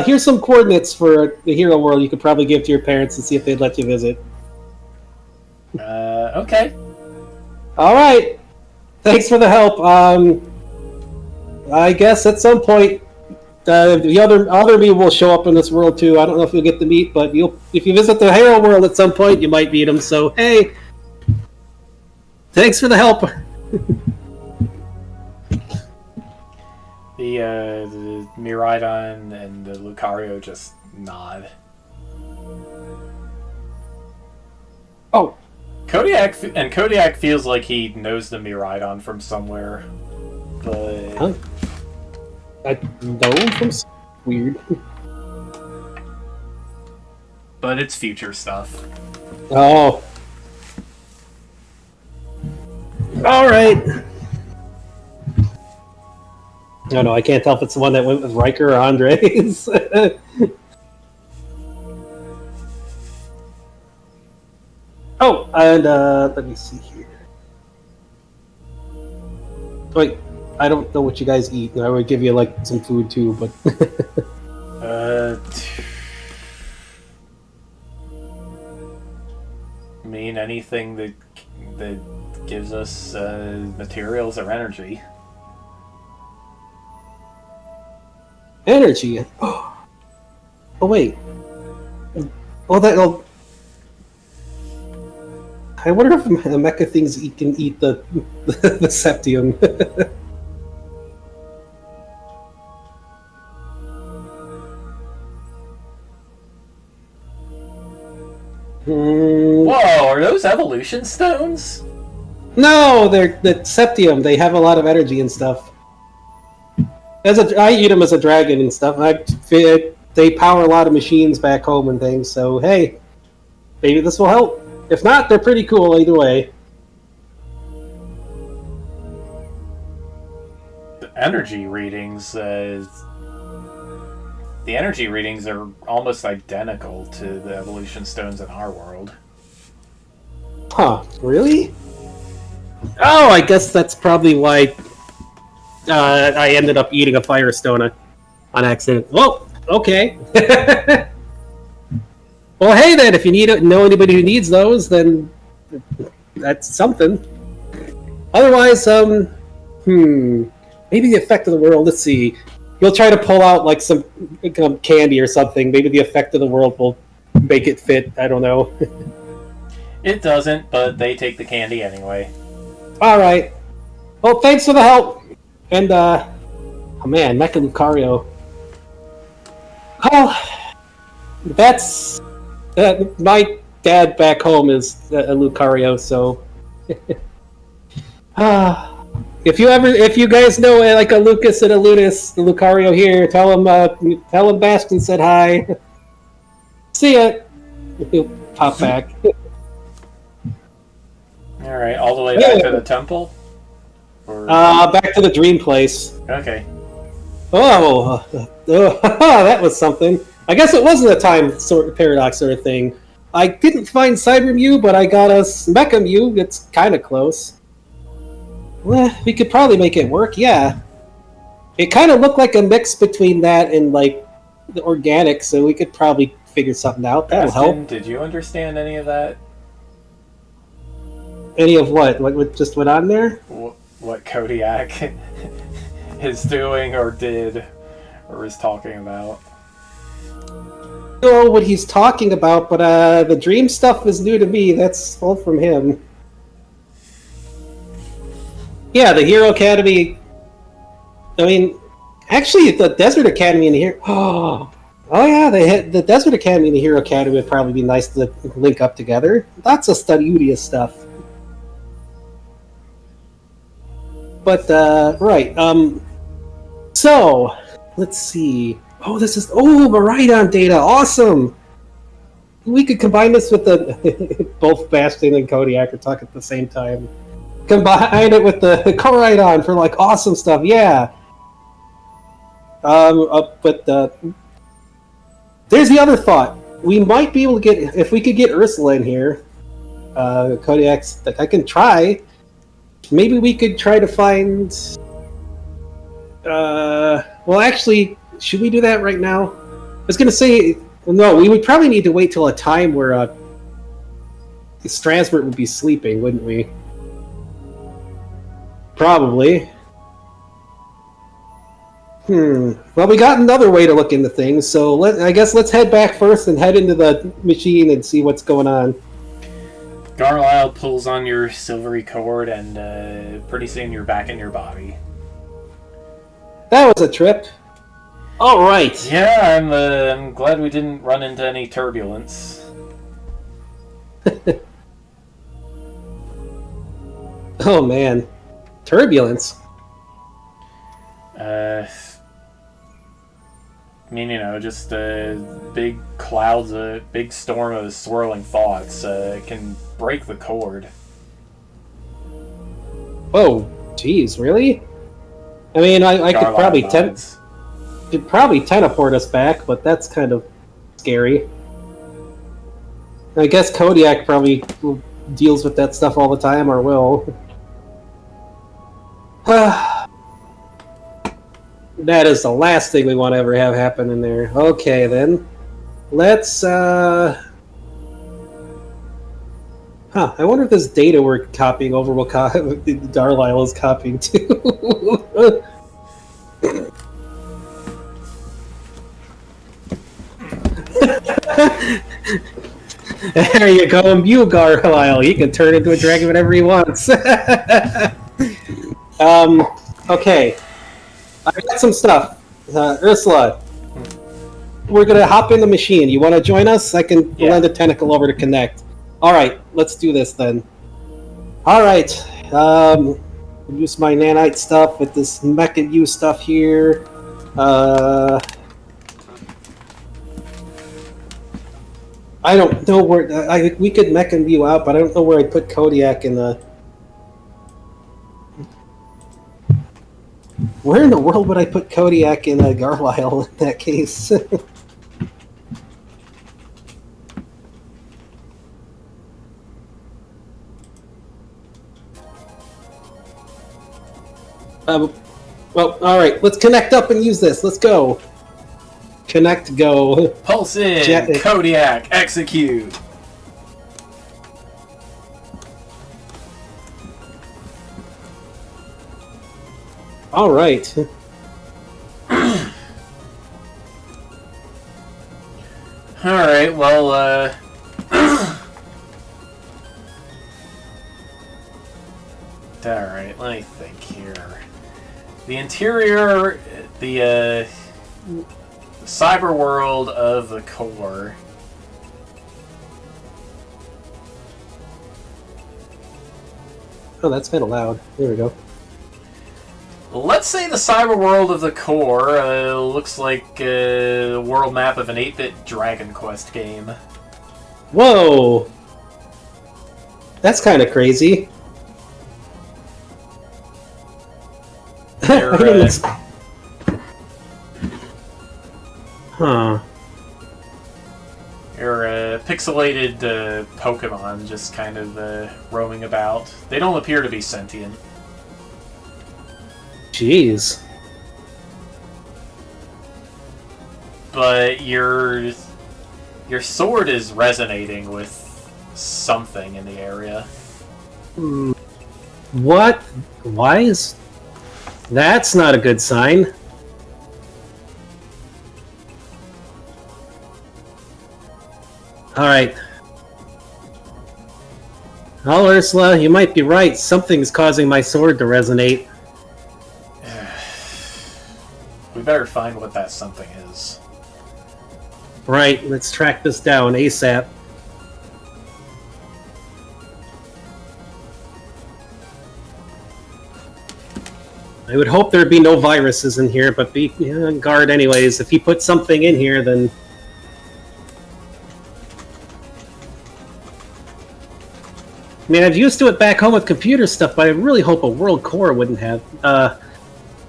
Here's some coordinates for the Hero World you could probably give to your parents and see if they'd let you visit. Okay. All right. Thanks for the help. I guess at some point the other me will show up in this world too. I don't know if you'll get to meet, but if you visit the Hero World at some point, you might meet him. So hey, thanks for the help. The Miraidon and the Lucario just nod. Oh. Kodiak feels like he knows the Miraidon from somewhere, but huh? I know him from weird. But it's future stuff. Oh. All right. No, I can't tell if it's the one that went with Riker or Andres. Oh, and let me see here. Wait, I don't know what you guys eat. I would give you like some food too, but I mean anything that gives us materials or energy. Energy. Oh wait. Oh, that'll. I wonder if the mecha things can eat the septium. Whoa, are those evolution stones? No, they're the septium. They have a lot of energy and stuff. I eat them as a dragon and stuff. They power a lot of machines back home and things. So hey, maybe this will help. If not, they're pretty cool either way. energy readings, the energy readings are almost identical to the evolution stones in our world. Huh, really? Oh, I guess that's probably why I ended up eating a firestone on accident. Well, okay. Well, hey then, if you know anybody who needs those, then that's something. Otherwise, maybe the effect of the world. Let's see. You'll try to pull out like some candy or something. Maybe the effect of the world will make it fit. I don't know. It doesn't, but they take the candy anyway. All right. Well, thanks for the help. And oh man, Mecha Lucario. Well, that's my dad back home is a Lucario, so. If you guys know like a Lucas and a Ludus, the Lucario here, tell him Bastion said hi. See ya. He'll pop back. All right, all the way back to the temple. Or... back to the dream place. Okay. Oh, that was something. I guess it wasn't a time paradox sort of thing. I didn't find Cyber Mew, but I got a Mecha Mew. It's kind of close. Well, we could probably make it work, yeah. It kind of looked like a mix between that and, like, the organic, so we could probably figure something out. That'll help. Did you understand any of that? Any of what? What just went on there? What Kodiak is doing or did or is talking about. I don't know what he's talking about, but the dream stuff is new to me. That's all from him. Yeah, the Hero Academy. I mean, actually, the Desert Academy and the Hero. Oh yeah, the Desert Academy and the Hero Academy would probably be nice to link up together. Lots of Studiudia stuff. But right. So let's see. Oh, this is Maridon data. Awesome. We could combine this with the both Bastion and Kodiak are talking at the same time. Combine it with the Coridon for like awesome stuff. Yeah. But there's the other thought. We might be able to get if we could get Ursula in here. Kodiak's like I can try. Maybe we could try to find. Well, actually, should we do that right now? I was gonna say no. We would probably need to wait till a time where Strasbourg would be sleeping, wouldn't we? Probably. Well, we got another way to look into things, so I guess let's head back first and head into the machine and see what's going on. Garlisle pulls on your silvery cord, and pretty soon you're back in your body. That was a trip. All right. Yeah, I'm glad we didn't run into any turbulence. Oh man, turbulence. I mean, just big clouds, a big storm of swirling thoughts can break the cord. Whoa, jeez, really? I mean, I could probably teleport us back, but that's kind of scary. I guess Kodiak probably deals with that stuff all the time, or will. That is the last thing we want to ever have happen in there. Okay, then. Let's, I wonder if this data we're copying over will Garlisle is copying too. There you go, imbue Garlisle. He can turn into a dragon whenever he wants. Okay. I got some stuff. Ursula, we're going to hop in the machine. You want to join us? I can lend a tentacle over to connect. All right, let's do this then. All right. Use my nanite stuff with this Mecha U stuff here. I don't know where... we could Mecha View out, but I don't know where I'd put Kodiak in the... Where in the world would I put Kodiak and Garlisle in that case? Well, alright, let's connect up and use this. Let's go. Connect, go. Pulse in, Kodiak, execute. Alright. Alright, well, alright, let me think here. The interior, the cyber world of the core. Oh, that's kind of loud. There we go. Let's say the cyber world of the core looks like a world map of an 8-bit Dragon Quest game. Whoa! That's kind of crazy. Huh. Your pixelated Pokemon just kind of roaming about. They don't appear to be sentient. Jeez. But your sword is resonating with something in the area. What? Why is... That's not a good sign. Alright. Well, Ursula, you might be right. Something's causing my sword to resonate. We better find what that something is. Right, let's track this down ASAP. I would hope there'd be no viruses in here, but be on guard anyways. If he puts something in here, then... I mean, I've used to it back home with computer stuff, but I really hope a world core wouldn't have.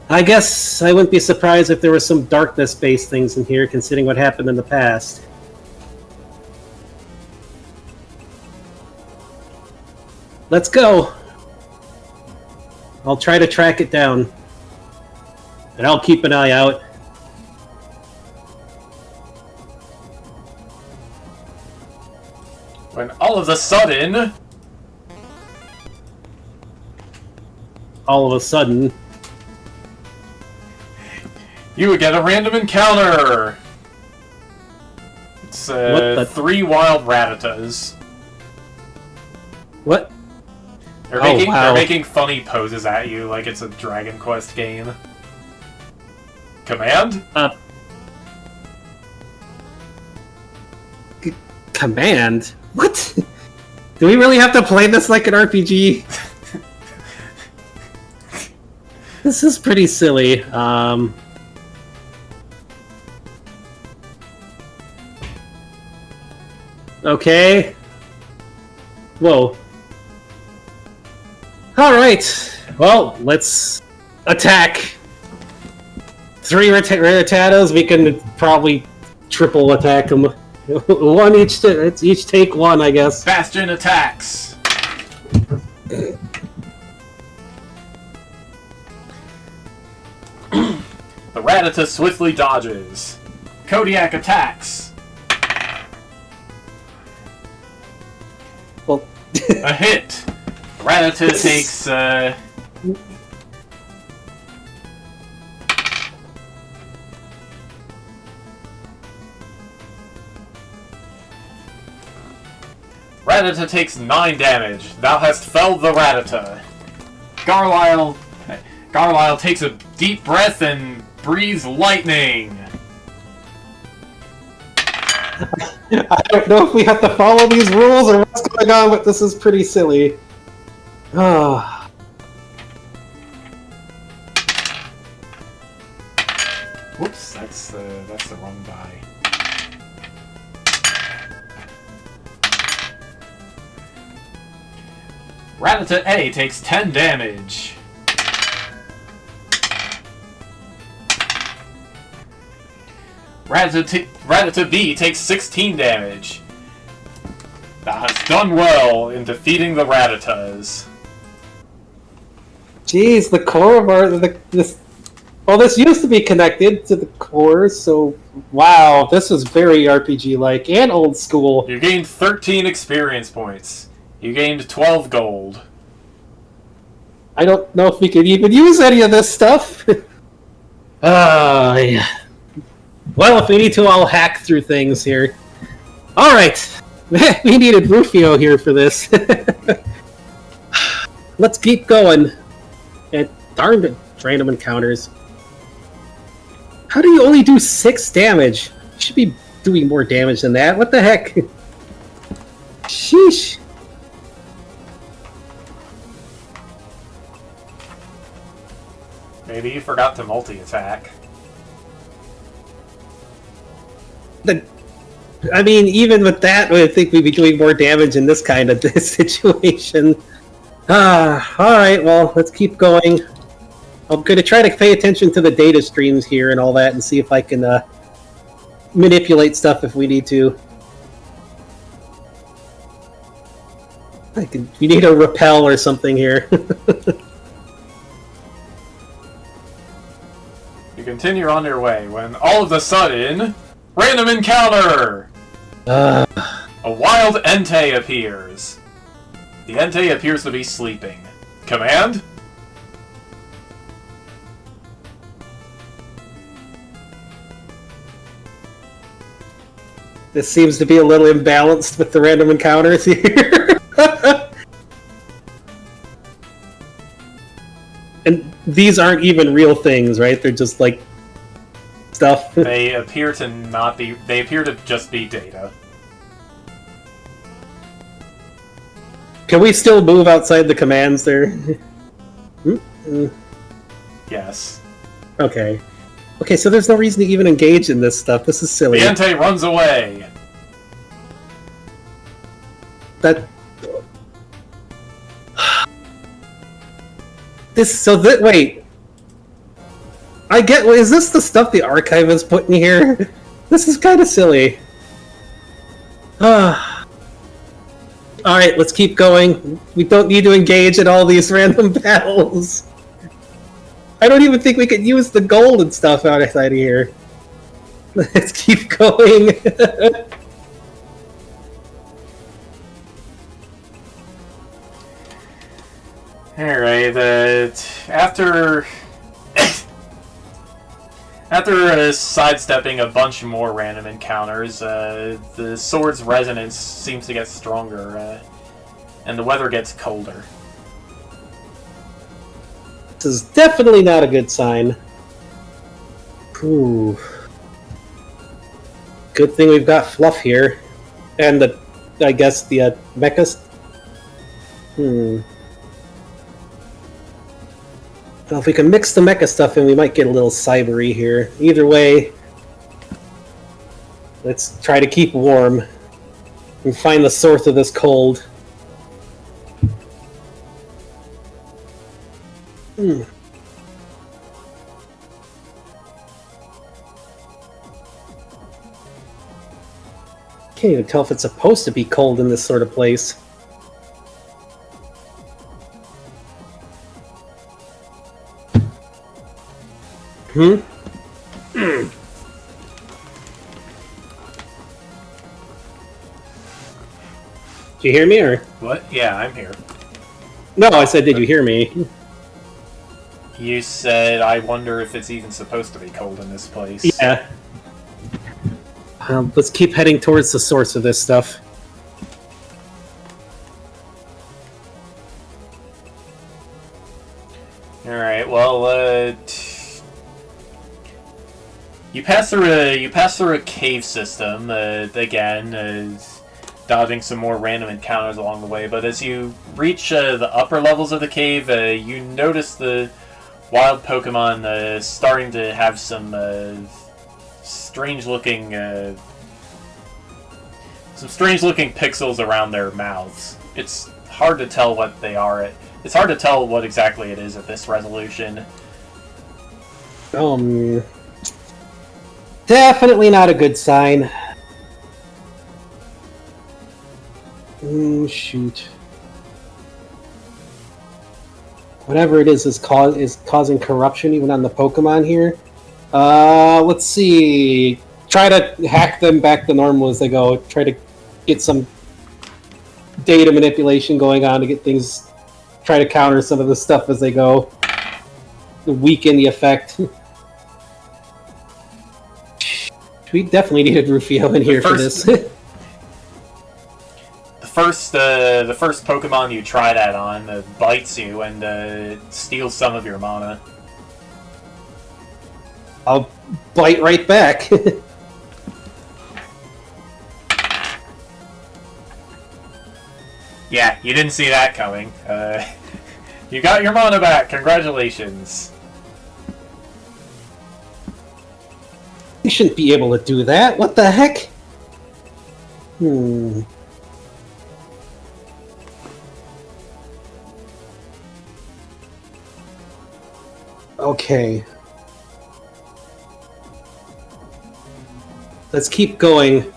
I guess I wouldn't be surprised if there were some darkness-based things in here, considering what happened in the past. Let's go! I'll try to track it down. And I'll keep an eye out. When all of a sudden... All of a sudden... You would get a random encounter! It's 3 wild Rattatas. What? They're making funny poses at you like it's a Dragon Quest game. Command? Command? What? Do we really have to play this like an RPG? This is pretty silly. Okay. Whoa. Alright. Well, let's attack. 3 Rattatas, we can probably triple attack them. One each, it's each take one, I guess. Bastion attacks! The Rattata swiftly dodges. Kodiak attacks. Well, a hit. Rattata takes Rattata takes 9 damage. Thou hast felled the Rattata. Garlisle takes a deep breath and breathes lightning. I don't know if we have to follow these rules or what's going on, but this is pretty silly. Ah. Whoops, that's the wrong die. Rattata A takes 10 damage. Rattata-B takes 16 damage. That has done well in defeating the Rattatas. Jeez, the core of our this. Well, this used to be connected to the core, so wow, this is very RPG-like and old school. You gained 13 experience points. You gained 12 gold. I don't know if we could even use any of this stuff. Yeah. Well, if we need to, I'll hack through things here. All right, we needed Rufio here for this. Let's keep going. And darn it, random encounters. How do you only do 6 damage? You should be doing more damage than that. What the heck? Sheesh. Maybe you forgot to multi-attack. I mean, even with that, I think we'd be doing more damage in this kind of situation. Alright, well, let's keep going. I'm going to try to pay attention to the data streams here and all that and see if I can manipulate stuff if we need to. We need a repel or something here. You continue on your way when all of a sudden, random encounter! A wild Entei appears. The Entei appears to be sleeping. Command? This seems to be a little imbalanced with the random encounters here. And these aren't even real things, right? They're just like stuff. They appear to not be. They appear to just be data. Can we still move outside the commands there? Yes. Okay. Okay, so there's no reason to even engage in this stuff. This is silly. The Entei runs away. That. Wait. I get. Is this the stuff the archivist put in here? This is kind of silly. Alright, let's keep going. We don't need to engage in all these random battles. I don't even think we could use the gold and stuff outside of here. Let's keep going. Alright, after sidestepping a bunch more random encounters, the sword's resonance seems to get stronger, and the weather gets colder. This is definitely not a good sign. Ooh. Good thing we've got Fluff here. And I guess the mechas. Well, if we can mix the mecha stuff in, we might get a little cybery here. Either way, let's try to keep warm and find the source of this cold. Can't even tell if it's supposed to be cold in this sort of place. Do you hear me, or? What? Yeah, I'm here. No, I said, did you hear me? You said, I wonder if it's even supposed to be cold in this place. Yeah. Let's keep heading towards the source of this stuff. Alright, well, you pass through a cave system, again, dodging some more random encounters along the way, but as you reach the upper levels of the cave, you notice the wild Pokemon starting to have some strange-looking pixels around their mouths. It's hard to tell what they are. It's hard to tell what exactly it is at this resolution. Definitely not a good sign. Shoot. Whatever it is causing corruption even on the Pokemon here. Let's see. Try to hack them back to normal as they go. Try to get some data manipulation going on to get things. Try to counter some of the stuff as they go. Weaken the effect. We definitely needed Rufio in here for this. The first Pokemon you try that on bites you and steals some of your mana. I'll bite right back. Yeah, you didn't see that coming. You got your mana back. Congratulations. You shouldn't be able to do that. What the heck? Okay. Let's keep going.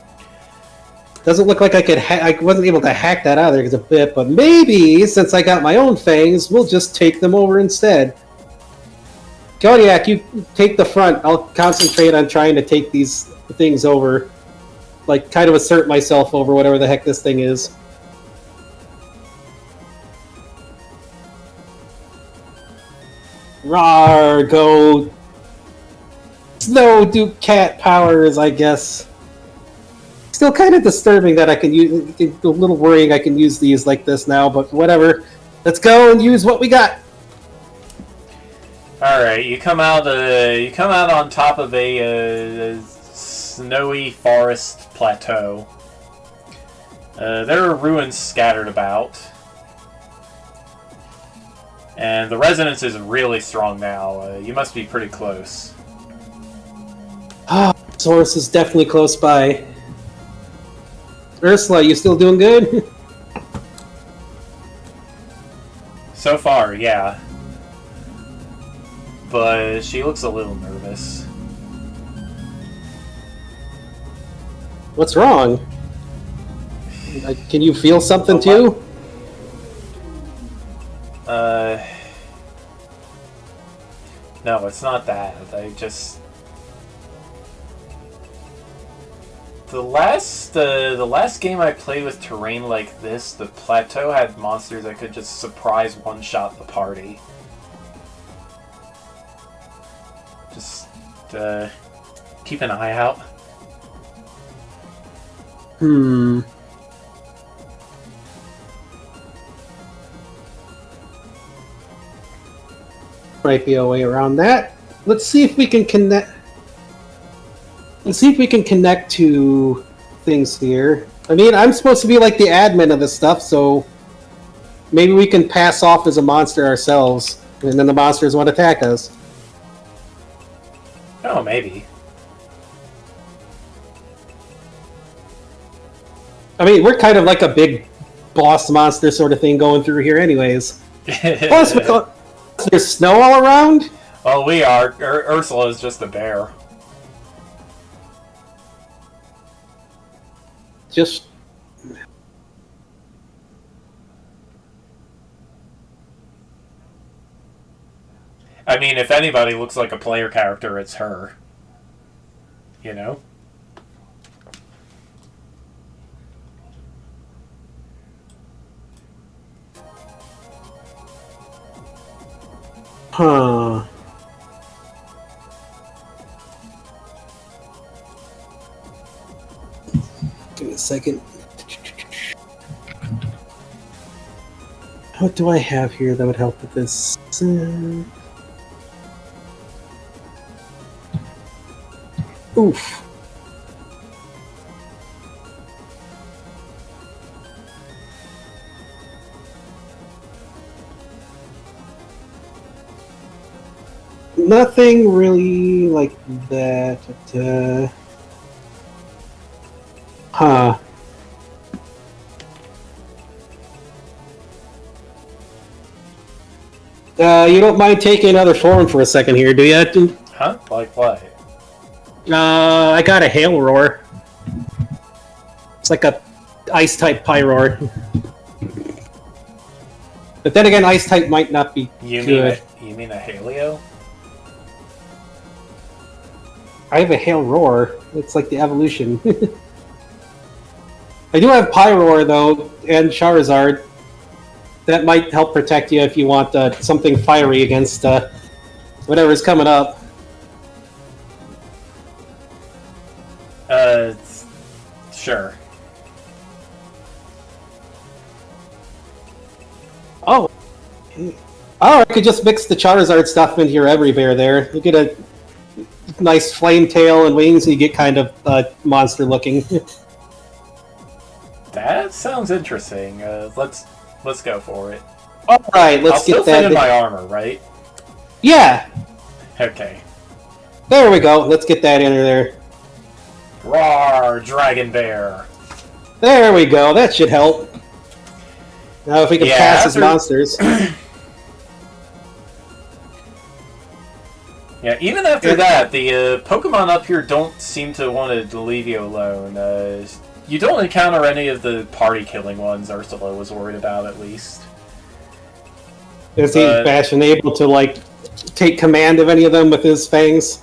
Doesn't look like I wasn't able to hack that out of there a bit, but maybe since I got my own fangs, we'll just take them over instead. Kodiak, you take the front. I'll concentrate on trying to take these things over. Like, kind of assert myself over whatever the heck this thing is. Rawr, go. Snow Duke Cat powers, I guess. Still kind of disturbing that I can use. A little worrying I can use these like this now, but whatever. Let's go and use what we got. All right, you come out on top of a snowy forest plateau. There are ruins scattered about, and the resonance is really strong now. You must be pretty close. Source is definitely close by. Ursula, you still doing good? So far, yeah. But she looks a little nervous. What's wrong? Can you feel something too? No, it's not that. I just... The last game I played with terrain like this, the plateau had monsters that could just surprise one-shot the party. Just, keep an eye out. Might be a way around that. Let's see if we can connect. Let's see if we can connect to things here. I mean, I'm supposed to be like the admin of this stuff, so maybe we can pass off as a monster ourselves, and then the monsters won't attack us. Oh, maybe. I mean, we're kind of like a big boss monster sort of thing going through here anyways. Plus, there's snow all around? Well, we are. Ursula is just a bear. Just... I mean, if anybody looks like a player character, it's her. You know? Huh. Give me a second. What do I have here that would help with this? Oof. Nothing really like that. Huh. You don't mind taking another form for a second here, do you? Huh? Like what? I got a Hail Roar. It's like a Ice-type Pyroar. But then again, Ice-type might not be good. You mean a Halio? I have a Hail Roar. It's like the evolution. I do have Pyroar, though, and Charizard. That might help protect you if you want something fiery against whatever's coming up. Sure. Oh, I could just mix the Charizard stuff into your Everybear there. You get a nice flame tail and wings, and you get kind of monster looking. That sounds interesting. Let's go for it. All right, let's get that. I'll still fit in my armor, right? Yeah. Okay. There we go. Let's get that in there. Roar, Dragon Bear. There we go. That should help. Now, if we can pass as monsters. Yeah, even after that, the Pokemon up here don't seem to want to leave you alone. You don't encounter any of the party-killing ones Ursula was worried about, at least. Is he Bastion able to, like, take command of any of them with his fangs?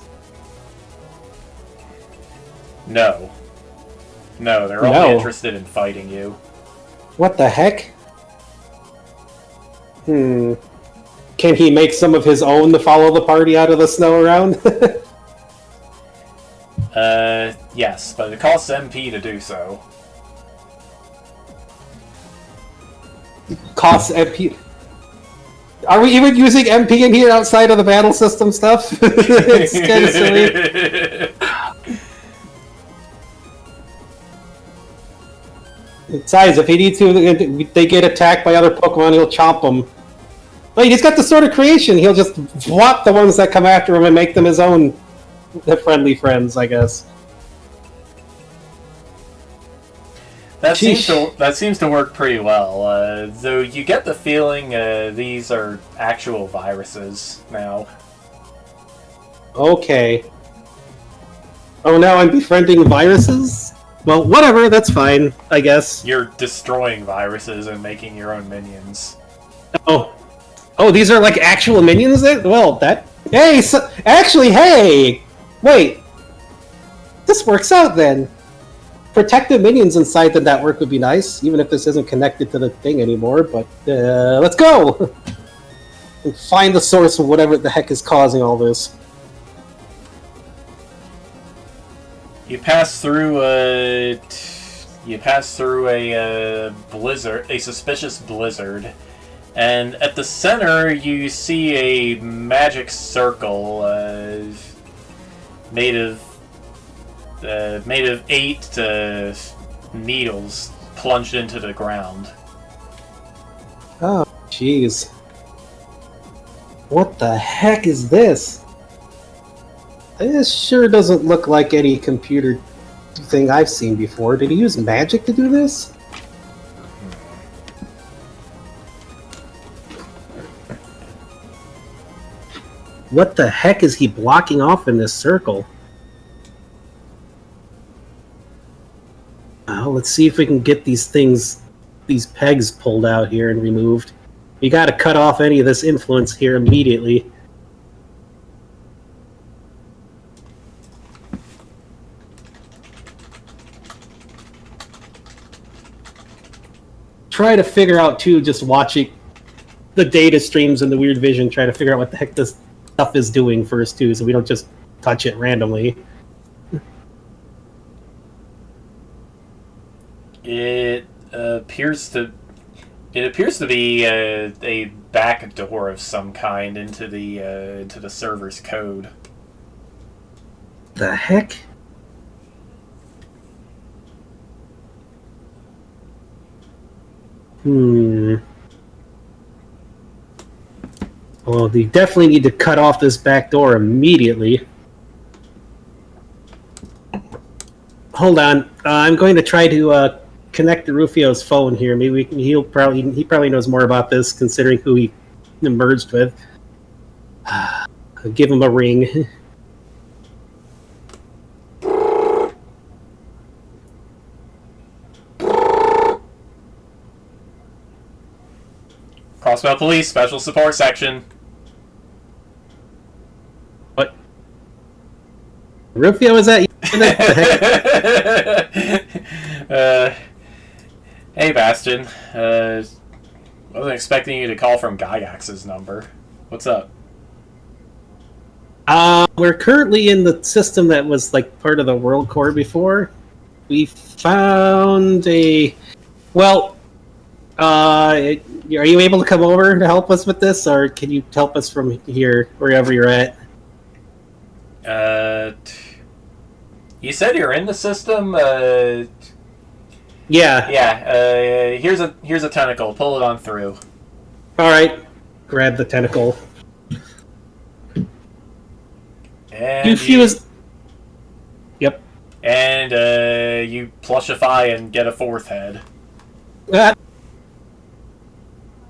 No. No, they're only interested in fighting you. What the heck? Can he make some of his own to follow the party out of the snow around? Yes, but it costs MP to do so. Costs MP? Are we even using MP in here outside of the battle system stuff? It's kind of silly. Besides, if he needs to, they get attacked by other Pokemon, he'll chomp them. Well, he's got the Sword of Creation. He'll just swap the ones that come after him and make them his own friendly friends, I guess. That seems to work pretty well. Though you get the feeling these are actual viruses now. Okay. Oh, now I'm befriending viruses? Well, whatever, that's fine, I guess. You're destroying viruses and making your own minions. Oh, these are like actual minions then? Well, that... Hey, actually, hey! Wait. This works out then. Protective minions inside the network would be nice, even if this isn't connected to the thing anymore, but let's go! And find the source of whatever the heck is causing all this. You pass through a blizzard, a suspicious blizzard, and at the center you see a magic circle made of 8 needles plunged into the ground. Oh, jeez. What the heck is this? This sure doesn't look like any computer thing I've seen before. Did he use magic to do this? What the heck is he blocking off in this circle? Let's see if we can get these pegs pulled out here and removed. We gotta cut off any of this influence here immediately. Try to figure out, too, just watching the data streams and the weird vision, try to figure out what the heck this stuff is doing first, too, so we don't just touch it randomly. It appears to be a back door of some kind into the server's code. The heck? Well, they definitely need to cut off this back door immediately. Hold on, I'm going to try to connect to Rufio's phone here. Maybe he probably knows more about this, considering who he merged with. I'll give him a ring. Crossbow Police, Special Support Section. What? Rufio, is that you? Hey, Bastion. Wasn't expecting you to call from Gygax's number. What's up? We're currently in the system that was like part of the World Core before. We found a... Well, are you able to come over to help us with this, or can you help us from here, wherever you're at? You said you're in the system? Yeah. Yeah, here's a tentacle. Pull it on through. Alright. Grab the tentacle. And you fuse... Yep. And, you plushify and get a fourth head.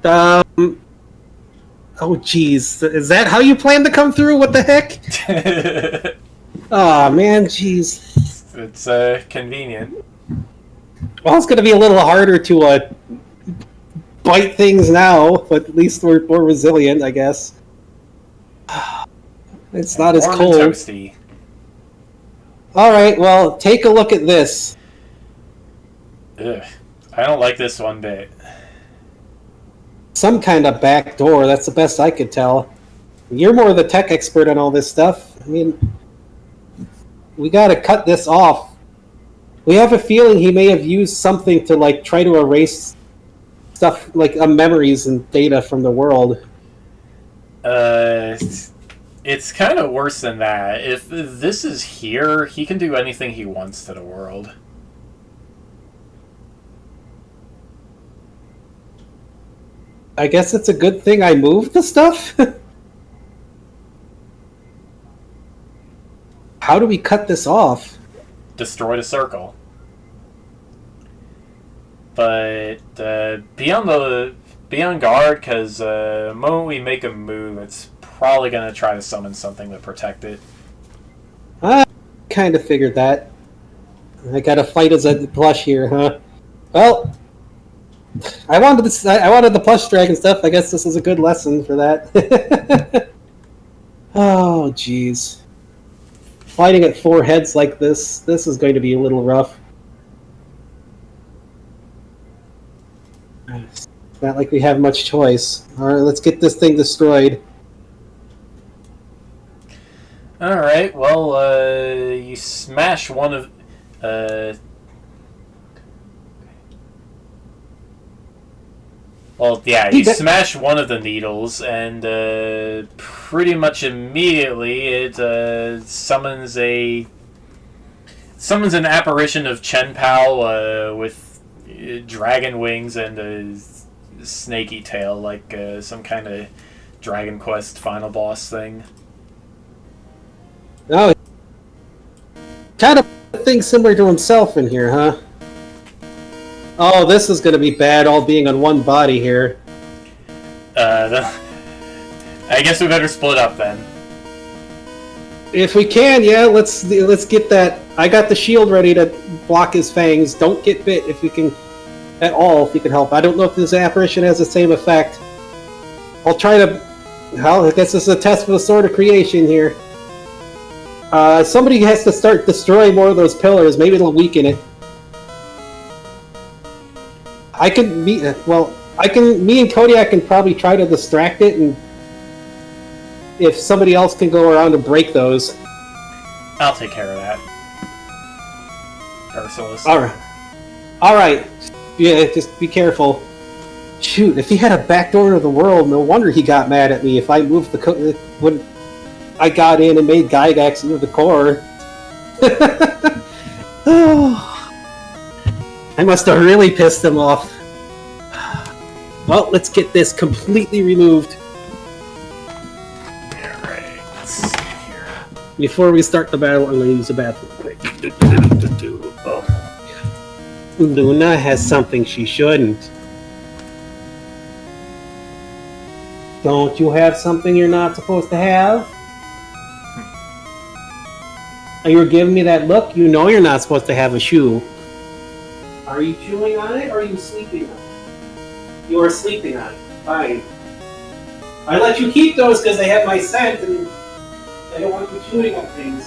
Oh, jeez. Is that how you plan to come through? What the heck? Oh, man, jeez. It's, convenient. Well, it's going to be a little harder to, bite things now, but at least we're more resilient, I guess. It's not as cold. Toasty. Alright, well, take a look at this. Ugh. I don't like this one bit. Some kind of back door, that's the best I could tell. You're more the tech expert on all this stuff. I mean, we gotta cut this off. We have a feeling he may have used something to, like, try to erase stuff, like, memories and data from the world. It's kind of worse than that. If this is here, he can do anything he wants to the world. I guess it's a good thing I moved the stuff? How do we cut this off? Destroy the circle. But be on guard, because the moment we make a move, it's probably going to try to summon something to protect it. I kind of figured that. I gotta fight as a plush here, huh? Well, I wanted the plush dragon stuff. I guess this is a good lesson for that. Oh, jeez. Fighting at 4 heads like this is going to be a little rough. It's not like we have much choice. Alright, let's get this thing destroyed. Alright, well, you smash one of... Well, yeah, you smash one of the needles, and pretty much immediately it summons an apparition of Chen Pao with dragon wings and a snaky tail, like some kind of Dragon Quest final boss thing. Oh, kind of thing similar to himself in here, huh? Oh, this is going to be bad, all being on one body here. I guess we better split up then. If we can, yeah, let's get that. I got the shield ready to block his fangs. Don't get bit if you can, at all, if you can help. I don't know if this apparition has the same effect. I'll try to. Well, I guess this is a test for the Sword of Creation here. Somebody has to start destroying more of those pillars. Maybe it'll weaken it. Me and Kodiak can probably try to distract it, and if somebody else can go around and break those. I'll take care of that. Ursulus. Alright. Yeah, just be careful. Shoot, if he had a back door to the world, no wonder he got mad at me if I moved when I got in and made Gygax move the core. I must have really pissed him off. Well, let's get this completely removed. Alright, let's see here. Before we start the battle, I'm going to use the bathroom quick. Oh. Luna has something she shouldn't. Don't you have something you're not supposed to have? You're giving me that look? You know you're not supposed to have a shoe. Are you chewing on it or are you sleeping on it? You are sleeping on it. Fine. I let you keep those because they have my scent, and I don't want you chewing on things.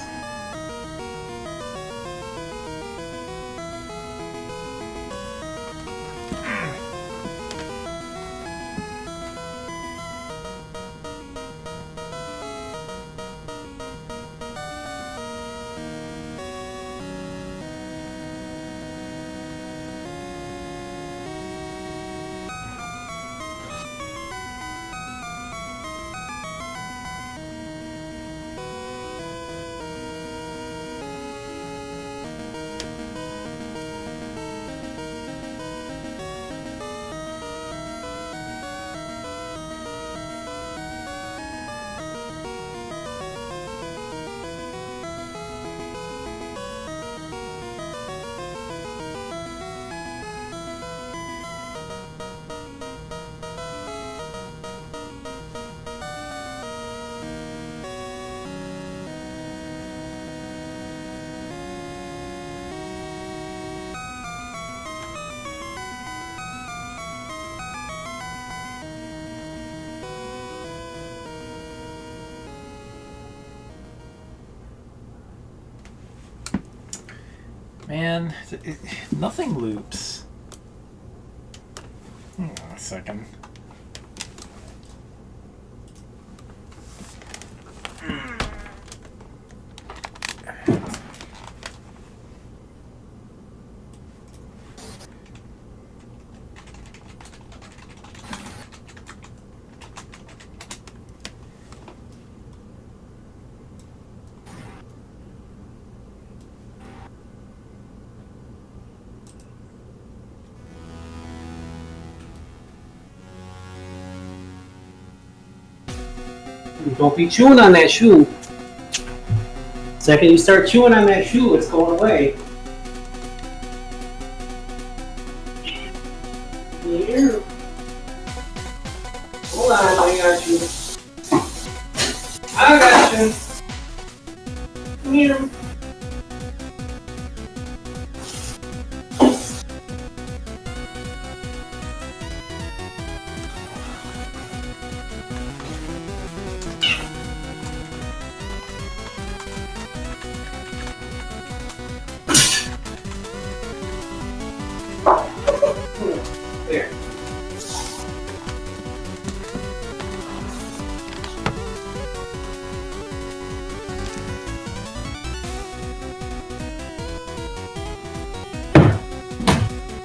Man, nothing loops. Hang on a second. Don't be chewing on that shoe. Second you start chewing on that shoe, it's going away. Here. Hold on, I got you. I got you. Come here. There.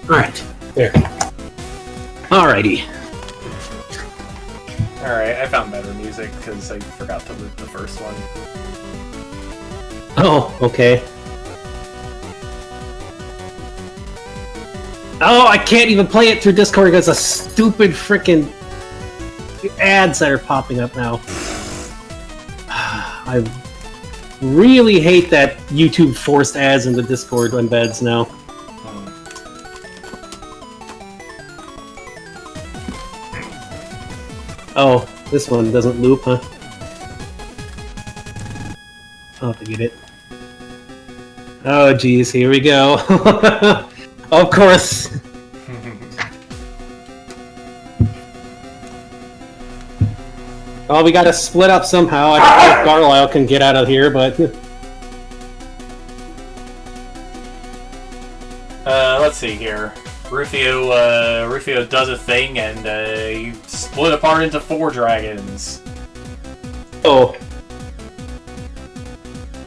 Alright, there. Alrighty. Alright, I found better music because I forgot to loop the first one. Oh, okay. Oh, I can't even play it through Discord because of stupid freaking ads that are popping up now. I really hate that YouTube forced ads into Discord embeds now. Oh, this one doesn't loop, huh? I'll have to get it. Oh, geez, here we go. Of course. Oh, we gotta split up somehow. I don't know if Carlisle can get out of here, but... Let's see here. Rufio does a thing, and you split apart into 4 dragons. Oh.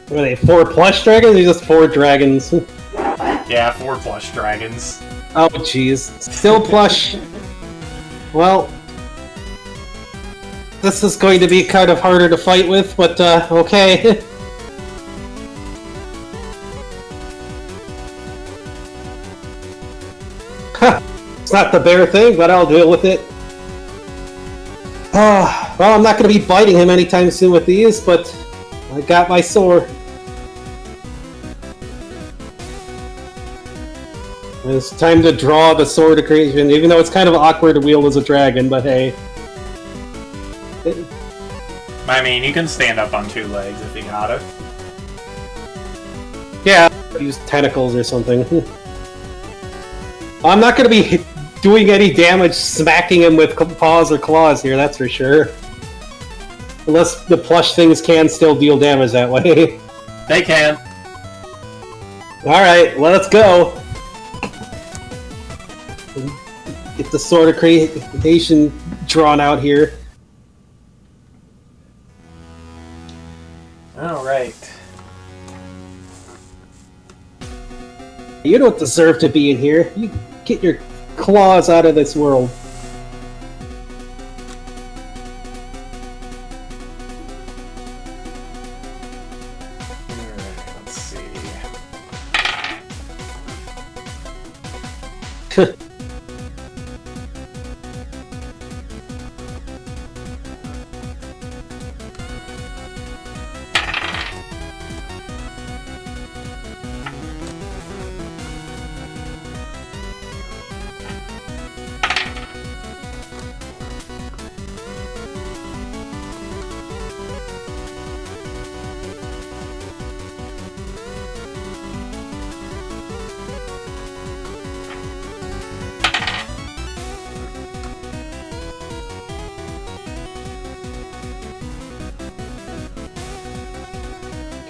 What are they, 4 plush dragons or just 4 dragons? Yeah, 4 plush dragons. Oh, jeez. Still plush. Well... This is going to be kind of harder to fight with, but, okay. It's not the bear thing, but I'll deal with it. Well, I'm not going to be biting him anytime soon with these, but I got my sword. It's time to draw the sword equation, even though it's kind of awkward to wield as a dragon, but hey. I mean, you can stand up on 2 legs if you got it. Yeah, use tentacles or something. I'm not going to be doing any damage smacking him with paws or claws here, that's for sure. Unless the plush things can still deal damage that way. They can. Alright, let's go. Get the Sword of Creation drawn out here. Alright. You don't deserve to be in here. You get your claws out of this world. Let's see.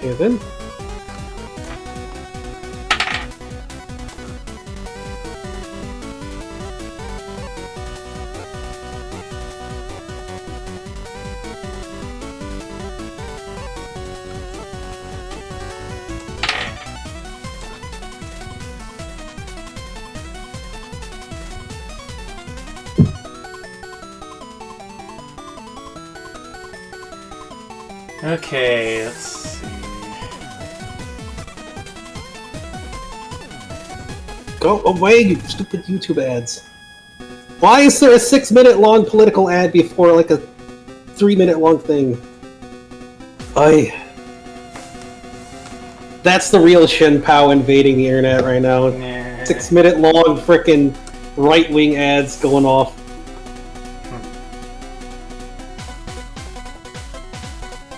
Okay then. Okay, let's see. Go away, you stupid YouTube ads. Why is there a 6-minute long political ad before like a 3-minute long thing? That's the real Shen Pao invading the internet right now. Nah. 6-minute long frickin' right-wing ads going off.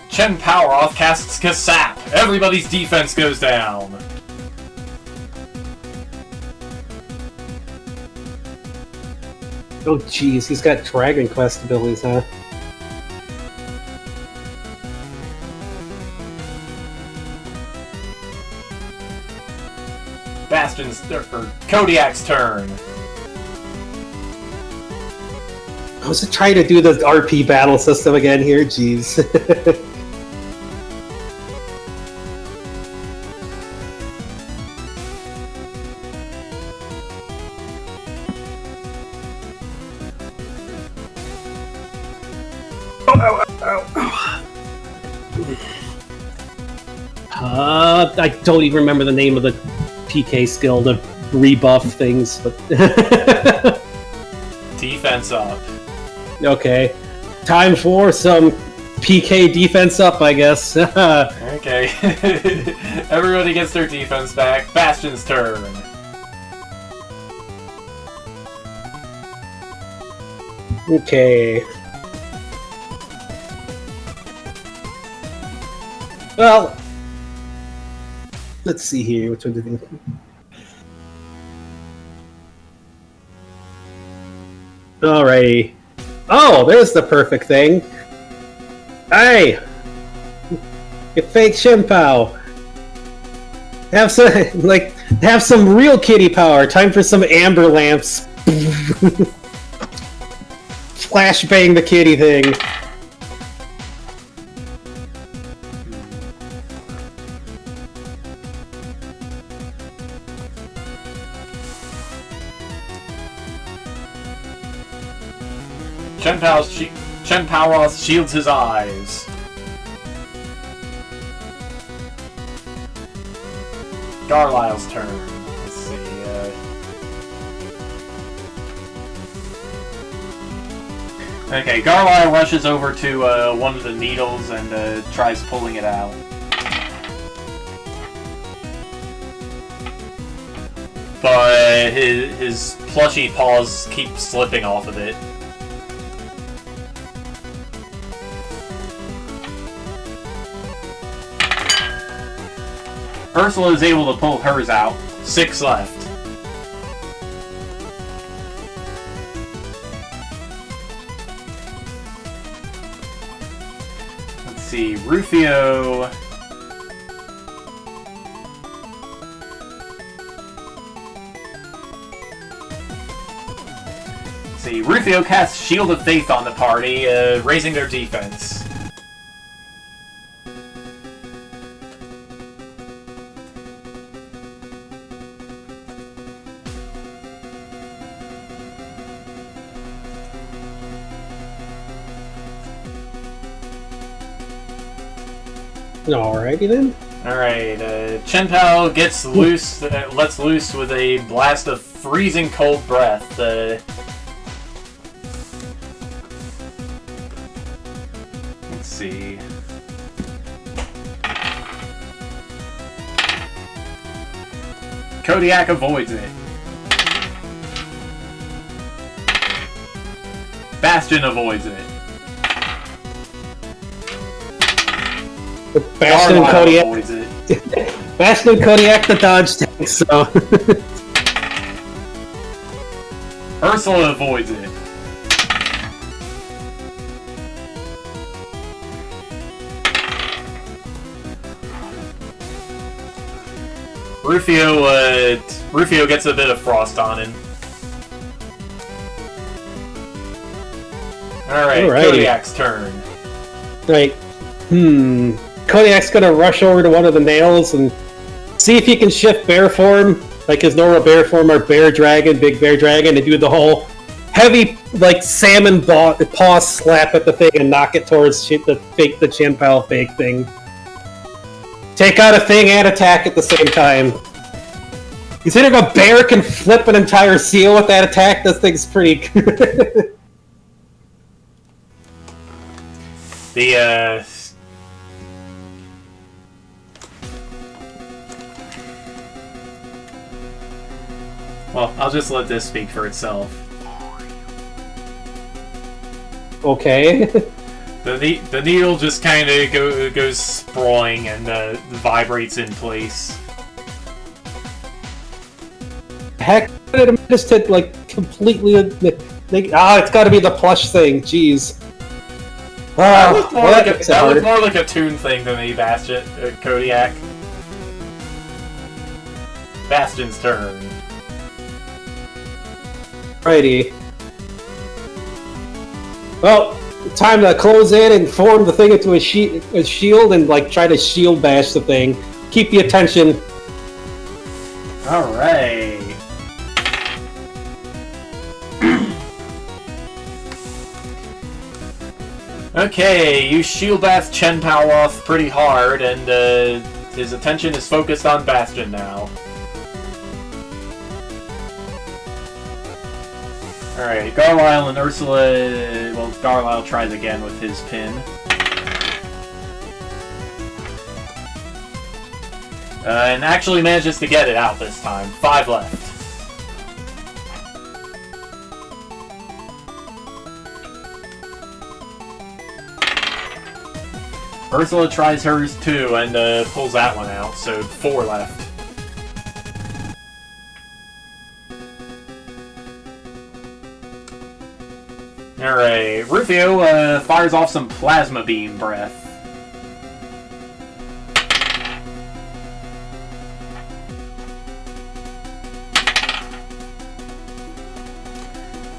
Chen Power off casts Kasap. Everybody's defense goes down. Oh jeez, he's got Dragon Quest abilities, huh? Bastion's or Kodiak's turn. I was trying to do the RP battle system again here, jeez. I don't even remember the name of the PK skill, the rebuff things, but... Defense up. Okay. Time for some PK defense up, I guess. Okay. Everybody gets their defense back. Bastion's turn. Okay. Well, let's see here. Which one do you think? Alrighty. Oh, there's the perfect thing. Hey! You fake Shen Pao. Have some real kitty power. Time for some amber lamps. Flashbang the kitty thing. Chen Poweroth shields his eyes. Garlyle's turn. Let's see. Okay, Garlyle rushes over to one of the needles and tries pulling it out. But his plushy paws keep slipping off of it. Ursula is able to pull hers out. 6 left. see, Rufio. See, Rufio casts Shield of Faith on the party, raising their defense. Alrighty then. Alright, Chen Pao gets loose, lets loose with a blast of freezing cold breath. Let's see. Kodiak avoids it. Bastion avoids it. Bastion and Kodiak. Avoids it. Bastion and Kodiak the dodge tank, so. Ursula avoids it. Rufio gets a bit of frost on him. Alright, Kodiak's turn. Right. Kodiak's gonna rush over to one of the nails and see if he can shift bear form, like his normal bear form or bear dragon, big bear dragon, and do the whole heavy, like, salmon paw slap at the thing and knock it towards the Chen Pao fake thing. Take out a thing and attack at the same time. Considering a bear can flip an entire seal with that attack, this thing's pretty... Well, I'll just let this speak for itself. Okay. The needle just kind of goes sprawling and vibrates in place. Heck, just to like completely. It's got to be the plush thing. Jeez. That looked more like a Toon thing than a Bastion, Kodiak. Bastion's turn. Righty. Well, time to close in and form the thing into a shield and like try to shield bash the thing. Keep the attention. All right. Okay, you shield bash Chen Pao off pretty hard, and his attention is focused on Bastion now. Alright, Garlisle and Ursula... Well, Garlisle tries again with his pin. And actually manages to get it out this time. 5 left. Ursula tries hers too, and pulls that one out, so 4 left. Alright, Rufio fires off some plasma beam breath.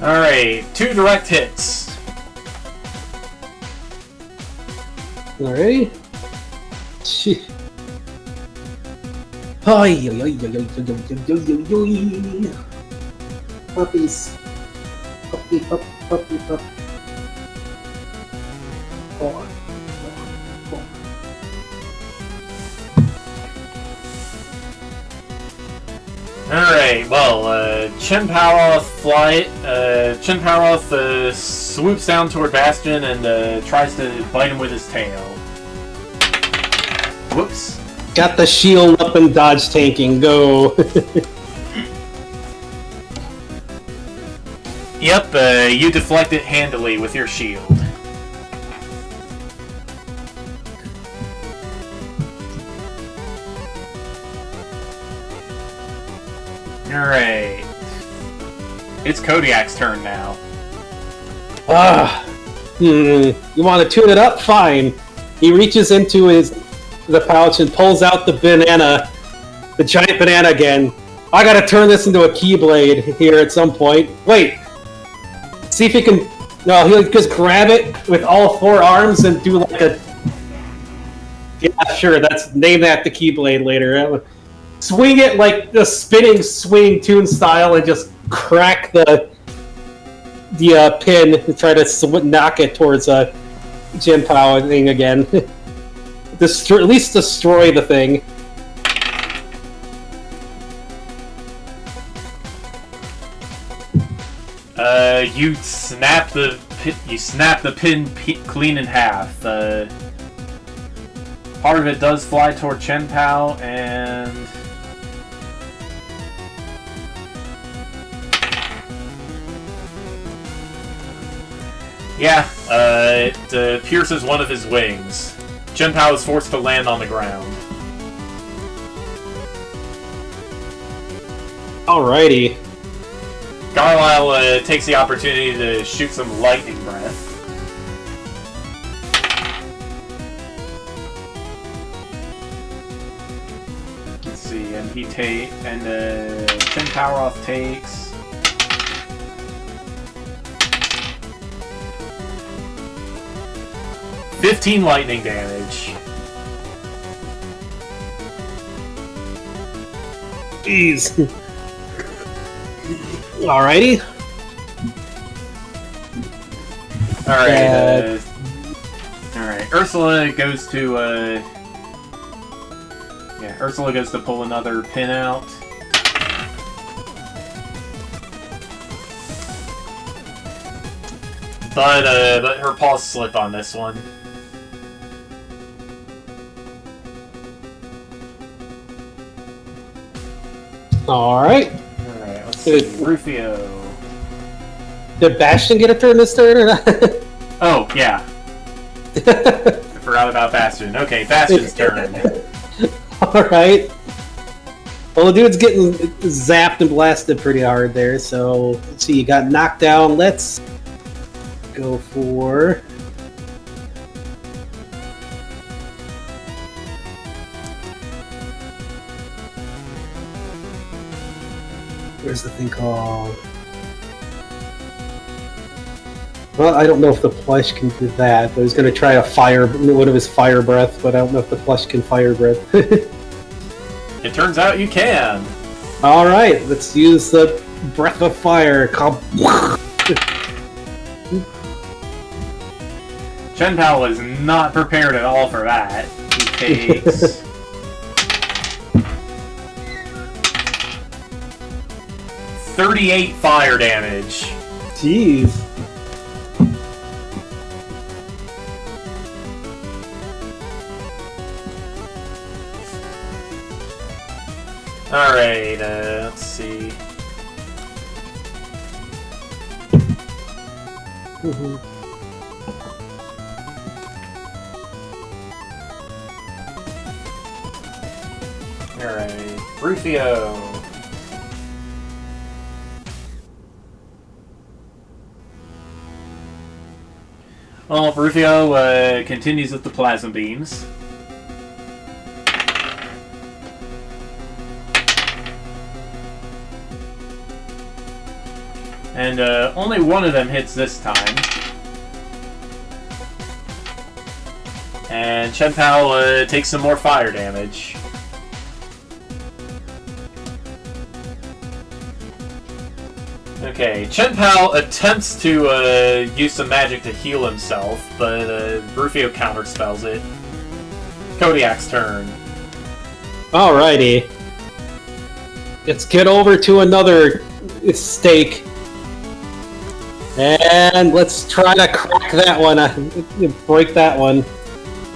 Alright, 2 direct hits. Alrighty. Puppies. Puppy. Alright, well, Chen Pao swoops down toward Bastion and tries to bite him with his tail. Whoops. Got the shield up and dodge tanking, go! Yep, you deflect it handily with your shield. Alright. It's Kodiak's turn now. You want to tune it up? Fine. He reaches into the pouch and pulls out the banana, the giant banana again. I gotta turn this into a Keyblade here at some point. Wait! See if he can... No, he'll just grab it with all 4 arms and do like a... Yeah, sure, name that the Keyblade later. Swing it like the spinning swing tune style and just crack the pin and try to knock it towards Jin Pao thing again. At least destroy the thing. You snap the pin clean in half. Part of it does fly toward Chen Pao, and yeah, it pierces one of his wings. Chen Pao is forced to land on the ground. Alrighty. Carlisle takes the opportunity to shoot some lightning breath. Let's see, and Chen Poweroff takes 15 lightning damage. Jeez. Alrighty. Alright, alright. Ursula goes to, Ursula goes to pull another pin out. But her paws slip on this one. Alright. Alright, let's see. Rufio. Did Bastion get a turn this turn or not? Oh, yeah. I forgot about Bastion. Okay, Bastion's turn. Alright. Well, the dude's getting zapped and blasted pretty hard there, so let's see, you got knocked down. Let's go for... Where's the thing called? Well, I don't know if the plush can do that. I was going to try a one of his fire breath, but I don't know if the plush can fire breath. It turns out you can. Alright, let's use the breath of fire. Chen Pao was not prepared at all for that. He takes 38 fire damage. Jeez. Alright, let's see. Alright, Rufio. Well, Rufio continues with the plasma beams. And only one of them hits this time. And Chen Pao takes some more fire damage. Okay, Chen Pao attempts to use some magic to heal himself, but Rufio counterspells it. Kodiak's turn. Alrighty. Let's get over to another stake. And let's try to crack that one. Break that one.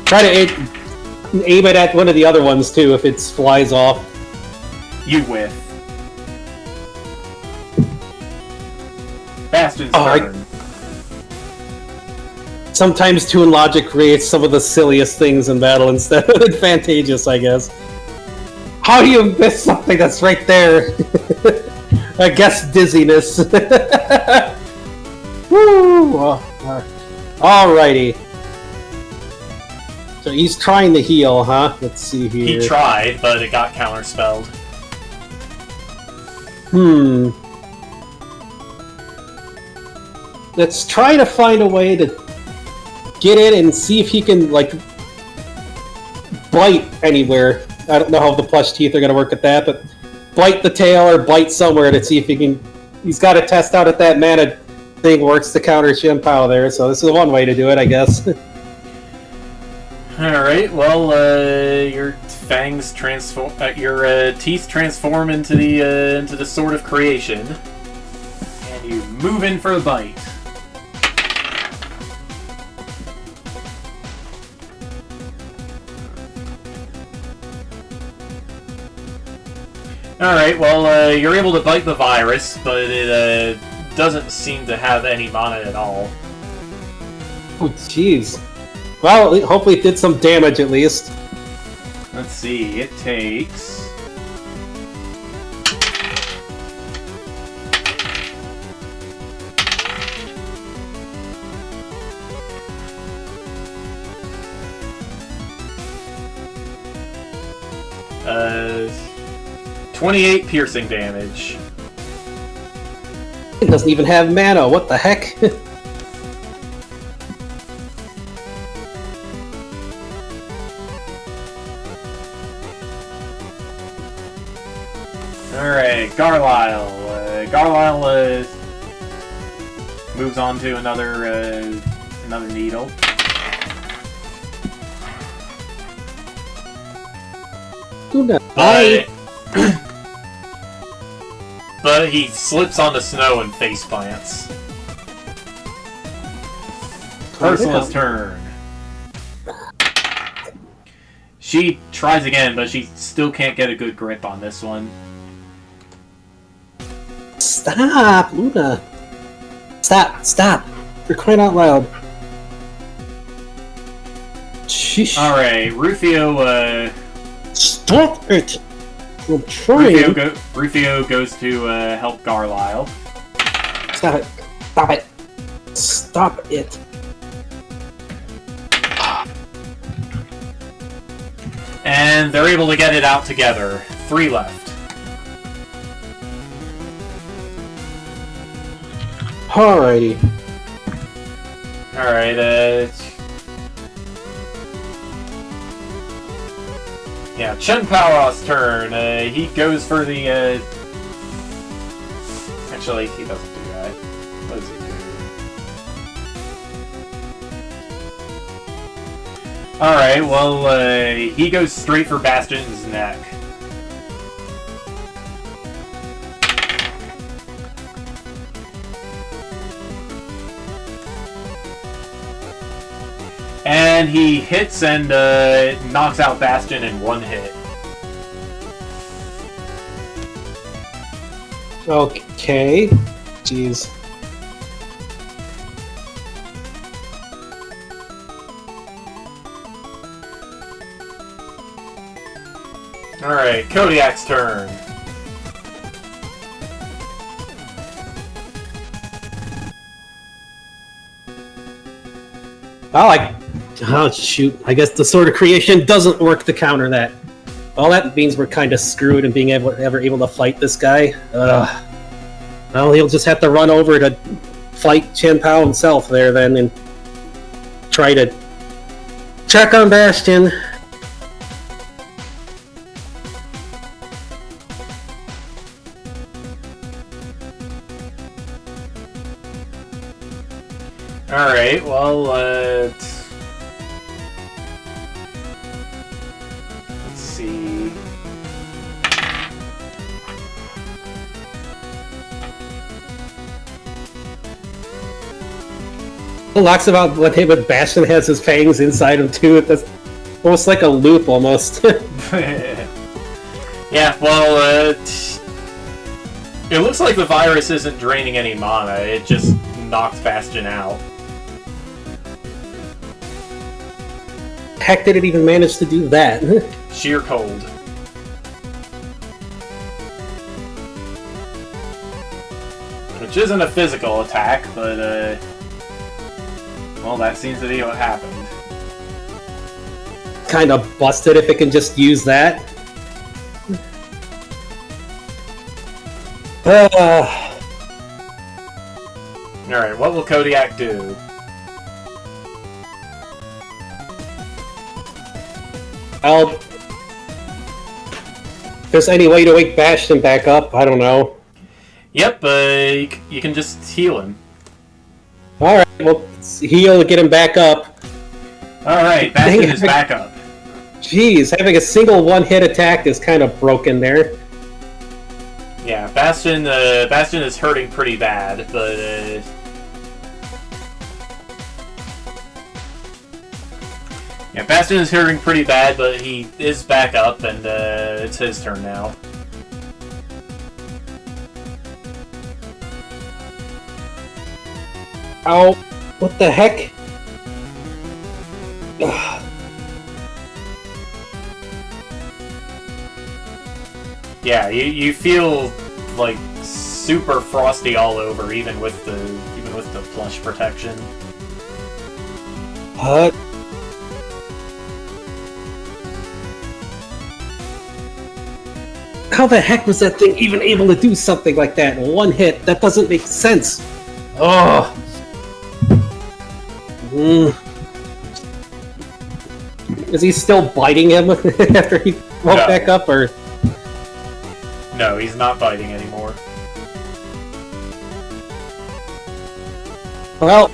Try to aim it at one of the other ones too if it flies off. You whiff. Bastion's turn. Sometimes Toon Logic creates some of the silliest things in battle instead of advantageous, I guess. How do you miss something that's right there? I guess dizziness. Woo! Alrighty. So he's trying to heal, huh? Let's see here. He tried, but it got counterspelled. Let's try to find a way to get in and see if he can, like, bite anywhere. I don't know how the plush teeth are going to work at that, but bite the tail or bite somewhere to see if he can... He's got to test out if that mana thing works to counter Chien-Pao there, so this is one way to do it, I guess. Alright, well, your fangs transform... your teeth transform into the Sword of Creation. And you move in for a bite. Alright, well, you're able to bite the virus, but it doesn't seem to have any mana at all. Oh, jeez. Well, hopefully it did some damage at least. Let's see, it takes... Uh... 28 piercing damage. It doesn't even have mana, what the heck? Alright, Garlisle. Garlisle moves on to another needle. Do not die. But he slips on the snow and face plants. Ursula's turn. She tries again, but she still can't get a good grip on this one. Stop, Luna. Stop. You're crying out loud. Sheesh. Alright, Rufio, Stop it! I'm trying. Rufio goes to help Garlisle. Stop it. And they're able to get it out together. 3 left. Alrighty. Alright, yeah, Chien-Pao's turn. He goes for the, Actually, he doesn't do that. What does he do? Alright, well, he goes straight for Bastion's neck. And he hits and knocks out Bastion in 1 hit. Okay. Jeez. Alright, Kodiak's turn. Oh, shoot. I guess the Sword of Creation doesn't work to counter that. Well, that means we're kind of screwed in being ever able to fight this guy. Well, he'll just have to run over to fight Chien-Pao himself there then and try to check on Bastion. Alright, well, let's see. Talks about what Bastion has his fangs inside him too. That's almost like a loop, almost. Yeah, well, it looks like the virus isn't draining any mana. It just knocks Bastion out. Heck did it even manage to do that? Sheer cold. Which isn't a physical attack, but, well, that seems to be what happened. kind of busted if it can just use that. Alright, what will Kodiak do? Well, if there's any way to wake Bastion back up, I don't know. Yep, you can just heal him. Alright, well, heal, get him back up. Alright, Bastion is back up. Jeez, having a single one-hit attack is kind of broken there. Yeah, Bastion is hurting pretty bad, but yeah, Bastion is hurting pretty bad, but he is back up, and it's his turn now. Oh, what the heck? Ugh. Yeah, you feel like super frosty all over, even with the plush protection. What? How the heck was that thing even able to do something like that in one hit? That doesn't make sense. Oh. Is he still biting him after he woke back up, or? No, he's not biting anymore. Well,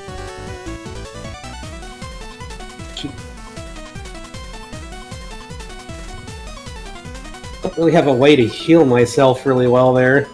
I don't really have a way to heal myself really well there.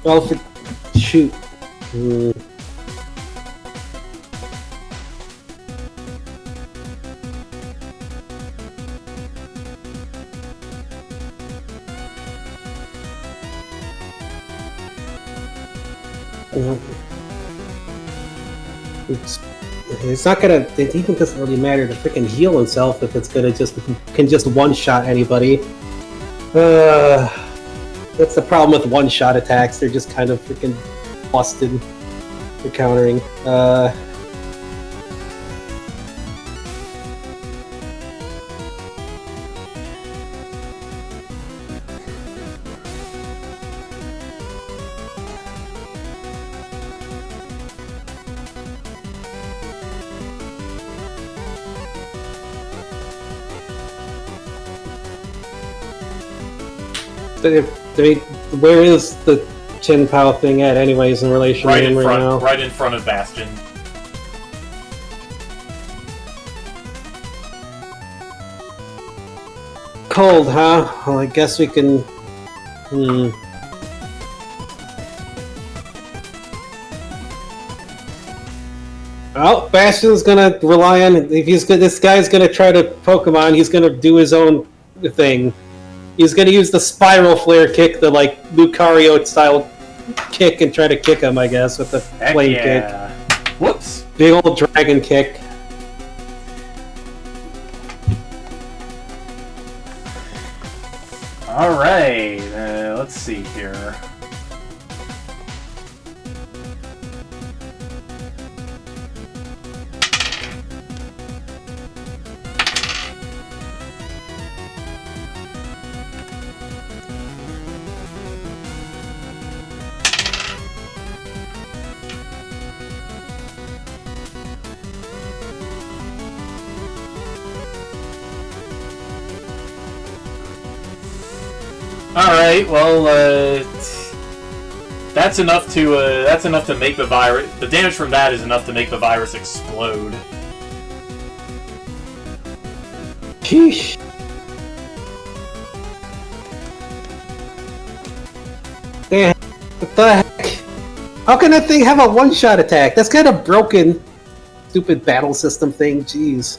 Well, shoot. It's not gonna. It even doesn't really matter to freaking heal himself if it's gonna can just one-shot anybody. That's the problem with one-shot attacks. They're just kind of freaking busted for countering. Where is the Chin Pao thing at, anyways, in relation to him right now? Right in front of Bastion. Cold, huh? Well, I guess we can. Well, Bastion's gonna rely on. If this guy's gonna try to Pokemon, he's gonna do his own thing. He's gonna use the Spiral Flare kick, the like Lucario style kick, and try to kick him, I guess, with the flame kick. Whoops! Big old dragon kick. Alright, let's see here. Alright, well, that's enough to make the virus. The damage from that is enough to make the virus explode. Sheesh. Yeah, what the heck? How can that thing have a one-shot attack? That's kind of broken. Stupid battle system thing, jeez.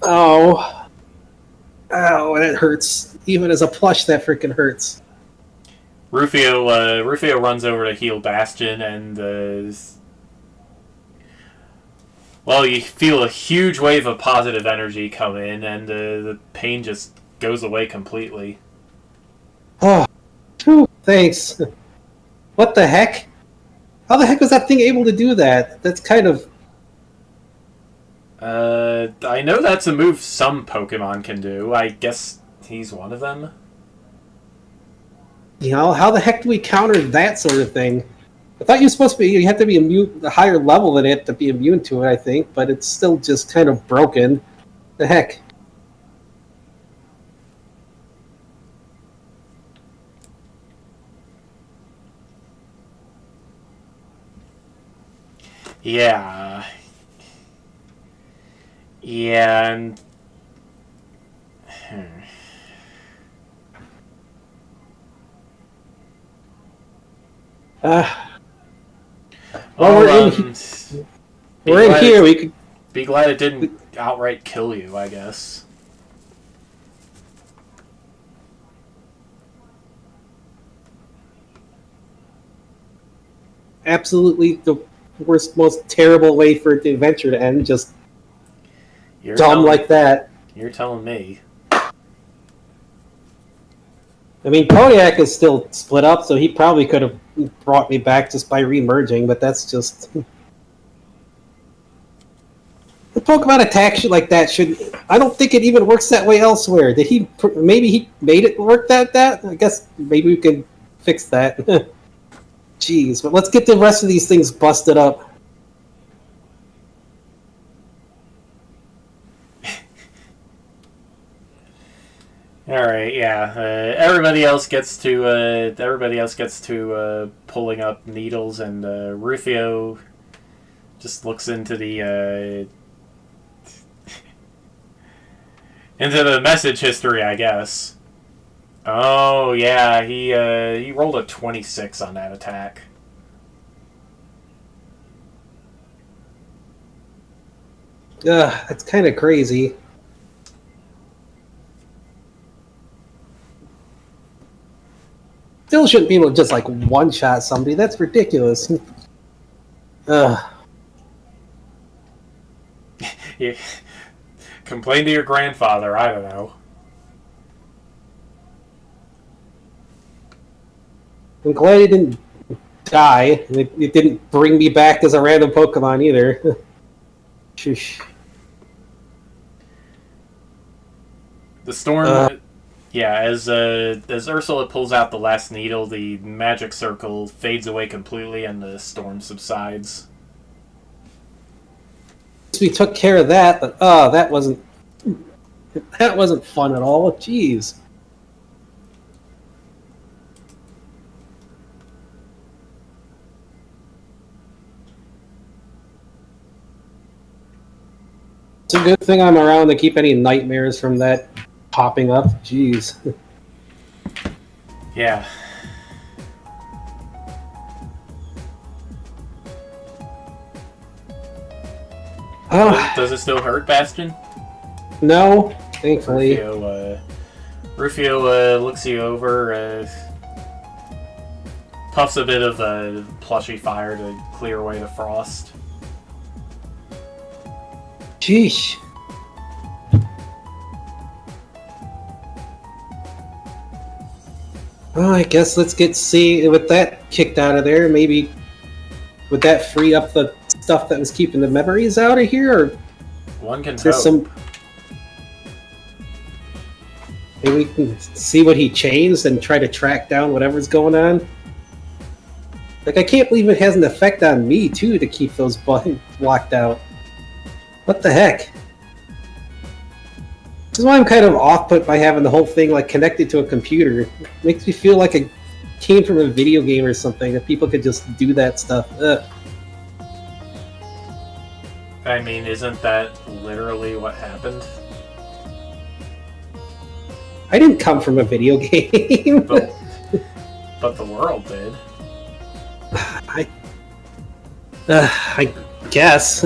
Oh. Ow, and it hurts. Even as a plush, that freaking hurts. Rufio runs over to heal Bastion, and well, you feel a huge wave of positive energy come in, and the pain just goes away completely. Oh, whew, thanks. What the heck? How the heck was that thing able to do that? That's kind of... I know that's a move some Pokemon can do. I guess he's one of them. You know, how the heck do we counter that sort of thing? I thought you have to be immune, a higher level than it to be immune to it, I think, but it's still just kind of broken. The heck? Yeah. Yeah, and... Well, we're in here. We could be glad it didn't outright kill you, I guess. Absolutely the worst, most terrible way for the adventure to end. Just dumb like that. You're telling me. I mean, Kodiak is still split up, so he probably could have brought me back just by re-merging, but that's just... The Pokemon attack shit like that should... I don't think it even works that way elsewhere. Did he... Maybe he made it work that? I guess maybe we can fix that. Jeez, but let's get the rest of these things busted up. All right, yeah. Everybody else gets to pulling up needles, and Rufio just looks into the into the message history, I guess. Oh yeah, he rolled a 26 on that attack. That's kind of crazy. Still shouldn't be able to just like one-shot somebody. That's ridiculous. Yeah. Complain to your grandfather. I don't know. I'm glad it didn't die. It didn't bring me back as a random Pokemon either. Shush. The storm... Yeah, as Ursula pulls out the last needle, the magic circle fades away completely and the storm subsides. We took care of that, but that wasn't fun at all. Jeez. It's a good thing I'm around to keep any nightmares from that popping up. Jeez. Yeah. Does it still hurt, Bastion? No, thankfully. Rufio looks you over, puffs a bit of plushy fire to clear away the frost. Sheesh. Well, I guess let's see with that kicked out of there. Maybe would that free up the stuff that was keeping the memories out of here? Or one can hope. Maybe we can see what he changed and try to track down whatever's going on. Like, I can't believe it has an effect on me too to keep those buttons locked out. What the heck? This is why I'm kind of off-put by having the whole thing like connected to a computer. It makes me feel like it came from a video game or something, that people could just do that stuff. Ugh. I mean, isn't that literally what happened? I didn't come from a video game. but the world did. I guess.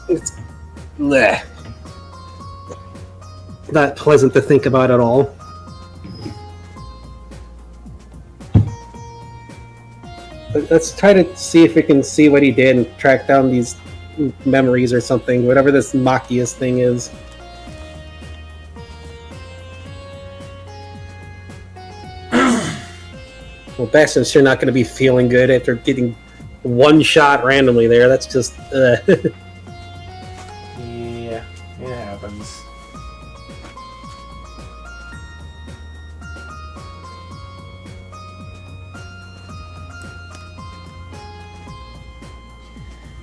It's bleh. Not pleasant to think about at all. Let's try to see if we can see what he did and track down these memories or something, whatever this Machias thing is. Well, Bastion's sure not going to be feeling good after getting one shot randomly there. That's just... Yeah, it happens.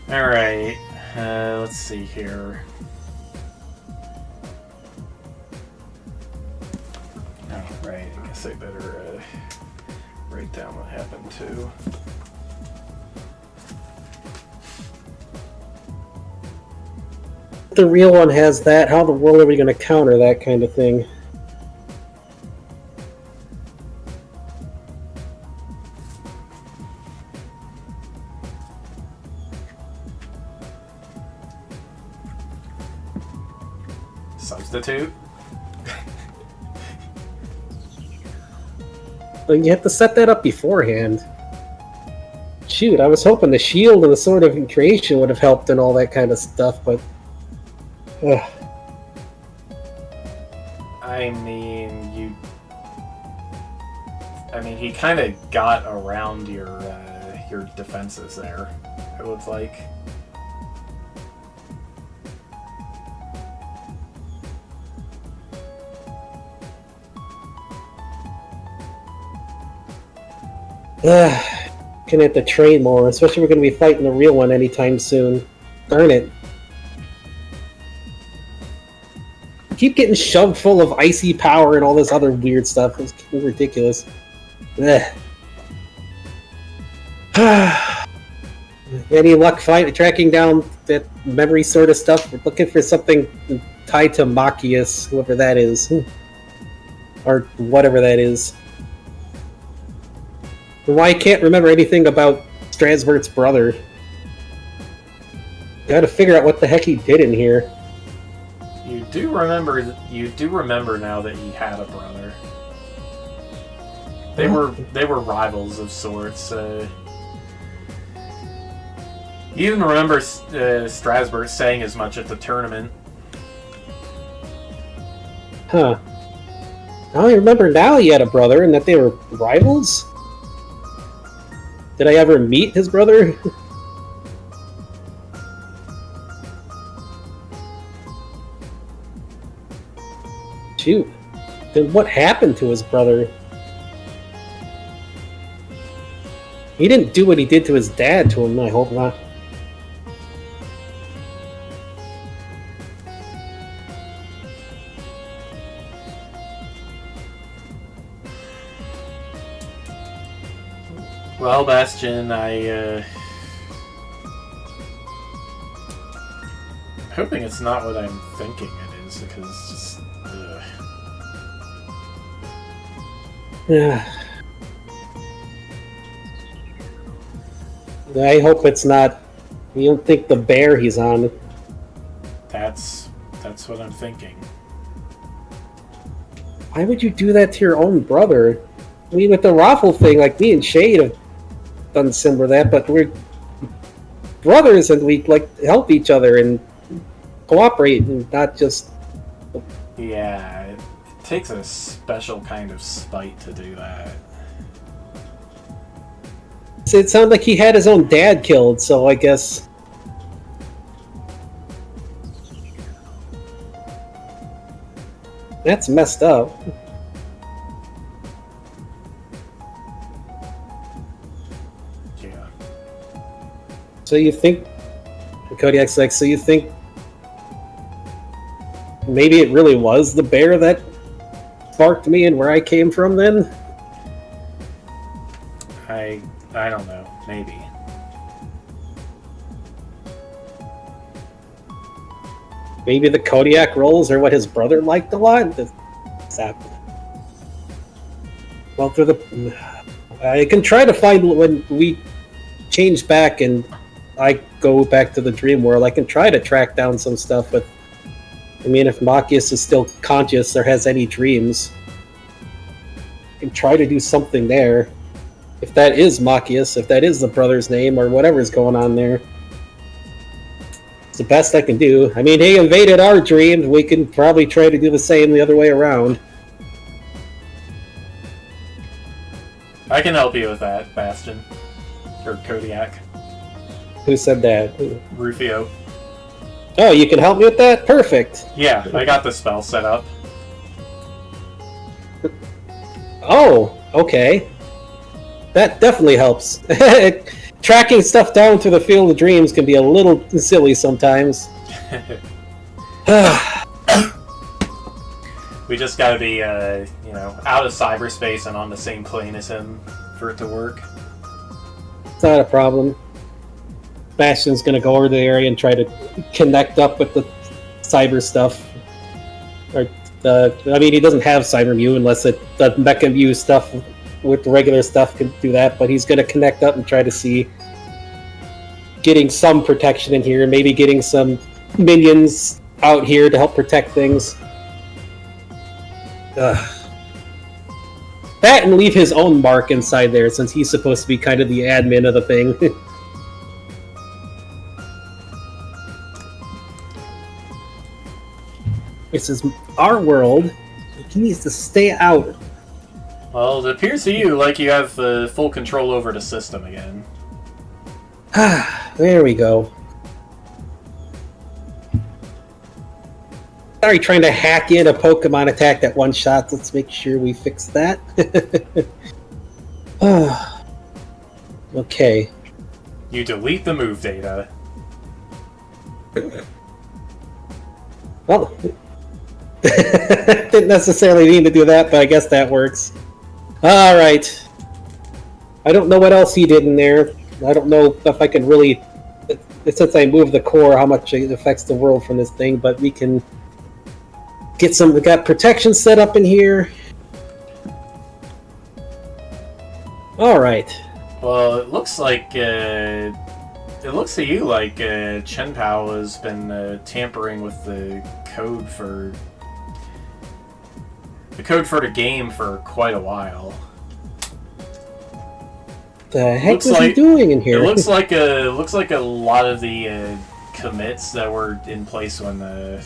Alright, let's see here. Oh, right, I guess I better write down what happened too. The real one has that. How in the world are we going to counter that kind of thing? Substitute? But you have to set that up beforehand. Shoot, I was hoping the shield and the Sword of Creation would have helped and all that kind of stuff, but... I mean, he kind of got around your defenses there, it looks like. Gonna have to train more, especially if we're gonna be fighting the real one anytime soon. Darn it. Keep getting shoved full of icy power and all this other weird stuff. It's ridiculous. Any luck tracking down that memory sort of stuff? We're looking for something tied to Machias, whoever that is. Or whatever that is. Why I can't remember anything about Strasbert's brother. Gotta figure out what the heck he did in here. You do remember now that he had a brother. They were rivals of sorts. You even remember Strasbert saying as much at the tournament. Huh. I only remember now he had a brother and that they were rivals? Did I ever meet his brother? Shoot. Then what happened to his brother? He didn't do what he did to his dad to him, I hope not. Well, Bastion, I'm hoping it's not what I'm thinking it is, because it's just... Yeah. I hope it's not... You don't think the bear he's on... That's what I'm thinking. Why would you do that to your own brother? I mean, with the raffle thing, like, me and Shade have done similar to that, but we're brothers and we, like, help each other and cooperate and not just... Yeah, it takes a special kind of spite to do that. It sounded like he had his own dad killed, so I guess... That's messed up. Yeah. So you think... Kodiak's like, so you think... Maybe it really was the bear that sparked me and where I came from then? I don't know. Maybe. Maybe the Kodiak rolls are what his brother liked a lot? Well, through the... I can try to find when we change back and I go back to the dream world, I can try to track down some stuff with... I mean, if Machias is still conscious or has any dreams, I can try to do something there. If that is Machias, if that is the brother's name, or whatever's going on there. It's the best I can do. I mean, he invaded our dreams, we can probably try to do the same the other way around. I can help you with that, Bastion. Or Kodiak. Who said that? Rufio. Oh, you can help me with that? Perfect. Yeah, I got the spell set up. Oh, okay. That definitely helps. Tracking stuff down through the field of dreams can be a little silly sometimes. We just gotta be, out of cyberspace and on the same plane as him for it to work. It's not a problem. Bastion's gonna go over to the area and try to connect up with the cyber stuff. Or he doesn't have cyber Mew unless the Mecha Mew stuff with the regular stuff can do that, but he's gonna connect up and try to see getting some protection in here, maybe getting some minions out here to help protect things. That and leave his own mark inside there, since he's supposed to be kind of the admin of the thing. This is our world. He needs to stay out. Well, it appears to you like you have full control over the system again. There we go. Sorry, trying to hack in a Pokemon attack that one shot. Let's make sure we fix that. Okay. You delete the move data. Well, didn't necessarily mean to do that, but I guess that works. Alright. I don't know what else he did in there. I don't know if I can really... Since I moved the core, how much it affects the world from this thing, but we can... We got protection set up in here. Alright. Well, it looks like, it looks to you like, Chen Pao has been, tampering with the code for the game for quite a while. The heck is he doing in here? It looks like a lot of the, commits that were in place when the...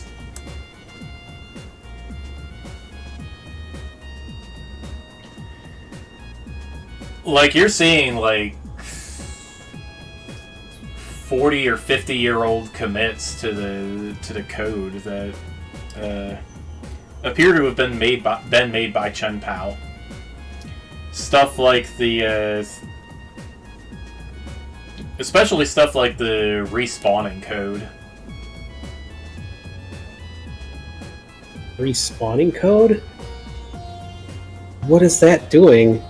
Like, you're seeing, like, 40 or 50-year-old commits to the code that appear to have been made by Chen Pao. Stuff like the especially stuff like the respawning code. Respawning code? What is that doing?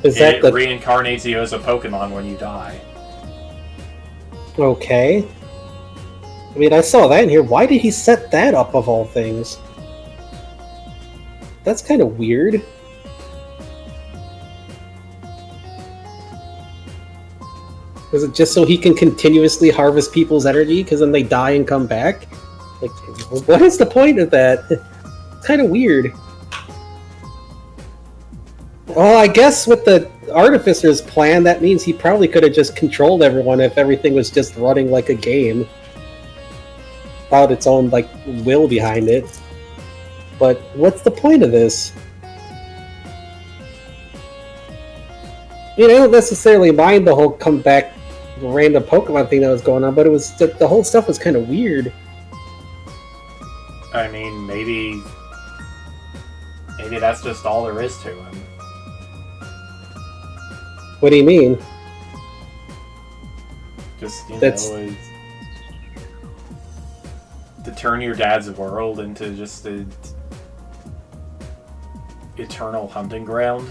It reincarnates you as a Pokemon when you die. Okay. I mean, I saw that in here. Why did he set that up, of all things? That's kind of weird. Was it just so he can continuously harvest people's energy, because then they die and come back? Like, what is the point of that? It's kind of weird. Well, I guess with the Artificer's plan, that means he probably could have just controlled everyone if everything was just running like a game. Without its own, like, will behind it. But what's the point of this? I mean, I don't necessarily mind the whole comeback random Pokemon thing that was going on, but it was the whole stuff was kind of weird. I mean, maybe that's just all there is to him. What do you mean? Just, to turn your dad's world into just a eternal hunting ground.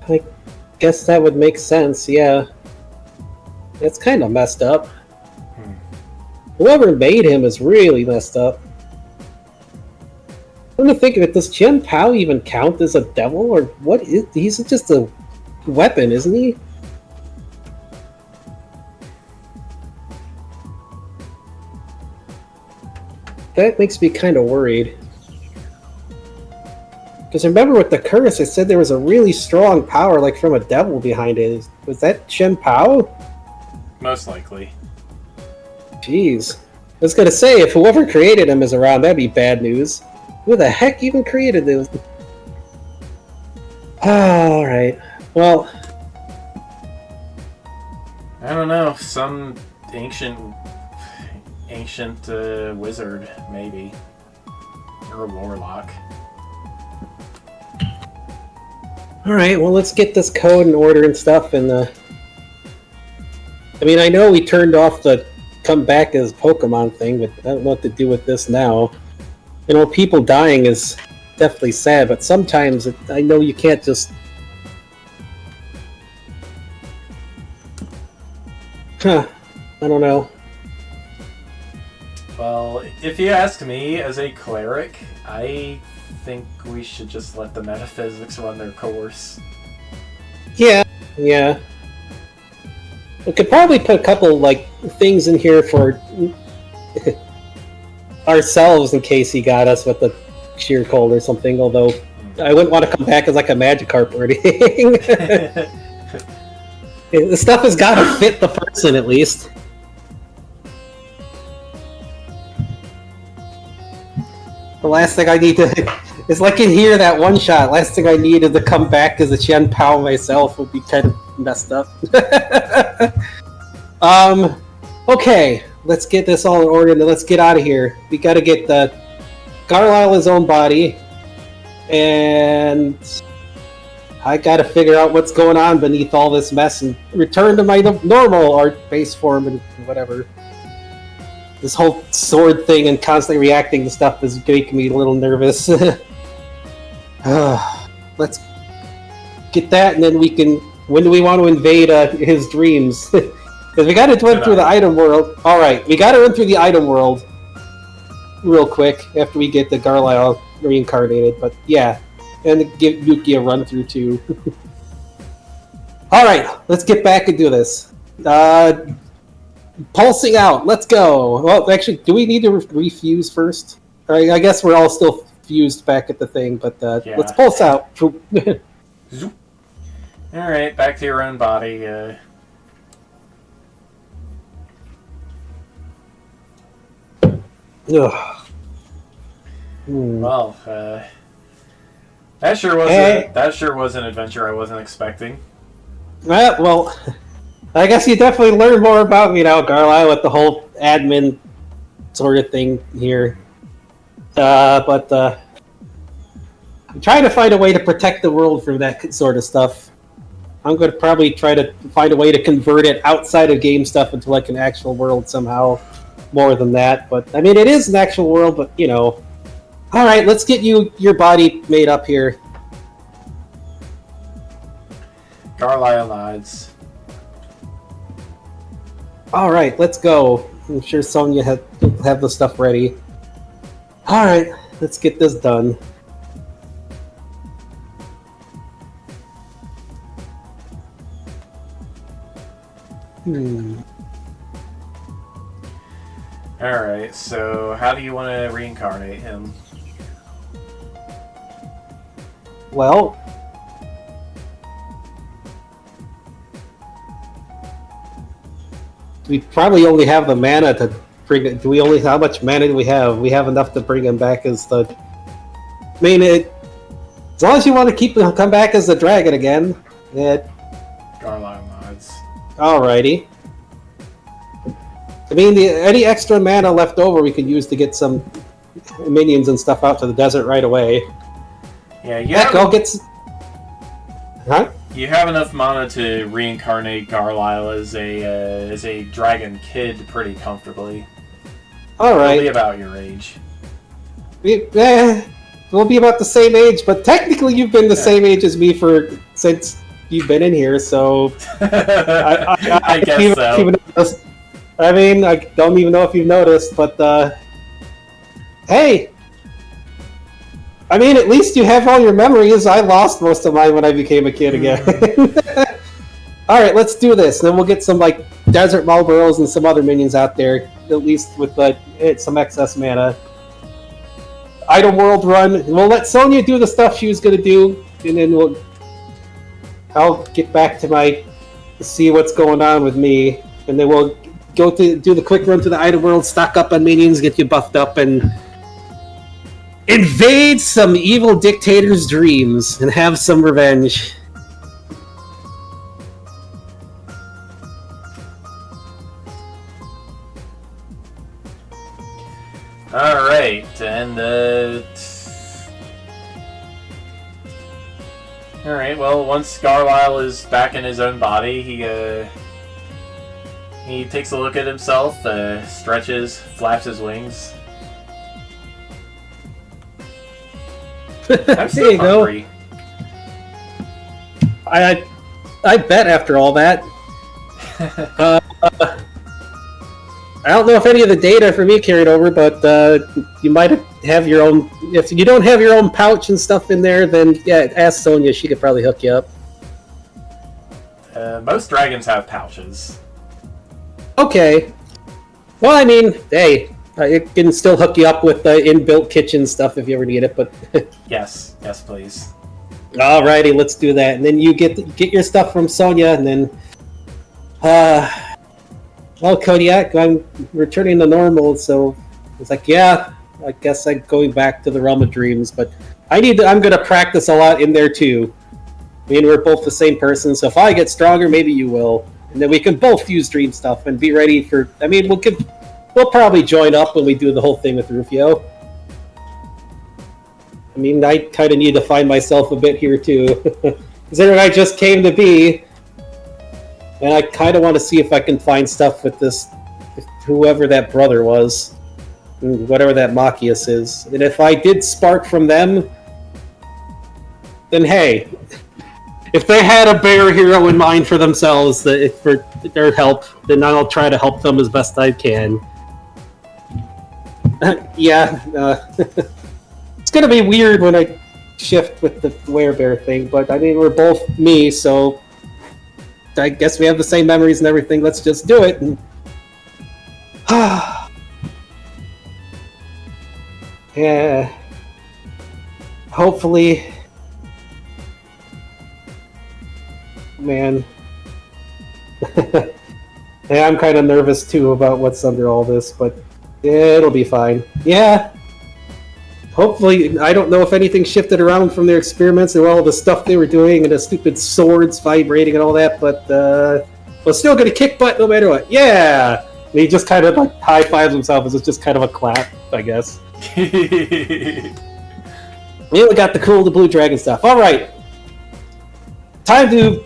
I guess that would make sense, yeah. It's kind of messed up. Whoever made him is really messed up. When I think of it, does Chen Pao even count as a devil, or what is... He's just a weapon, isn't he? That makes me kind of worried. Because remember with the curse, it said there was a really strong power, like from a devil behind it. Was that Shen Pao? Most likely. Jeez. I was gonna say, if whoever created him is around, that'd be bad news. Who the heck even created this? Alright. Well... I don't know. Some ancient wizard, maybe. Or a warlock. Alright, well let's get this code in order and stuff, and I mean, I know we turned off the come back as Pokemon thing, but I don't know what to do with this now. You know, people dying is definitely sad, but sometimes I know you can't just... Huh. I don't know. Well, if you ask me, as a cleric, I think we should just let the metaphysics run their course. Yeah. We could probably put a couple, like, things in here for ourselves in case he got us with the sheer cold or something, although I wouldn't want to come back as, like, a Magikarp or anything. The stuff has got to fit the person, at least. The last thing I need to... It's like in here, that one shot. Last thing I need is to come back as a Chen Pao myself would be kind of messed up. Okay. Let's get this all in order and let's get out of here. We gotta get the Carlisle his own body. And... I gotta figure out what's going on beneath all this mess and return to my normal art base form and whatever. This whole sword thing and constantly reacting to stuff is making me a little nervous. Let's get that, and then we can... When do we want to invade his dreams? Because we gotta run through the item world. Alright, we gotta run through the item world real quick after we get the Carlisle reincarnated, but yeah. And give Yuki a run through too. Alright, let's get back and do this. Pulsing out, let's go. Well, actually, do we need to refuse first? I guess we're all still fused back at the thing, but yeah. Let's pulse out. Alright, back to your own body. Well, that sure was an adventure I wasn't expecting. Well, I guess you definitely learned more about me now, Carlisle, with the whole admin sort of thing here. But I'm trying to find a way to protect the world from that sort of stuff. I'm going to probably try to find a way to convert it outside of game stuff into like an actual world somehow, more than that. But I mean, it is an actual world, but you know. All right, let's get your body made up here. Carlisle nods. All right, let's go. I'm sure Sonya have the stuff ready. All right, let's get this done. Alright, so how do you want to reincarnate him? Well... we probably only have the mana to bring it... how much mana do we have? We have enough to bring him back as the... I mean, as long as you want to come back as the dragon again. Carlisle nods. Alrighty. I mean, any extra mana left over we could use to get some minions and stuff out to the desert right away. Yeah, I'll get... Huh? You have enough mana to reincarnate Carlisle as a dragon kid pretty comfortably. Alright. He'll be about your age. We'll be about the same age, but technically you've been the same age as me since you've been in here, so... I guess so. I mean, I don't even know if you've noticed, but, hey! I mean, at least you have all your memories. I lost most of mine when I became a kid again. Alright, let's do this. Then we'll get some, like, Desert Malboros and some other minions out there, at least with some excess mana. Item World run. We'll let Sonya do the stuff she was going to do, and then I'll get back to see what's going on with me, and then we'll go to do the quick run to the Item World, stock up on minions, get you buffed up, and invade some evil dictator's dreams and have some revenge. Alright, and alright, well, once Carlisle is back in his own body, he takes a look at himself, stretches, flaps his wings. I'm still there you hungry. Go. I bet after all that. I don't know if any of the data for me carried over, but you might have your own. If you don't have your own pouch and stuff in there, then yeah, ask Sonya. She could probably hook you up. Most dragons have pouches. Okay. Well, I mean, hey, it can still hook you up with the inbuilt kitchen stuff if you ever need it. But yes, please. Alrighty, let's do that, and then you get your stuff from Sonya, and then well, Kodiak, I'm returning to normal, so it's like, yeah, I guess I'm going back to the realm of dreams, but I'm going to practice a lot in there too. I mean, we're both the same person, so if I get stronger, maybe you will, and then we can both use dream stuff and be ready for. I mean, we'll probably join up when we do the whole thing with Rufio. I mean, I kind of need to find myself a bit here too, because I just came to be. And I kind of want to see if I can find stuff with this, whoever that brother was, whatever that Machias is. And if I did spark from them, then hey, if they had a bear hero in mind for themselves, for their help, then I'll try to help them as best I can. Yeah, it's gonna be weird when I shift with the werebear thing, but I mean, we're both me, so I guess we have the same memories and everything. Let's just do it. And yeah, hopefully, man. Yeah, I'm kind of nervous too about what's under all this, but it'll be fine. Yeah. Hopefully, I don't know if anything shifted around from their experiments and all the stuff they were doing and the stupid swords vibrating and all that, but we're still going to kick butt no matter what. Yeah! And he just kind of like high-fives himself as it's just kind of a clap, I guess. We got the blue dragon stuff. All right. Time to...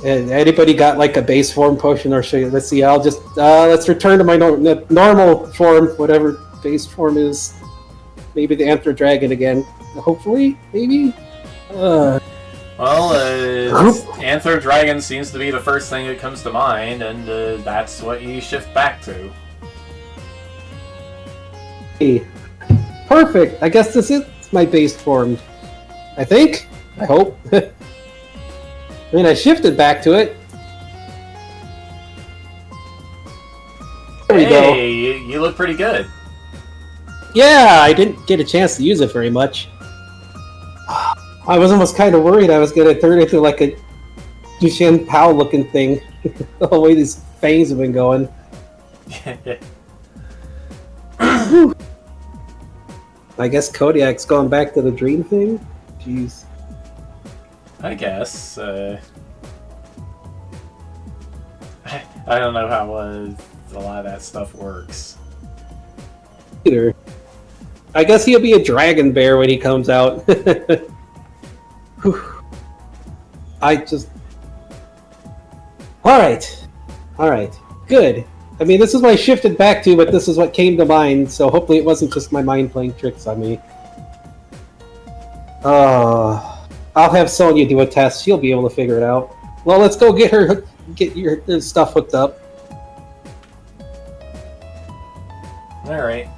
anybody got like a base form potion, or should let's see? I'll just let's return to my normal form, whatever base form is. Maybe the Anther Dragon again. Hopefully, maybe. Well, Anther Dragon seems to be the first thing that comes to mind, and that's what you shift back to. Hey, perfect. I guess this is my base form. I think. I hope. I mean, I shifted back to it. There we go. You look pretty good. Yeah, I didn't get a chance to use it very much. I was almost kind of worried I was going to turn into like a Dushan Pao looking thing. The way these fangs have been going. I guess Kodiak's going back to the dream thing? Jeez. I guess. I don't know how a lot of that stuff works. Either. I guess he'll be a dragon bear when he comes out. Alright. Good. I mean, this is what I shifted back to, but this is what came to mind, so hopefully it wasn't just my mind playing tricks on me. I'll have Sonya do a test. She'll be able to figure it out. Well, let's go get your stuff hooked up. Alright.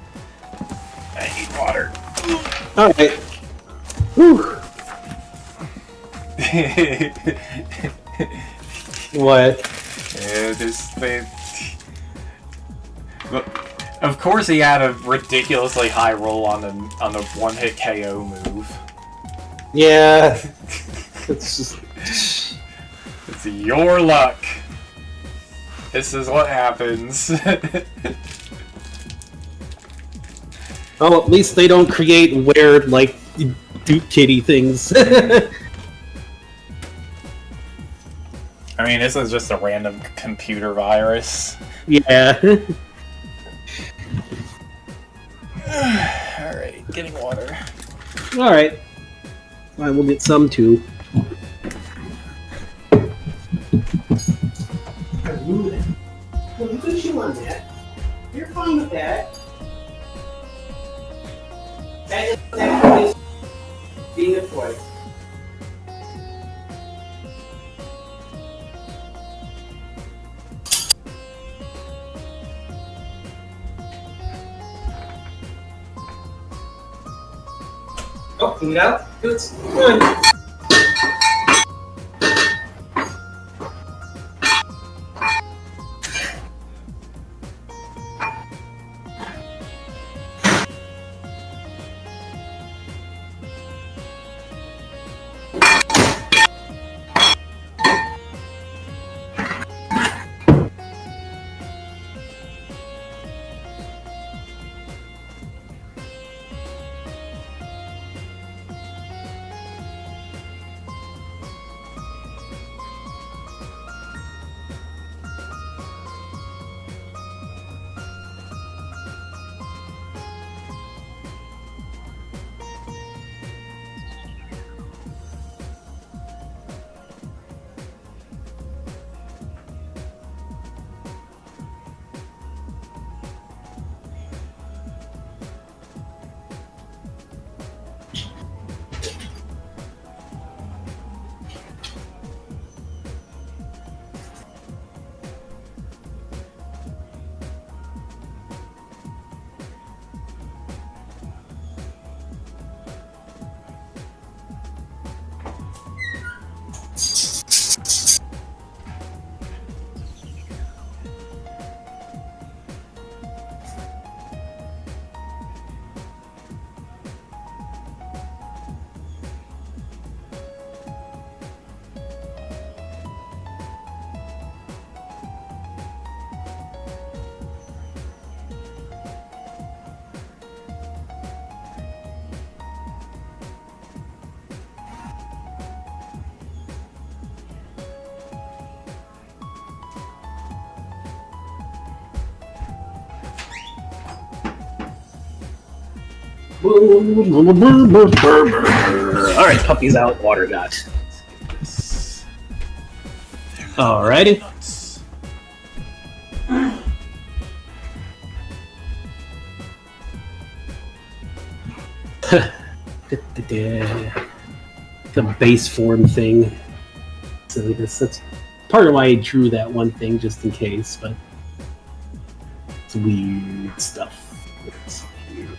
I need water. Alright. Whew. What? They Of course, he had a ridiculously high roll on the one-hit KO move. Yeah, it's just it's your luck. This is what happens. well, at least they don't create weird like Duke Kitty things. I mean, this is just a random computer virus. Yeah. Alright, getting water. Alright. I will get some too. Well, you can chew on that. You're fine with that. That is being a toy. Oh, clean it out. Good. Good. Alright, puppy's out, water got. Alrighty. The base form thing. So that's part of why I drew that one thing, just in case, but it's weird stuff. It's weird.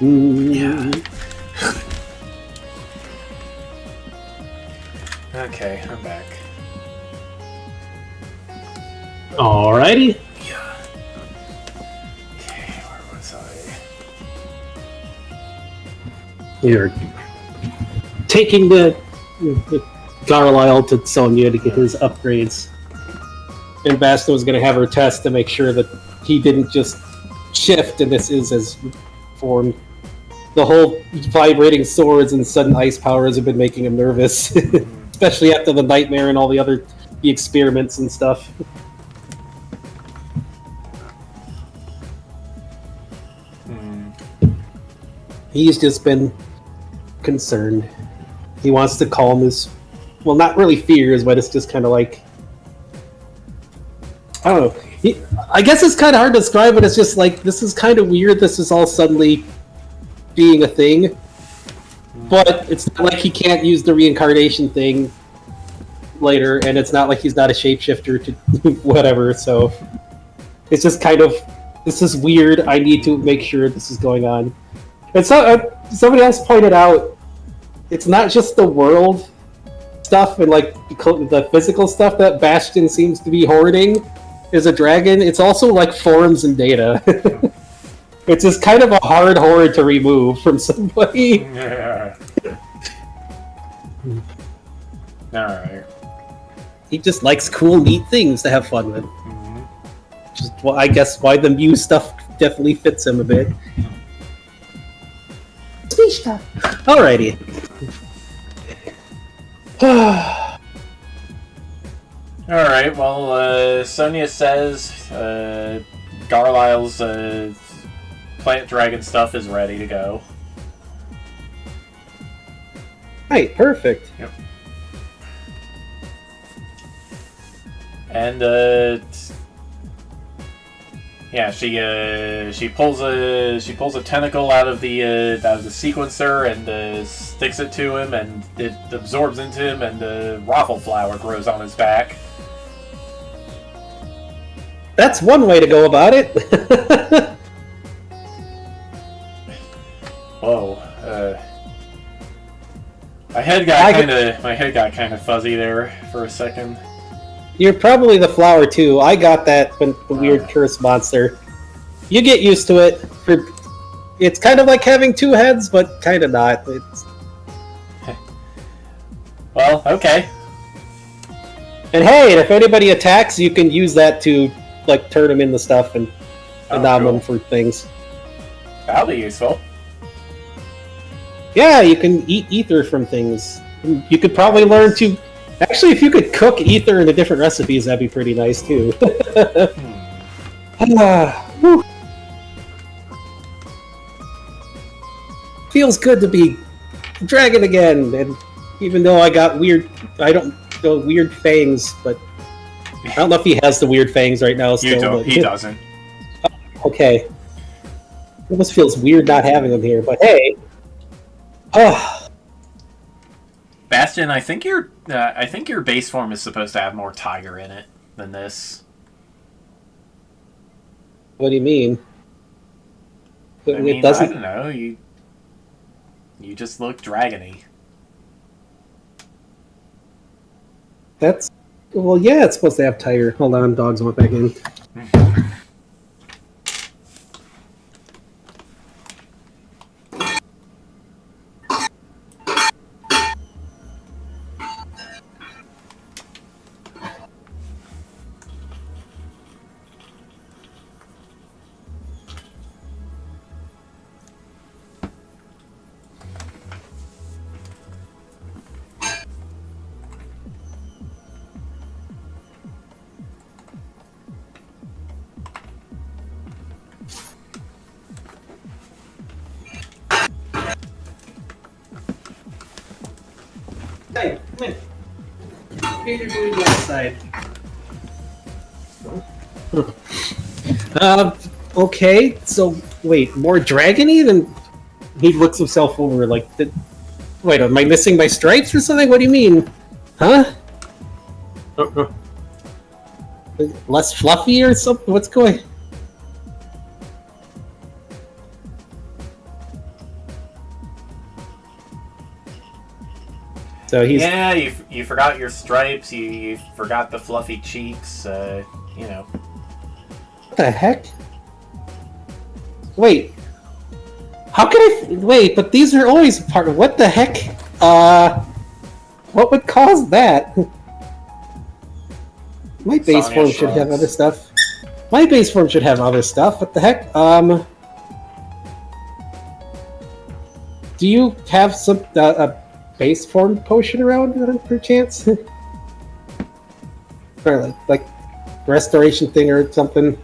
Yeah. Okay, I'm back. Alrighty. Yeah. Okay, where was I? You're taking the Carlisle to Sonya to get his upgrades. And Basta was going to have her test to make sure that he didn't just shift, and this is as formed. The whole vibrating swords and sudden ice powers have been making him nervous, especially after the nightmare and all the experiments and stuff. He's just been concerned. He wants to calm his, well, not really fears, but it's just kind of like, I don't know. I guess it's kind of hard to describe, but it's just like, this is kind of weird. This is all suddenly being a thing. But it's not like he can't use the reincarnation thing later, and it's not like he's not a shapeshifter to whatever, so it's just kind of, this is weird. I need to make sure this is going on. And so somebody else pointed out, it's not just the world stuff and like the physical stuff that Bastion seems to be hoarding as a dragon. It's also like forums and data. It's just kind of a hard hoard to remove from somebody. Yeah. Alright. He just likes cool, neat things to have fun with. Just, well, I guess why the Mew stuff definitely fits him a bit. Speech stuff. Alrighty. Alright, well, Sonia says Garlyle's plant dragon stuff is ready to go. Right, perfect. Yep. And yeah, she pulls a tentacle out of the sequencer and sticks it to him, and it absorbs into him, and the raffle flower grows on his back. That's one way to go about it. Whoa. My head got kind of fuzzy there for a second. You're probably the flower too. I got that when the weird curse monster. You get used to it. It's kind of like having two heads, but kind of not. It's... Well, okay. And hey, if anybody attacks, you can use that to like turn them into stuff and nom them for things. That'll be useful. Yeah, you can eat ether from things. You could probably learn to... Actually, if you could cook ether into different recipes, that'd be pretty nice, too. Feels good to be dragon again, and even though I got weird... I don't know, weird fangs, but... I don't know if he has the weird fangs right now still. You don't. But... He doesn't. Okay. It almost feels weird not having him here, but hey... Bastion, I think your base form is supposed to have more tiger in it than this. What do you mean? It doesn't. I don't know. You just look dragony. That's... Well, yeah, it's supposed to have tiger. Hold on, dogs went back in. Hey, come in. Peter doing the outside. Okay, so wait, more dragony than... He looks himself over like... Wait, am I missing my stripes or something? What do you mean? Huh? Less fluffy or something? What's going... So he's... Yeah, you forgot your stripes, you forgot the fluffy cheeks, you know. What the heck? Wait. How can I... Wait, but these are always part of... What the heck? What would cause that? My base form should have other stuff. My base form should have other stuff. What the heck? Do you have some... a base form potion around, perchance? Or like restoration thing or something?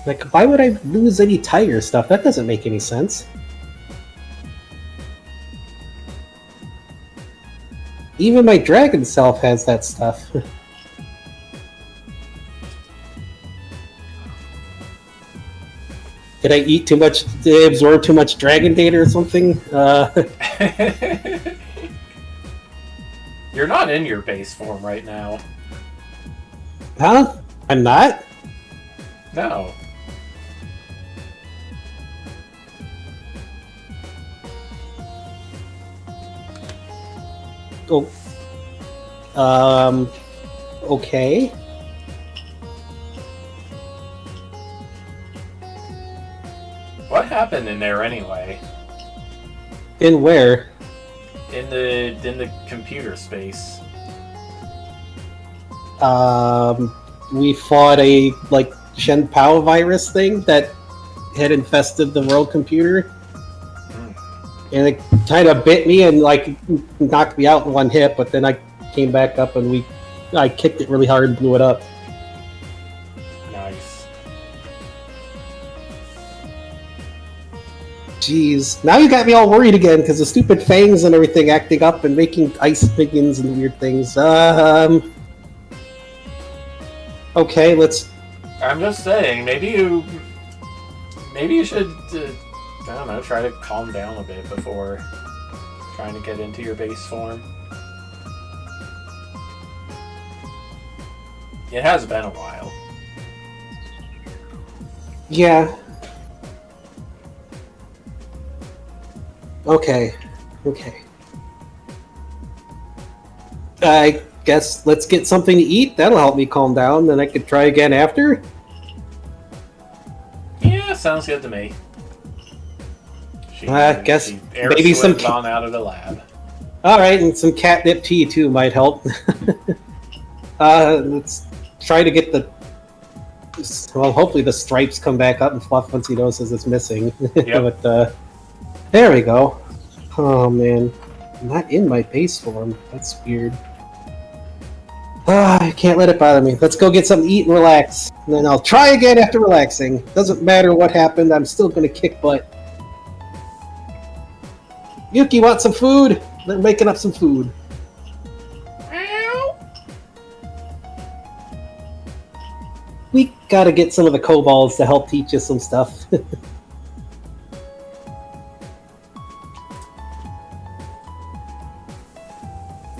Like, why would I lose any tiger stuff? That doesn't make any sense. Even my dragon self has that stuff. Did I eat too much? Did I absorb too much dragon data or something? You're not in your base form right now. Huh? I'm not? No. Oh. Okay. What happened in there anyway? In where? In the computer space. We fought a Shen Pao virus thing that had infested the world computer. And it kind of bit me and knocked me out in one hit, but then I came back up and I kicked it really hard and blew it up. Nice. Jeez. Now you got me all worried again because the stupid fangs and everything acting up and making ice minions and weird things. Okay, let's... I'm just saying, maybe you should, I don't know, try to calm down a bit before trying to get into your base form. It has been a while. Yeah. Okay. I guess let's get something to eat. That'll help me calm down. Then I could try again after. Yeah, sounds good to me. I guess maybe some on out of the lab. All right, and some catnip tea too might help. Let's try to get the. Well, hopefully the stripes come back up and Fluff once he notices it's missing. Yep. But there we go. Oh man, I'm not in my base form. That's weird. I can't let it bother me. Let's go get something to eat and relax. And then I'll try again after relaxing. Doesn't matter what happened, I'm still gonna kick butt. Yuki, want some food? They're making up some food. We gotta get some of the kobolds to help teach us some stuff.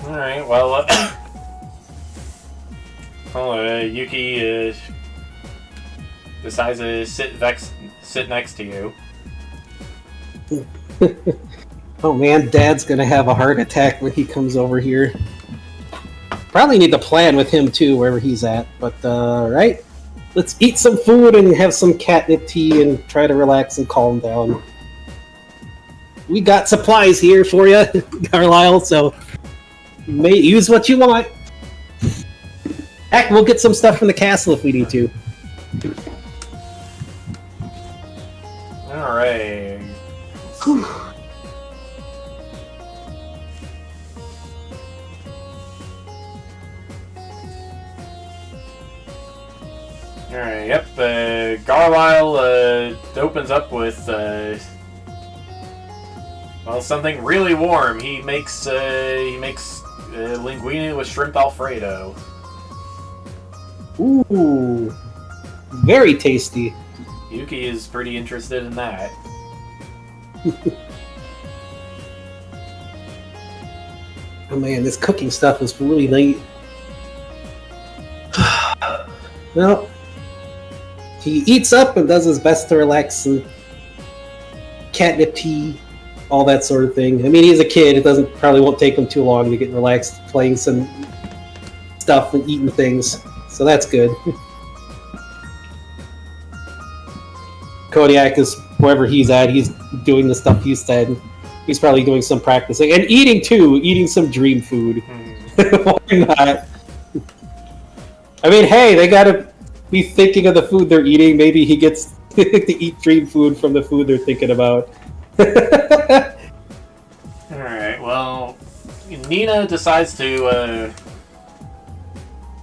Alright, well, Yuki decides to sit next to you. Oh man, Dad's gonna have a heart attack when he comes over here. Probably need to plan with him too, wherever he's at. But right, let's eat some food and have some catnip tea and try to relax and calm down. We got supplies here for you, Carlisle. So you may use what you want. Heck, we'll get some stuff from the castle if we need to. All right. Alright, yep, Carlisle opens up with, well, something really warm. He makes linguine with shrimp alfredo. Ooh, very tasty. Yuki is pretty interested in that. Oh man, this cooking stuff is really late. Well, he eats up and does his best to relax and catnip tea, all that sort of thing. I mean, he's a kid. It probably won't take him too long to get relaxed playing some stuff and eating things. So that's good. Kodiak is wherever he's at. He's doing the stuff he said. He's probably doing some practicing and eating too. Eating some dream food. Why not? I mean, hey, they gotta be thinking of the food they're eating. Maybe he gets to eat dream food from the food they're thinking about. Alright, well, Nina decides to,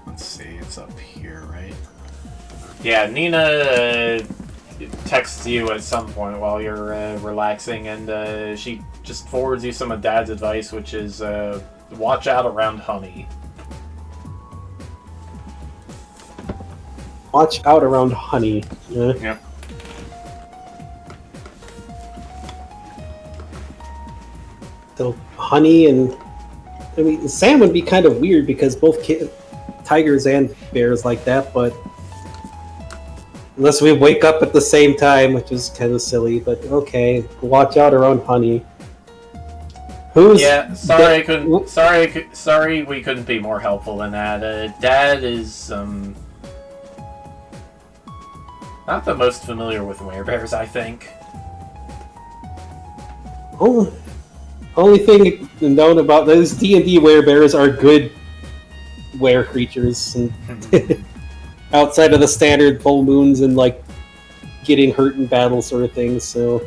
let's see, it's up here, right? Yeah, Nina texts you at some point while you're relaxing, and she just forwards you some of Dad's advice, which is watch out around honey. Watch out around honey. Yep. So honey and I mean Sam would be kind of weird because both tigers and bears like that, but unless we wake up at the same time, which is kind of silly. But okay, watch out around honey. Who's? Yeah, sorry, I couldn't. Sorry, we couldn't be more helpful than that. Dad is not the most familiar with werebears, I think. Oh. Only thing known about those D&D werebears are good were creatures, and outside of the standard full moons and like getting hurt in battle sort of things. So,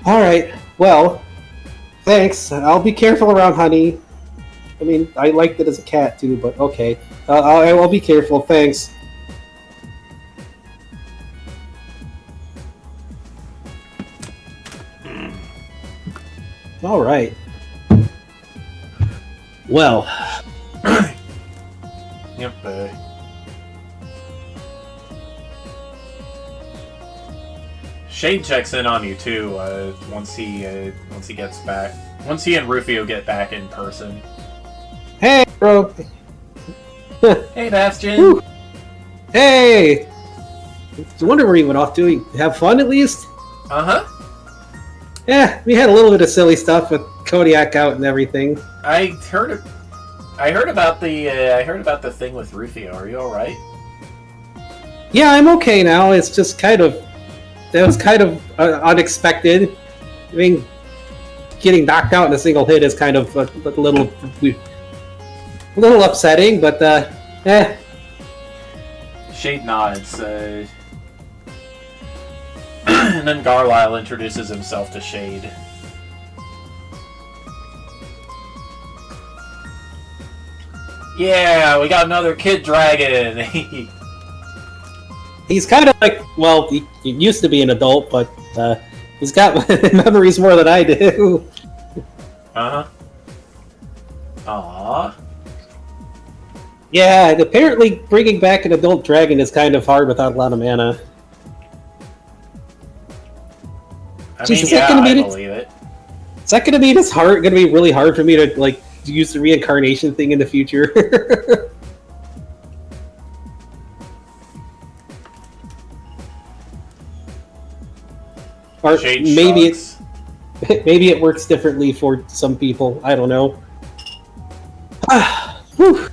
all right, well, thanks. I'll be careful around honey. I mean, I liked it as a cat too, but okay, I'll be careful. Thanks. All right. Well. Yep. Shade checks in on you too. Once he gets back. Once he and Rufio get back in person. Hey, bro. Hey, Bastion. Woo. Hey. I wonder where you went off to. Have fun at least. Uh-huh. Yeah, we had a little bit of silly stuff with Kodiak out and everything. I heard about the thing with Rufio. Are you all right? Yeah, I'm okay now. It's just that was kind of unexpected. I mean, getting knocked out in a single hit is kind of a little upsetting, but Shade nods. And then Garlisle introduces himself to Shade. Yeah, we got another kid dragon! He's kind of like, well, he used to be an adult, but he's got memories more than I do. Uh-huh. Aww. Yeah, and apparently bringing back an adult dragon is kind of hard without a lot of mana. I believe it. Is that going to be going to be really hard for me to like use the reincarnation thing in the future? Or Shade maybe shrugs. maybe it works differently for some people. I don't know. Whew.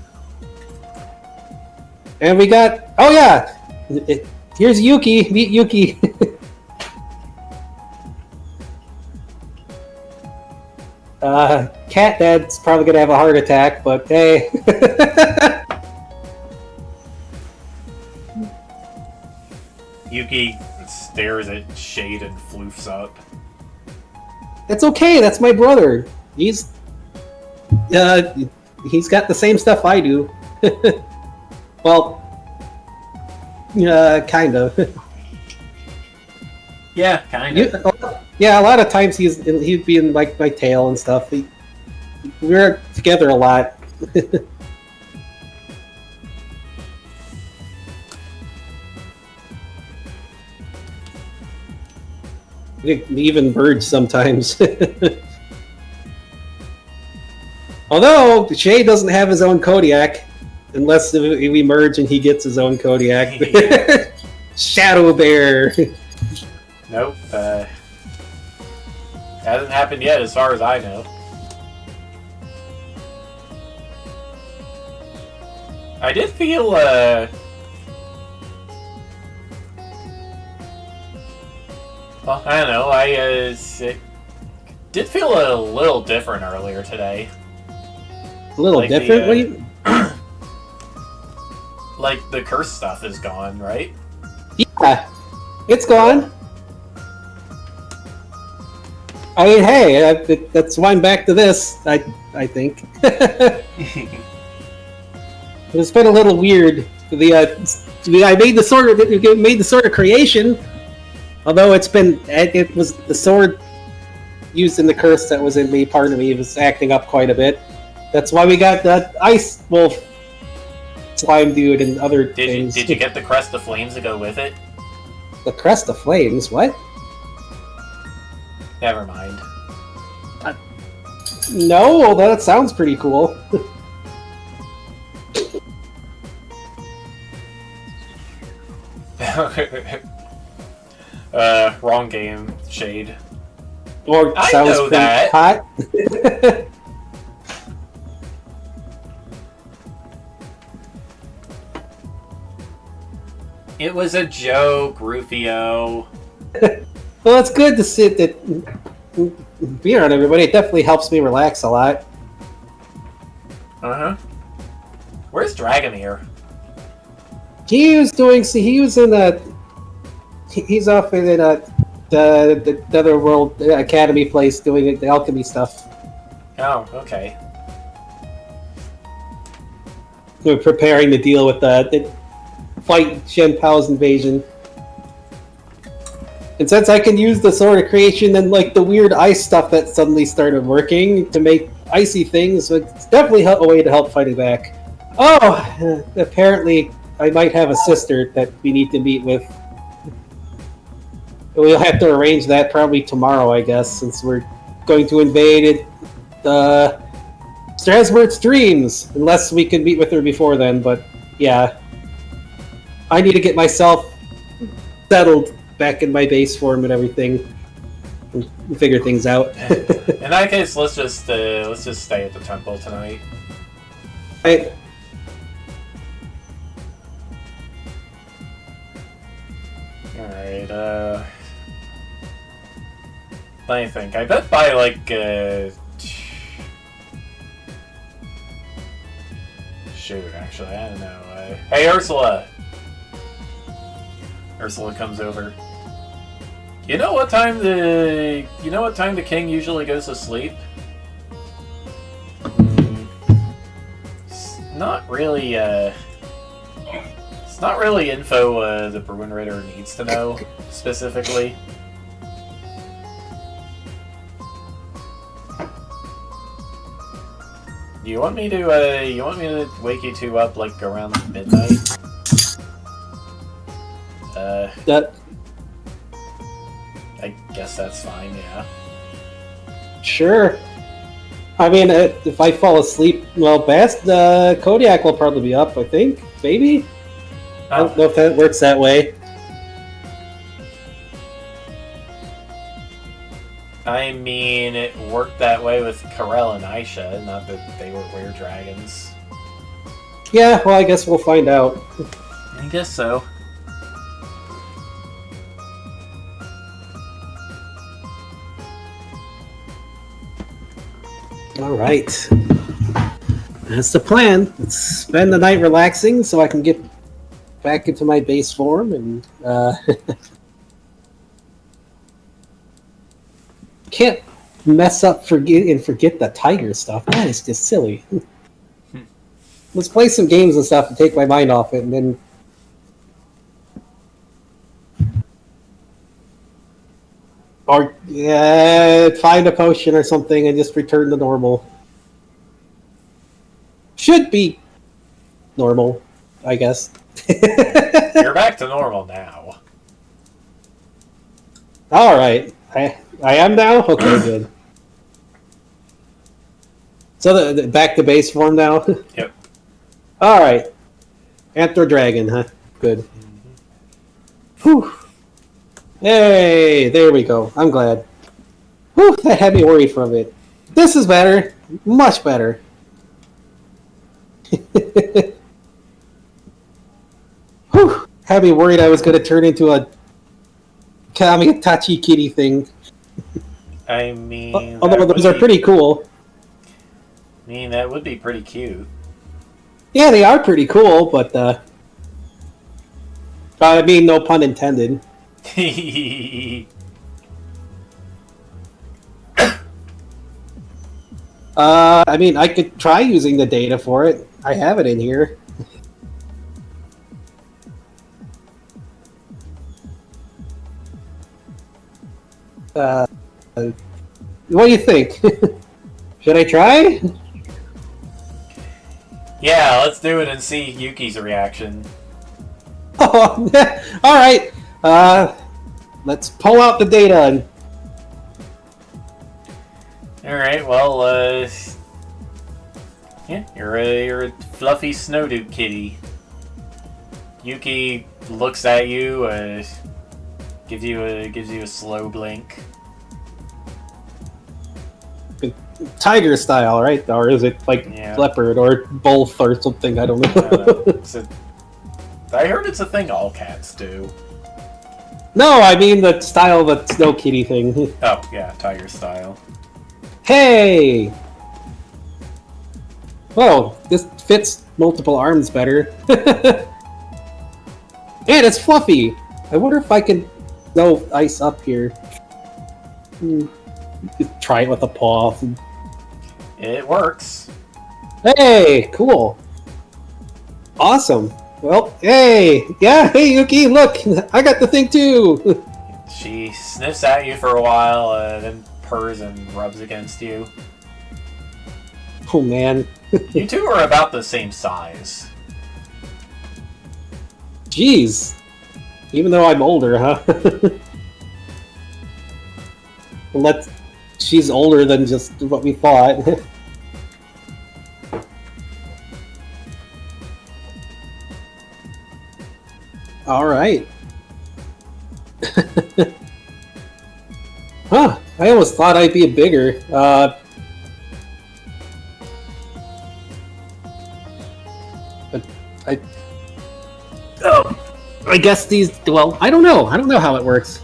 And we got here's Yuki. Meet Yuki. Cat Dad's probably gonna have a heart attack, but hey. Yuki stares at Shade and floofs up. It's okay, that's my brother. He's got the same stuff I do. Well, kind of. Yeah, kind of. Yeah, a lot of times he'd be in like my tail and stuff. We're together a lot. We even merge sometimes. Although Shay doesn't have his own Kodiak, unless we merge and he gets his own Kodiak. Shadow Bear. Nope. Hasn't happened yet, as far as I know. I did feel, well, I don't know, it did feel a little different earlier today. A little like different? What do you... Like, the curse stuff is gone, right? Yeah, it's gone. I mean, hey, that's why I'm back to this, I think. It's been a little weird. I made the sword of creation, Although it was the sword used in the curse that was in me, part of me was acting up quite a bit. That's why we got that ice wolf slime dude and other things. Did you get the crest of flames to go with it? The crest of flames? What? Never mind. No, that sounds pretty cool. Wrong game, Shade. Or I sounds know pretty that. hot. It was a joke, Rufio. Well, it's good to sit that being around everybody. It definitely helps me relax a lot. Uh-huh. Where's Dragomir? He's in a. He's off in the Netherworld Academy place doing the alchemy stuff. Oh, okay. We're preparing to deal with the fight Shen Pao's invasion. And since I can use the Sword of Creation and like the weird ice stuff that suddenly started working to make icy things, it's definitely a way to help fighting back. Oh, apparently I might have a sister that we need to meet with. We'll have to arrange that probably tomorrow, I guess, since we're going to invade Strasbourg's dreams, unless we can meet with her before then. But yeah, I need to get myself settled back in my base form and everything, and figure things out. In that case, let's just stay at the temple tonight. Right. All right. Let me think. I bet by like shoot, actually, I don't know. Hey, Ursula. Ursula comes over. You know what time the king usually goes to sleep? It's not really info the Bruin Ritter needs to know specifically. You want me to wake you two up like around midnight? That I guess that's fine, yeah. sure. I mean, if I fall asleep, well, Kodiak will probably be up. I think, maybe. I don't know if that works that way. I mean, it worked that way with Karel and Aisha, not that they were weird dragons. Yeah, well, I guess we'll find out. I guess so. All right. That's the plan. Let's spend the night relaxing so I can get back into my base form and can't mess up forget the tiger stuff. That is just silly. Let's play some games and stuff and take my mind off it, and then or find a potion or something and just return to normal. Should be normal, I guess. You're back to normal now. All right, I am now. Okay, good. So the back to base form now. Yep. All right, Anthro Dragon, huh? Good. Whew. Hey, there we go. I'm glad. Whew, that had me worried for a bit. This is better. Much better. Whew, had me worried I was going to turn into a Kamitachi kitty thing. I mean... Although those are pretty cool. I mean, that would be pretty cute. Yeah, they are pretty cool, but... I mean, no pun intended. I mean, I could try using the data for it. I have it in here. What do you think? Should I try? Yeah, let's do it and see Yuki's reaction. Oh, all right. Let's pull out the data. All right. Well, yeah, you're a fluffy snowdude kitty. Yuki looks at you, gives you a slow blink. Tiger style, right? Or is it like leopard or both or something? I don't know. I heard it's a thing all cats do. No, I mean the style, the snow kitty thing. Oh yeah, tiger style. Hey! Whoa, this fits multiple arms better. And it's fluffy! I wonder if I can go ice up here. Try it with a paw. It works. Hey, cool. Awesome. Well, hey! Yeah, hey Yuki, look! I got the thing too! She sniffs at you for a while, then purrs and rubs against you. Oh man. You two are about the same size. Jeez. Even though I'm older, huh? Well, she's older than just what we thought. Alright. Huh. I almost thought I'd be bigger. I guess these... Well, I don't know. I don't know how it works.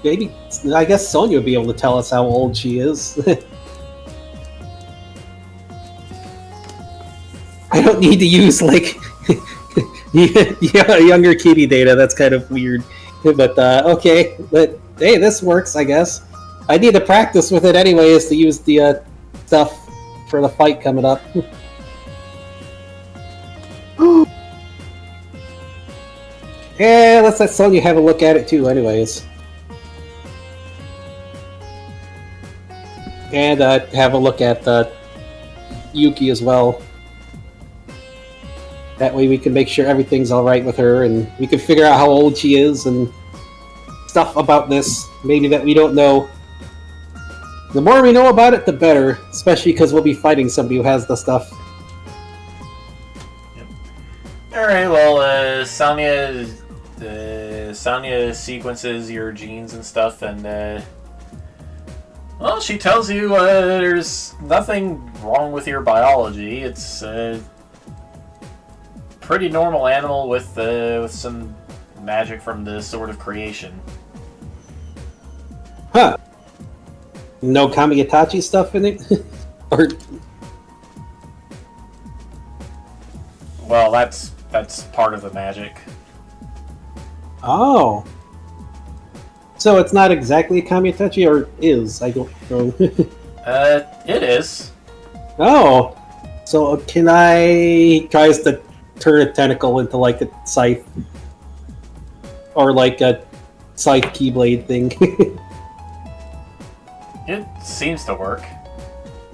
Maybe... I guess Sonya would be able to tell us how old she is. I don't need to use, like... younger kitty data. That's kind of weird. But, okay. But, hey, this works, I guess. I need to practice with it anyways to use the, stuff for the fight coming up. Yeah, let's let Sonya have a look at it too, anyways. And have a look at Yuki as well. That way we can make sure everything's alright with her, and we can figure out how old she is, and stuff about this, maybe that we don't know. The more we know about it, the better, especially because we'll be fighting somebody who has the stuff. Yep. Alright, well, Sonya sequences your genes and stuff, and, well, she tells you there's nothing wrong with your biology. It's a pretty normal animal with some magic from the Sword of Creation. Huh. No Kamiitachi stuff in it? Or... Well, that's part of the magic. Oh. So it's not exactly a Kamiitachi, or is? I don't know. It is. Oh. So can I... tries to turn a tentacle into like a scythe? Or like a scythe keyblade thing? It seems to work.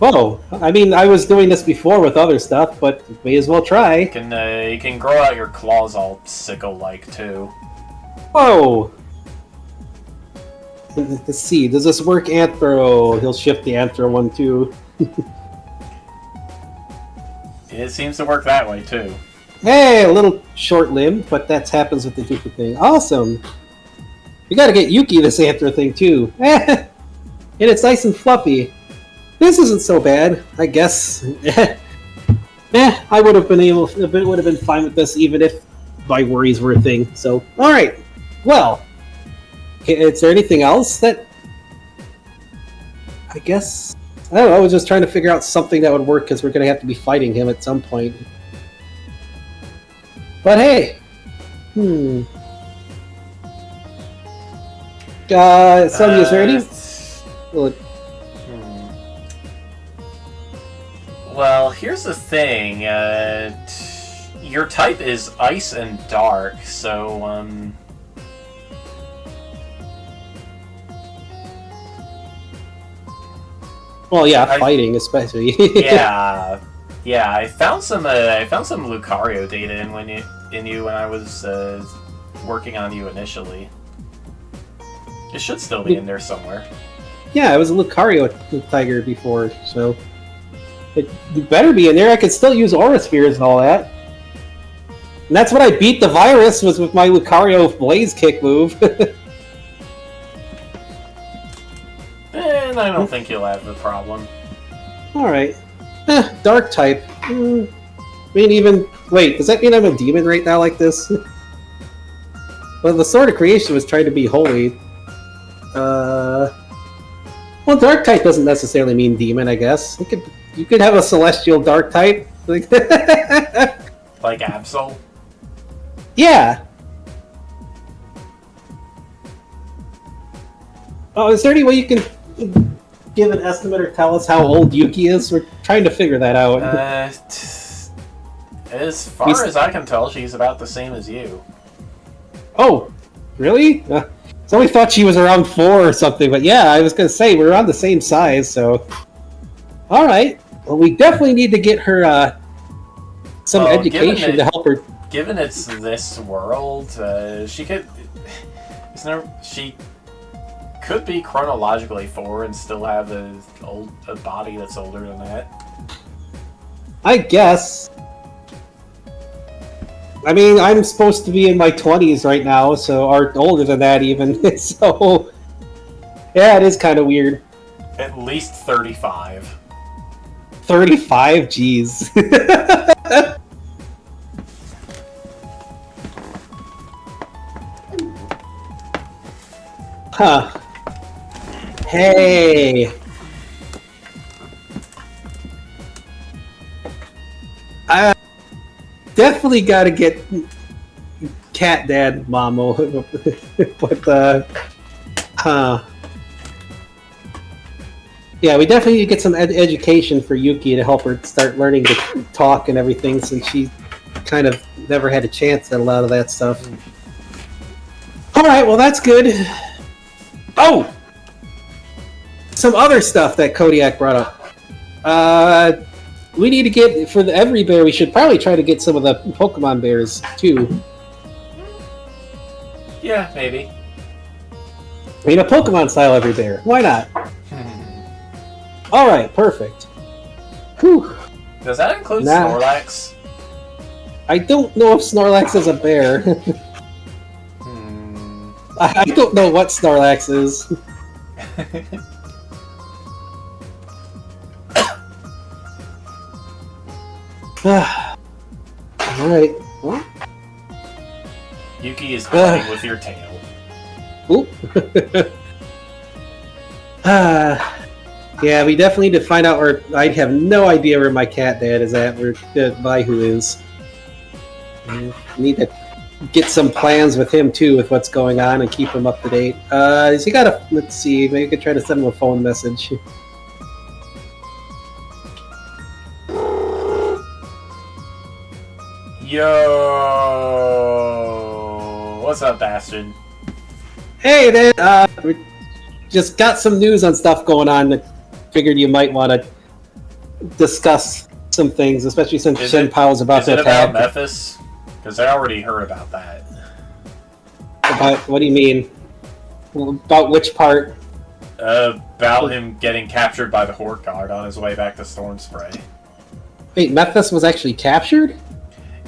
Oh, I mean, I was doing this before with other stuff, but may as well try. You can grow out your claws all sickle-like, too. Whoa! Let's see, does this work Anthro? He'll shift the Anthro one, too. It seems to work that way, too. Hey, a little short-limbed, but that happens with the different thing. Awesome! We gotta get Yuki this Anthro thing, too. And it's nice and fluffy. This isn't so bad, I guess. I would have been fine with this even if my worries were a thing. So, all right. Well, is there anything else that? I guess I don't know. I was just trying to figure out something that would work because we're gonna have to be fighting him at some point. But hey, Sonya, is there any? Well, here's the thing. your type is ice and dark, so, Well, yeah, fighting especially. yeah. Yeah, I found some Lucario data in you when I was working on you initially. It should still be in there somewhere. Yeah, it was a Lucario Tiger before, so it better be in there. I could still use Aura Spheres and all that. And that's what I beat the virus, was with my Lucario Blaze Kick move. And I don't think you'll have the problem. Alright. Dark type. I mean, even... Wait, does that mean I'm a demon right now like this? Well, the Sword of Creation was trying to be holy. Well, dark type doesn't necessarily mean demon, I guess. You could have a celestial dark type. Like Absol? Yeah. Oh, is there any way you can give an estimate or tell us how old Yuki is? We're trying to figure that out. As far as I can tell, she's about the same as you. Oh, really? So we thought she was around 4 or something, but yeah, I was going to say, we're around the same size, so... Alright. Well, we definitely need to get her some education to help her. Given it's this world, she could be chronologically 4 and still have a body that's older than that. I guess. I mean, I'm supposed to be in my 20s right now, or older than that even. So, yeah, it is kind of weird. At least 35. 35? Jeez. Huh. Hey. I definitely got to get Cat Dad Mamo, but yeah, we definitely need to get some education for Yuki to help her start learning to talk and everything, since she kind of never had a chance at a lot of that stuff. All right, well that's good. Oh! Some other stuff that Kodiak brought up. We need to get, for the Every Bear, we should probably try to get some of the Pokemon Bears, too. Yeah, maybe. I mean, a Pokemon-style Every Bear. Why not? Alright, perfect. Whew. Does that include Snorlax? I don't know if Snorlax is a bear. I don't know what Snorlax is. Alright. Well. Yuki is playing with your tail. Oop. Yeah, we definitely need to find out where... I have no idea where my cat dad is at, where Vaihu is. We need to get some plans with him, too, with what's going on, and keep him up to date. Has he got a... Let's see, maybe we could try to send him a phone message. Yo! What's up, bastard? Hey, Dad! We just got some news on stuff going on that figured you might want to discuss some things, especially since Shen Pao's about to attack. Is it about Memphis? Because I already heard about that. About, what do you mean? About which part? About him getting captured by the Horde Guard on his way back to Storm Spray. Wait, Memphis was actually captured?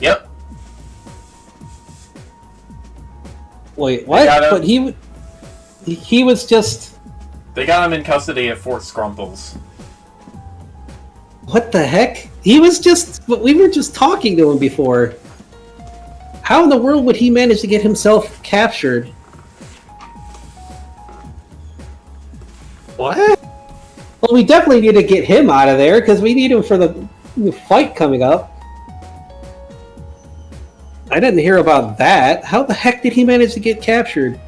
Yep. Wait, what? But he was just... They got him in custody at Fort Scrumples. What the heck? He was just... We were just talking to him before. How in the world would he manage to get himself captured? What? Well, we definitely need to get him out of there, because we need him for the fight coming up. I didn't hear about that. How the heck did he manage to get captured?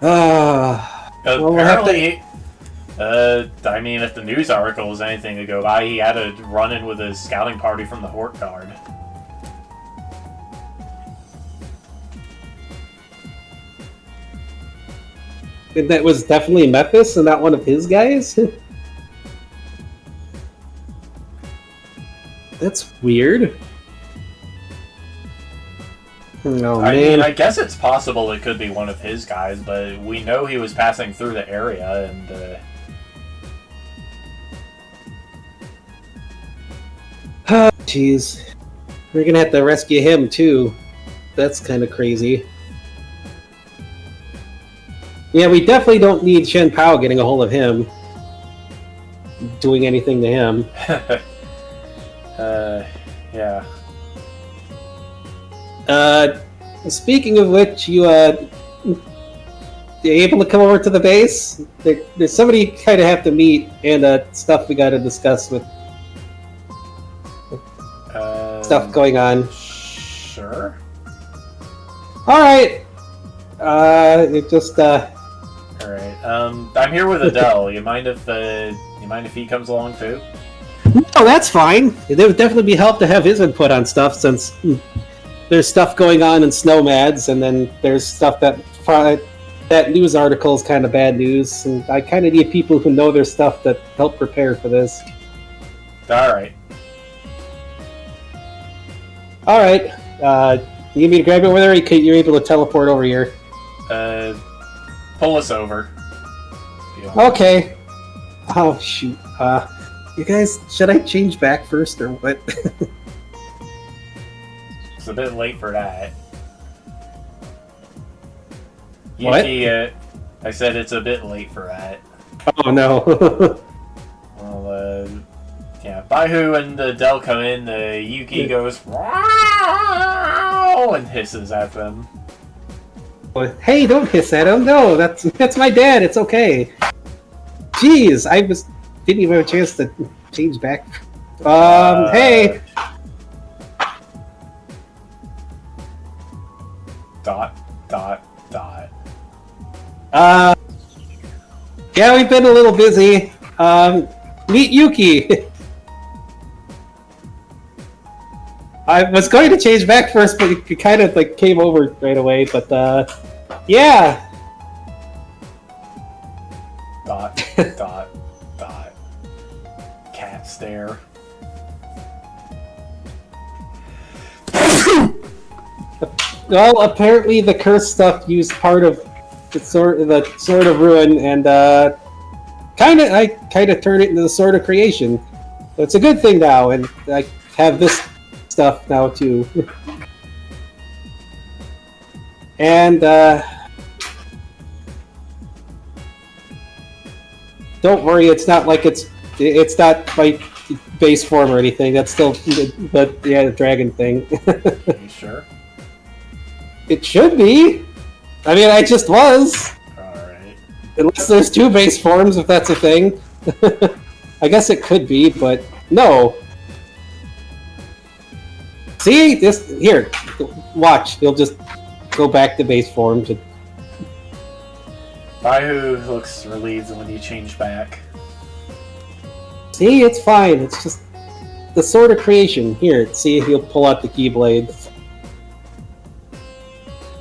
Well, apparently, I mean, if the news article is anything to go by, he had a run-in with his scouting party from the Horde Guard. that was definitely Memphis and not one of his guys? That's weird. Oh, I man. mean, I guess it's possible it could be one of his guys, but we know he was passing through the area, and Oh, jeez. We're gonna have to rescue him, too. That's kind of crazy. Yeah, we definitely don't need Shen Pao getting a hold of him. Doing anything to him. yeah. Speaking of which, you able to come over to the base? There's somebody kind of have to meet, and stuff we got to discuss with stuff going on. Sure. All right. It just All right. I'm here with Adele. You mind if he comes along too? No, that's fine. It would definitely be help to have his input on stuff, since there's stuff going on in Snowmads, and then there's stuff that news article is kind of bad news, and I kind of need people who know their stuff to help prepare for this. All right. All right. You need me to grab it over there, or you're able to teleport over here? Pull us over. Okay. Oh, shoot. You guys, should I change back first, or what? It's a bit late for that. What? Yuki, I said it's a bit late for that. Oh, no. Well, yeah, Baihu and Adele come in, Yuki goes, "Wow!" and hisses at them. Hey, don't hiss at him. No, that's my dad. It's okay. Jeez, didn't even have a chance to change back. Hey. Dot. Yeah, we've been a little busy. Meet Yuki. I was going to change back first, but it kind of came over right away. But yeah. Dot. Cat stare. Well, apparently the curse stuff used part of the sword of ruin, and I kind of turned it into the sword of creation. So it's a good thing now, and I have this stuff now too. And don't worry, it's not like it's not my base form or anything. That's still the dragon thing. Are you sure? It should be. I mean, I just was. Alright. Unless there's two base forms, if that's a thing. I guess it could be, but no. See? Here. Watch. He'll just go back to base form. Baihu looks relieved when you change back. See? It's fine. It's just the sword of creation. Here. See? He'll pull out the Keyblade.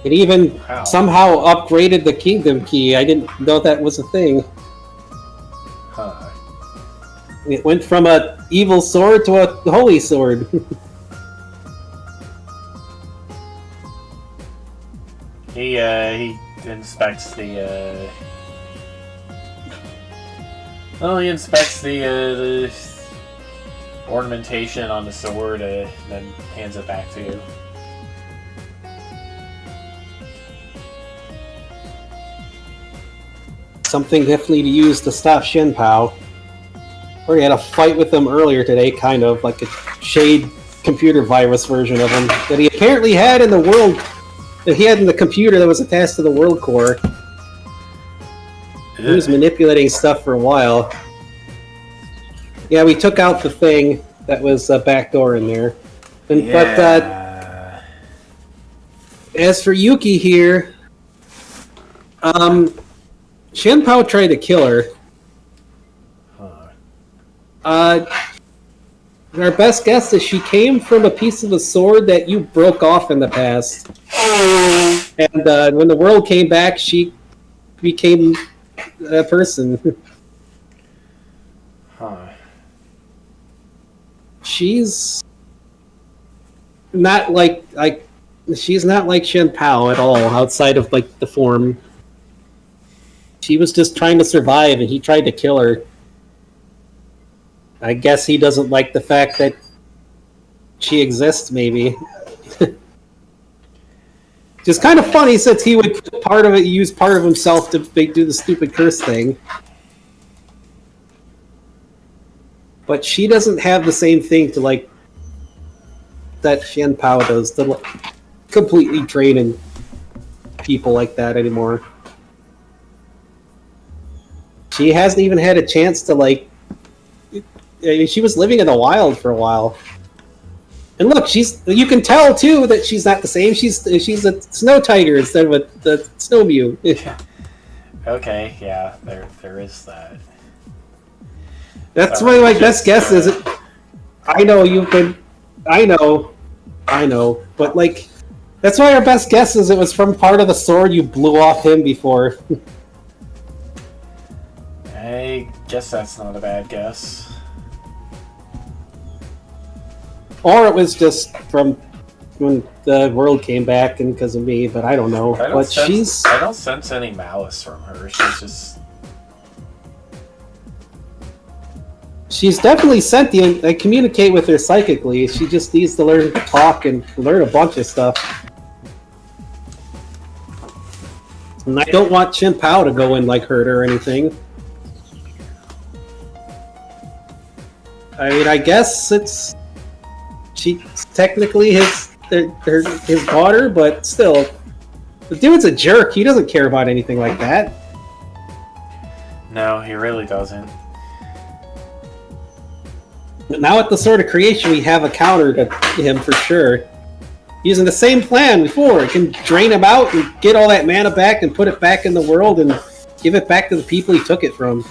It even somehow upgraded the Kingdom Key. I didn't know that was a thing. Huh. It went from a evil sword to a holy sword. He inspects the the ornamentation on the sword, then hands it back to you. Something definitely to use to stop Shen Pao. Already had a fight with him earlier today, kind of like a shade computer virus version of him that he apparently had in the world. That he had in the computer that was attached to the world core. He was manipulating stuff for a while. Yeah, we took out the thing that was a backdoor in there. But as for Yuki here, Shen Pao tried to kill her. Our best guess is she came from a piece of a sword that you broke off in the past. And when the world came back, she became a person. Huh. She's not like she's not like Shen Pao at all, outside of like the form. She was just trying to survive, and he tried to kill her. I guess he doesn't like the fact that she exists, maybe. Just kind of funny since he would use part of himself to do the stupid curse thing. But she doesn't have the same thing to like that Shen Pao does to like, completely train in people like that anymore. She hasn't even had a chance to like. I mean, she was living in the wild for a while. And look, you can tell too that she's not the same. She's a snow tiger instead of the snow mew. Okay, yeah, there is that. That's why my best guess is it. I know you've been. I know, but like, that's why our best guess is it was from part of the sword you blew off him before. I guess that's not a bad guess. Or it was just from when the world came back and because of me, but I don't know. I don't sense any malice from her. She's definitely sentient. I communicate with her psychically. She just needs to learn to talk and learn a bunch of stuff. And I don't want Shen Pao to go and like hurt her or anything. I mean, I guess she's technically his daughter, but still, the dude's a jerk. He doesn't care about anything like that. No, he really doesn't. But now at the Sword of Creation, we have a counter to him for sure. Using the same plan before, it can drain him out and get all that mana back and put it back in the world and give it back to the people he took it from.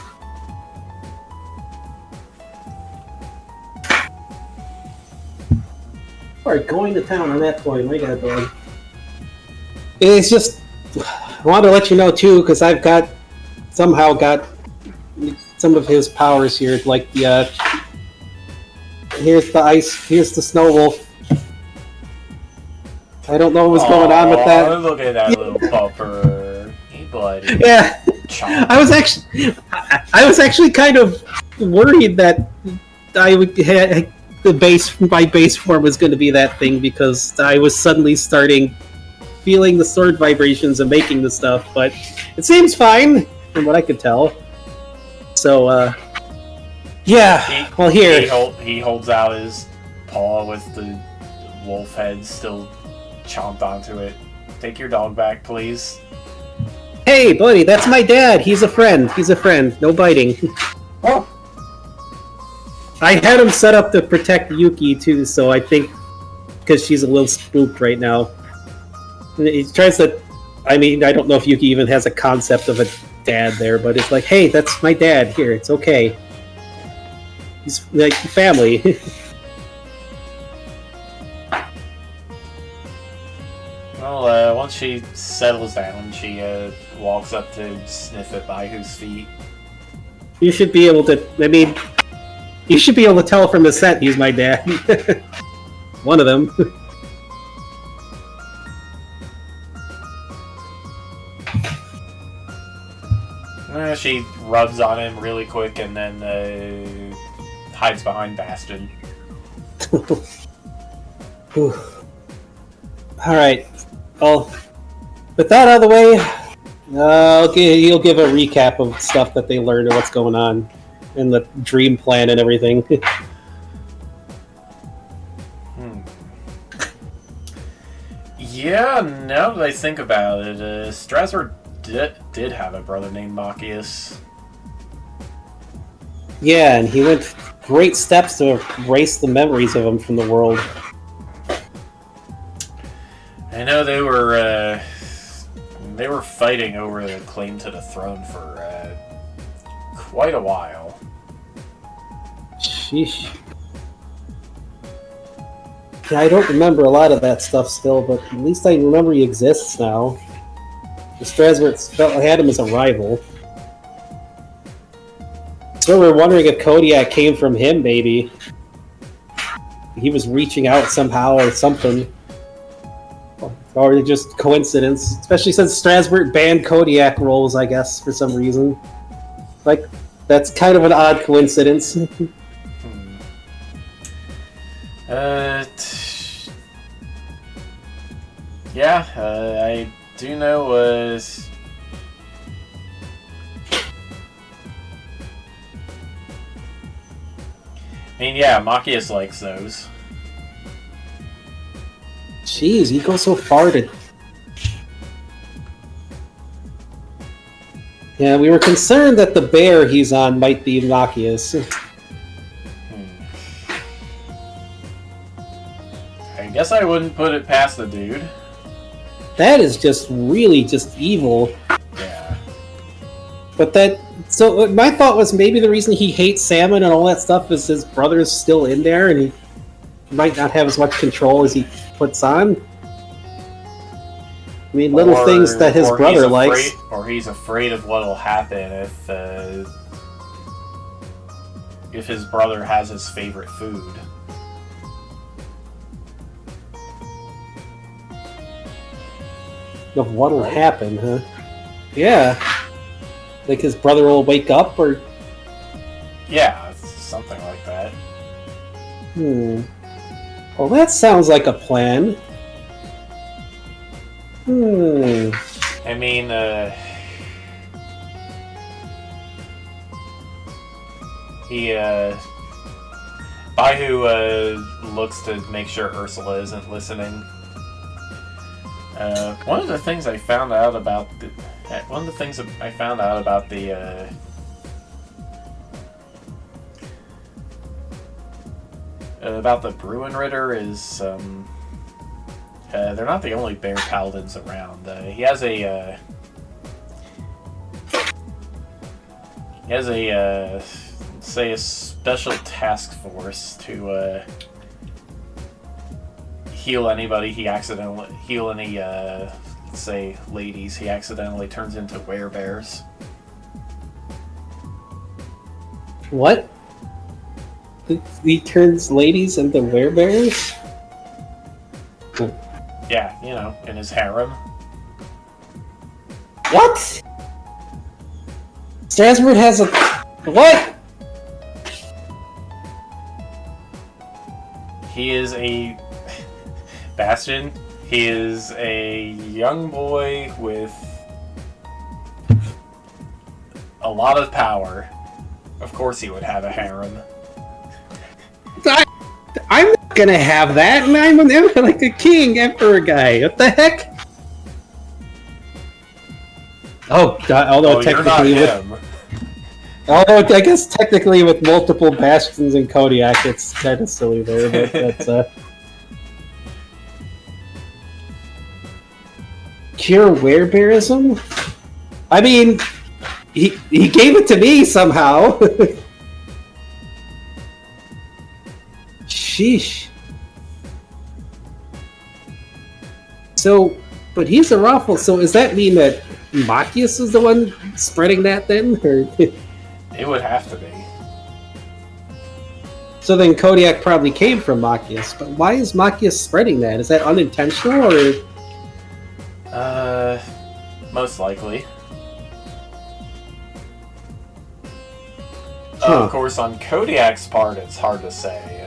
Alright, going to town on that point. I got going. It's just, I wanted to let you know too, because I've somehow got some of his powers here, like the, here's the ice, here's the snow wolf. I don't know what's going on with that. Look at that little pupper. Hey, buddy. Yeah. I was actually kind of worried that I would have my base form was going to be that thing, because I was suddenly feeling the sword vibrations and making the stuff, but it seems fine from what I could tell. So, yeah. Well, here he holds out his paw with the wolf head still chomped onto it. Take your dog back, please. Hey, buddy, that's my dad. He's a friend. No biting. Oh. I had him set up to protect Yuki too, so I think because she's a little spooked right now. He tries to. I mean, I don't know if Yuki even has a concept of a dad there, but it's like, hey, that's my dad. Here, it's okay. He's like family. Well, once she settles down, she walks up to sniff at Baihu's feet. You should be able to. I mean, you should be able to tell from the scent he's my dad. One of them. She rubs on him really quick and then hides behind Bastion. Alright. Well, with that out of the way, you'll give a recap of stuff that they learned and what's going on in the dream plan and everything. Yeah, now that I think about it, Strasser did have a brother named Machias. Yeah, and he went great steps to erase the memories of him from the world. I know they were fighting over the claim to the throne for quite a while. Sheesh. Yeah, I don't remember a lot of that stuff still, but at least I remember he exists now. Strasbourg had him as a rival. So we're wondering if Kodiak came from him, maybe. He was reaching out somehow or something. Or just coincidence. Especially since Strasbourg banned Kodiak roles, I guess, for some reason. Like, that's kind of an odd coincidence. Yeah, I do know, I mean, yeah, Machias likes those. Jeez, he goes so far to... Yeah, we were concerned that the bear he's on might be Machias. I guess I wouldn't put it past the dude. That is just really just evil. Yeah. But that... So my thought was maybe the reason he hates salmon and all that stuff is his brother's still in there and he might not have as much control as he puts on. I mean, little things that his brother likes. Or he's afraid of what'll happen if his brother has his favorite food. Of what'll happen, huh? Yeah. Like his brother will wake up, or... Yeah, something like that. Well, that sounds like a plan. I mean, Baihu looks to make sure Ursula isn't listening. One of the things I found out about the Bruin Ritter is they're not the only bear paladins around. He has a say a special task force to heal anybody heal any say ladies he accidentally turns into werebears. What? He turns ladies into werebears? Yeah, you know, in his harem. What? Strasbourg has a... What? He is a... Bastion. He is a young boy with a lot of power. Of course he would have a harem. I'm not gonna have that, and I'm like a king, emperor guy. What the heck? Oh, God, although technically although I guess technically with multiple bastions in Kodiak, it's kind of silly there, but that's cure werebearism? I mean, he gave it to me somehow. Sheesh. So, but he's a raffle, so does that mean that Machias is the one spreading that then? Or... It would have to be. So then Kodiak probably came from Machias, but why is Machias spreading that? Is that unintentional, or...? Most likely. Huh. Of course, on Kodiak's part, it's hard to say.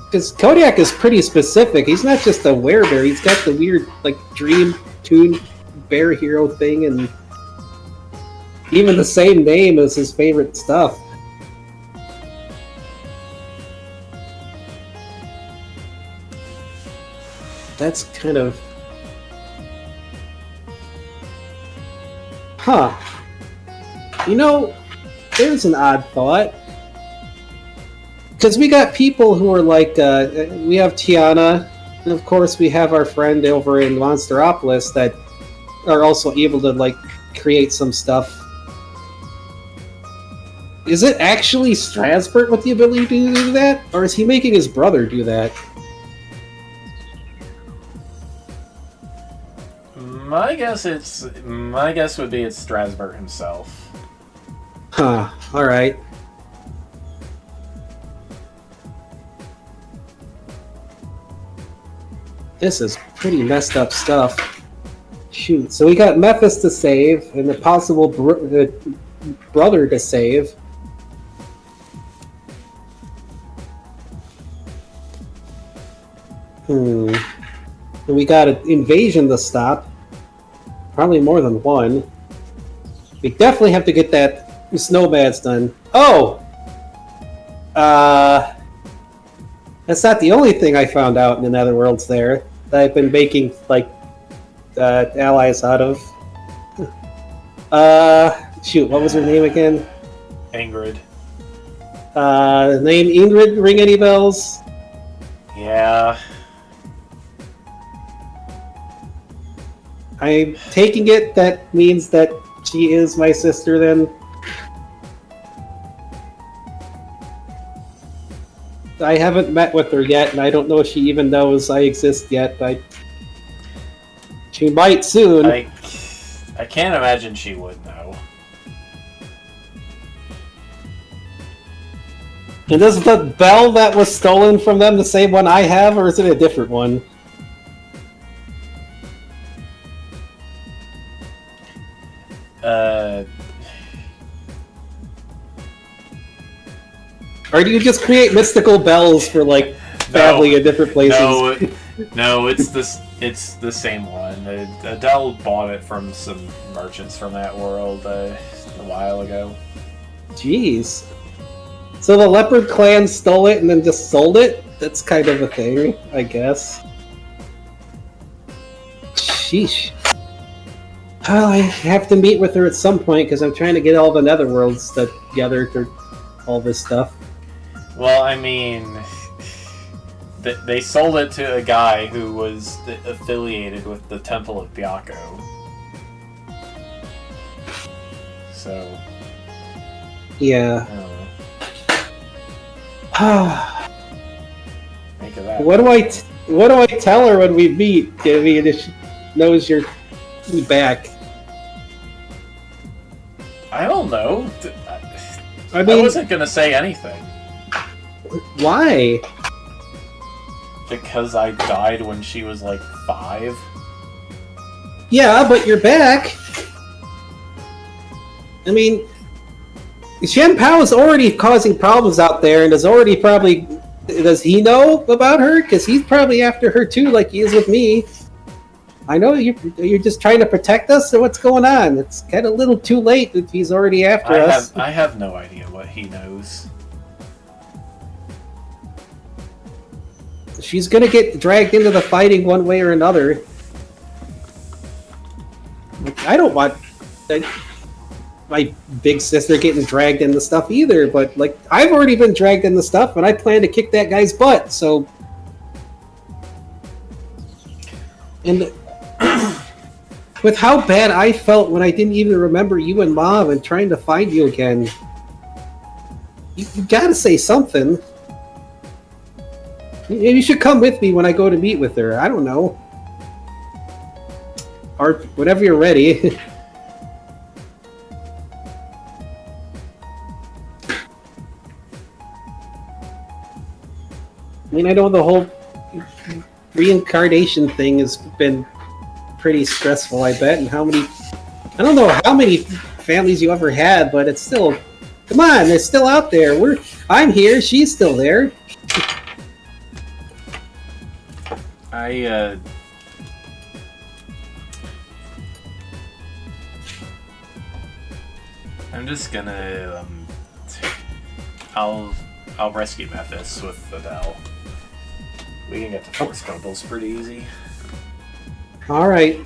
Because Kodiak is pretty specific. He's not just a werebear. He's got the weird, like, dream tune bear hero thing, and even the same name as his favorite stuff. That's kind of... Huh. You know, there's an odd thought. Because we got people who are like, we have Tiana, and of course we have our friend over in Monsteropolis that are also able to, like, create some stuff. Is it actually Strasbourg with the ability to do that? Or is he making his brother do that? My guess would be it's Strasbourg himself. Huh. All right. This is pretty messed up stuff. Shoot. So we got Memphis to save and the possible brother to save. And we got an invasion to stop. Probably more than one. We definitely have to get that snowbats done. Oh! That's not the only thing I found out in the Netherworlds there that I've been making, like, allies out of. Shoot, what was her name again? Ingrid. Name Ingrid ring any bells? Yeah. I'm taking it that means that she is my sister then. I haven't met with her yet, and I don't know if she even knows I exist yet. She might soon. I can't imagine she would know. And is the bell that was stolen from them the same one I have, or is it a different one? Or do you just create mystical bells for like family in different places? No, it's the same one. Adele bought it from some merchants from that world a while ago. Jeez. So the Leopard Clan stole it and then just sold it? That's kind of a thing, I guess. Sheesh. Well, I have to meet with her at some point because I'm trying to get all the Netherworlds together for all this stuff. Well, I mean, they sold it to a guy who was affiliated with the Temple of Byakko. So. Yeah. Think of that. What do I tell her when we meet? I mean, if she knows you're back. I don't know. I mean, I wasn't gonna say anything. Why? Because I died when she was like 5. Yeah, but you're back. I mean, Shen Pao is already causing problems out there, and is already probably. Does he know about her? Because he's probably after her too, like he is with me. I know you're just trying to protect us, or what's going on? It's kind of a little too late if he's already after us. I have no idea what he knows. She's gonna get dragged into the fighting one way or another. I don't want my big sister getting dragged into stuff either, but like I've already been dragged into stuff, and I plan to kick that guy's butt. So, and with how bad I felt when I didn't even remember you and Mom and trying to find you again, you gotta say something. You should come with me when I go to meet with her. I don't know. Or whenever you're ready. I mean, I know the whole reincarnation thing has been pretty stressful, I bet. And I don't know how many families you ever had, but it's still, come on, they're still out there. I'm here, she's still there. I'm just gonna I'll rescue Memphis with Adele. We can get to Fort Scrubbles pretty easy. Alright.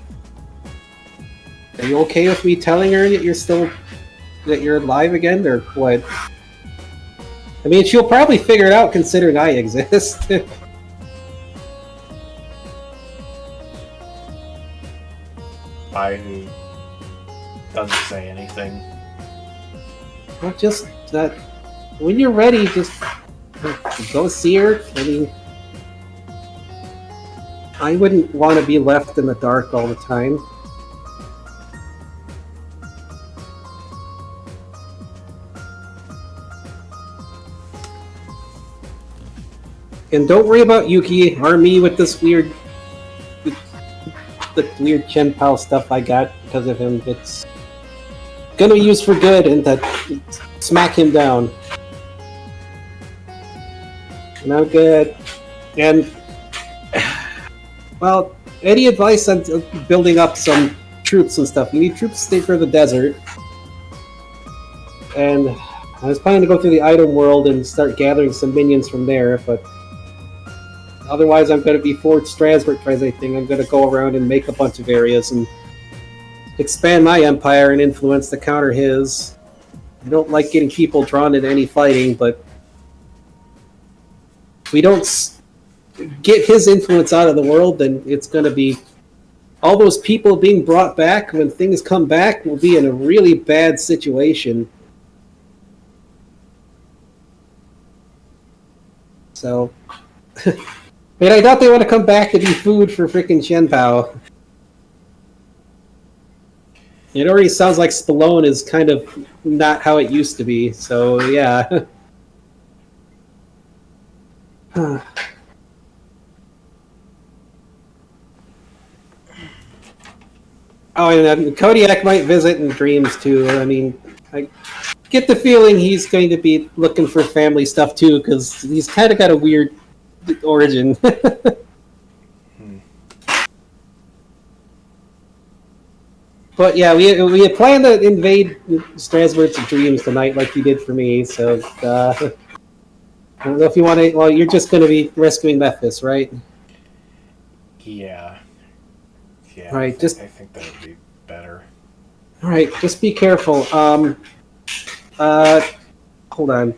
Are you okay with me telling her that you're alive again, or what? I mean, she'll probably figure it out considering I exist. I doesn't say anything. Well, just when you're ready, just go see her. I mean, I wouldn't want to be left in the dark all the time. And don't worry about Yuki or me with this weird, the weird Chen Pao stuff I got because of him. It's gonna be used for good and to smack him down. No good. And well, any advice on building up some troops and stuff? You need troops to stay for the desert. And I was planning to go through the item world and start gathering some minions from there, but otherwise I'm going to be Fort Strasbourg tries anything. I'm going to go around and make a bunch of areas and expand my empire and influence to counter his. I don't like getting people drawn into any fighting, but if we don't get his influence out of the world, then it's going to be all those people being brought back. When things come back, we'll be in a really bad situation. So, I mean, I doubt they want to come back to be food for freaking Chen Pao. It already sounds like Stallone is kind of not how it used to be, so yeah. Oh, and Kodiak might visit in dreams too. I mean, I get the feeling he's going to be looking for family stuff too, because he's kind of got a weird origin. But yeah, we had planned to invade Strasbourg's dreams tonight, like you did for me. So I don't know if you want to. Well, you're just going to be rescuing Memphis, right? Yeah. Yeah. All right, I think that would be better. All right, just be careful. Hold on.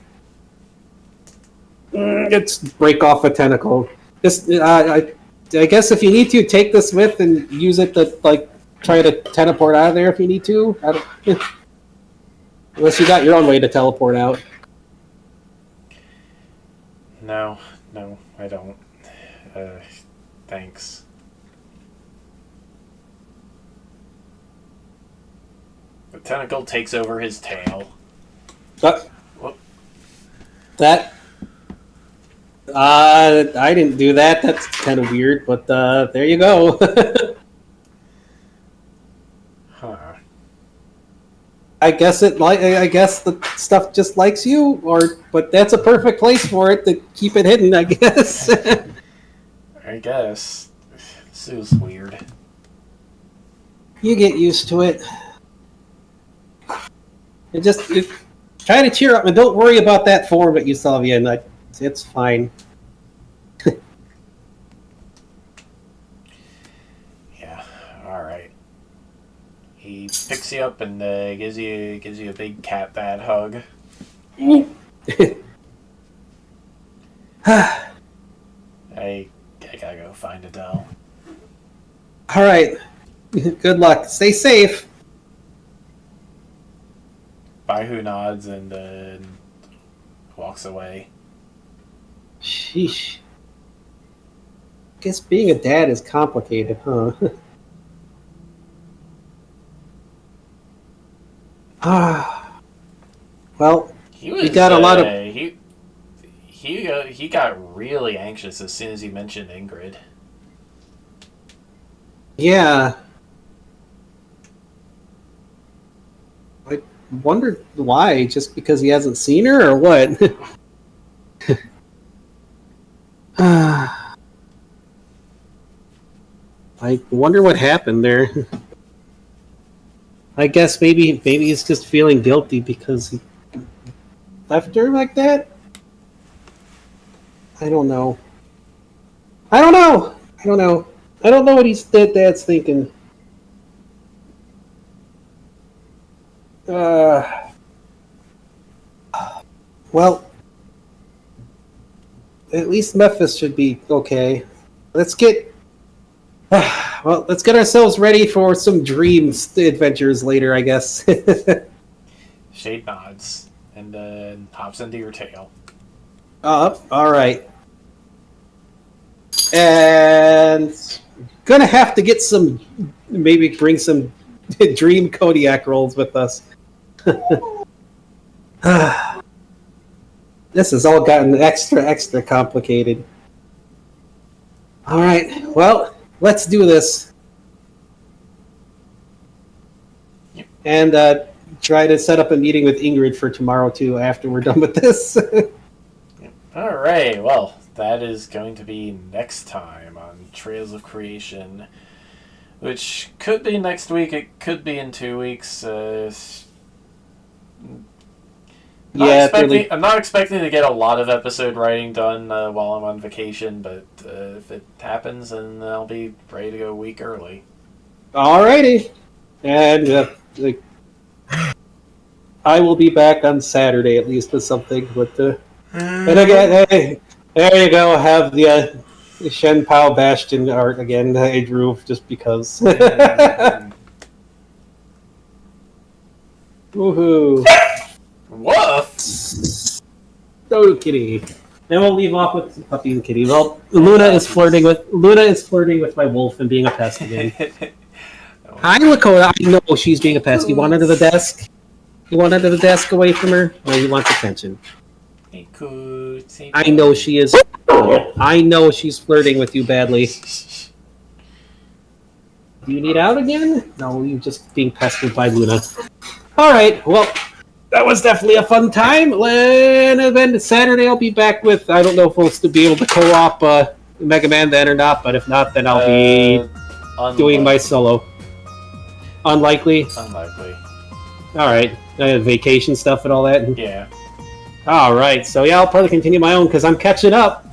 Let's break off a tentacle. I guess if you need to, take this with and use it to try to teleport out of there if you need to. Unless you got your own way to teleport out. No, I don't. Thanks. The tentacle takes over his tail. That? I didn't do that. That's kind of weird, but there you go. Huh. I guess the stuff just likes you, but that's a perfect place for it to keep it hidden, I guess. I guess. This is weird. You get used to it. And just try to cheer up and don't worry about that form that you saw, Ian. It's fine. Yeah. All right. He picks you up and gives you a big cat bad hug. I gotta go find Adele. All right. Good luck. Stay safe. Baihu nods and then walks away. Sheesh. Guess being a dad is complicated, huh? Well, He got a lot of. He got really anxious as soon as he mentioned Ingrid. Yeah. I wondered why. Just because he hasn't seen her, or what? I wonder what happened there. I guess maybe he's just feeling guilty because he left her like that. I don't know. I don't know what dad's thinking. Well, at least Memphis should be okay. Let's get ourselves ready for some dreams adventures later, I guess. Shade nods and then hops into your tail. All right. And gonna have to get maybe bring some dream Kodiak rolls with us. This has all gotten extra complicated. All right. Well, let's do this. Yep. And try to set up a meeting with Ingrid for tomorrow, too, after we're done with this. All right. Well, that is going to be next time on Trails of Creation, which could be next week. It could be in 2 weeks. I'm not expecting to get a lot of episode writing done while I'm on vacation, but if it happens, then I'll be ready to go a week early. Alrighty. And I will be back on Saturday at least with something. And again, hey, there you go. Have the Shen Pao Bastion art again. I drew just because. Woohoo! Woof! Oh, kitty. Then we'll leave off with puppy and kitty. Well, Luna is flirting with my wolf and being a pest again. Hi, Lakota. I know she's being a pest. You want under the desk? You want under the desk away from her? Or you want attention? I know she is. I know she's flirting with you badly. Do you need out again? No, you're just being pestered by Luna. Alright, well, that was definitely a fun time. And then Saturday I'll be back with, I don't know if we'll still be able to co-op Mega Man then or not, but if not, then I'll be doing my solo. Unlikely? Unlikely. Alright, vacation stuff and all that? Yeah. Alright, so yeah, I'll probably continue my own because I'm catching up.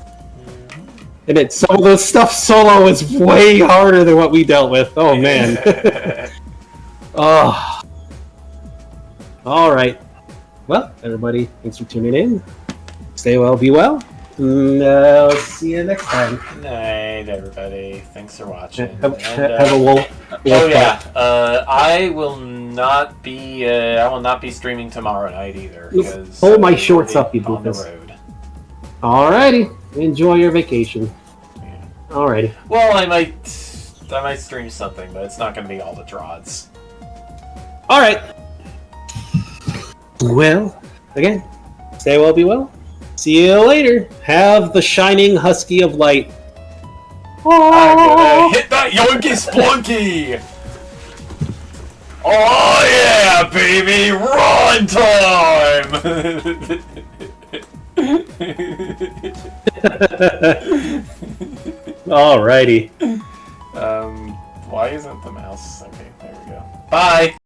And some of this stuff solo is way harder than what we dealt with. Oh, man. Oh. Alright. Well, everybody, thanks for tuning in. Stay well, be well. And I'll see you next time. Good night, everybody. Thanks for watching. Have a wolf. I will not be streaming tomorrow night either. Because hold my shorts up, you doofus. Alrighty. Enjoy your vacation. Yeah. Alrighty. Well, I might stream something, but it's not going to be all the drods. Alright. Well, again, stay well, be well. See you later. Have the shining husky of light. I'm gonna hit that Yoinky Splunky! Oh yeah, baby! Run time! Alrighty. Why isn't the mouse? Okay, there we go. Bye!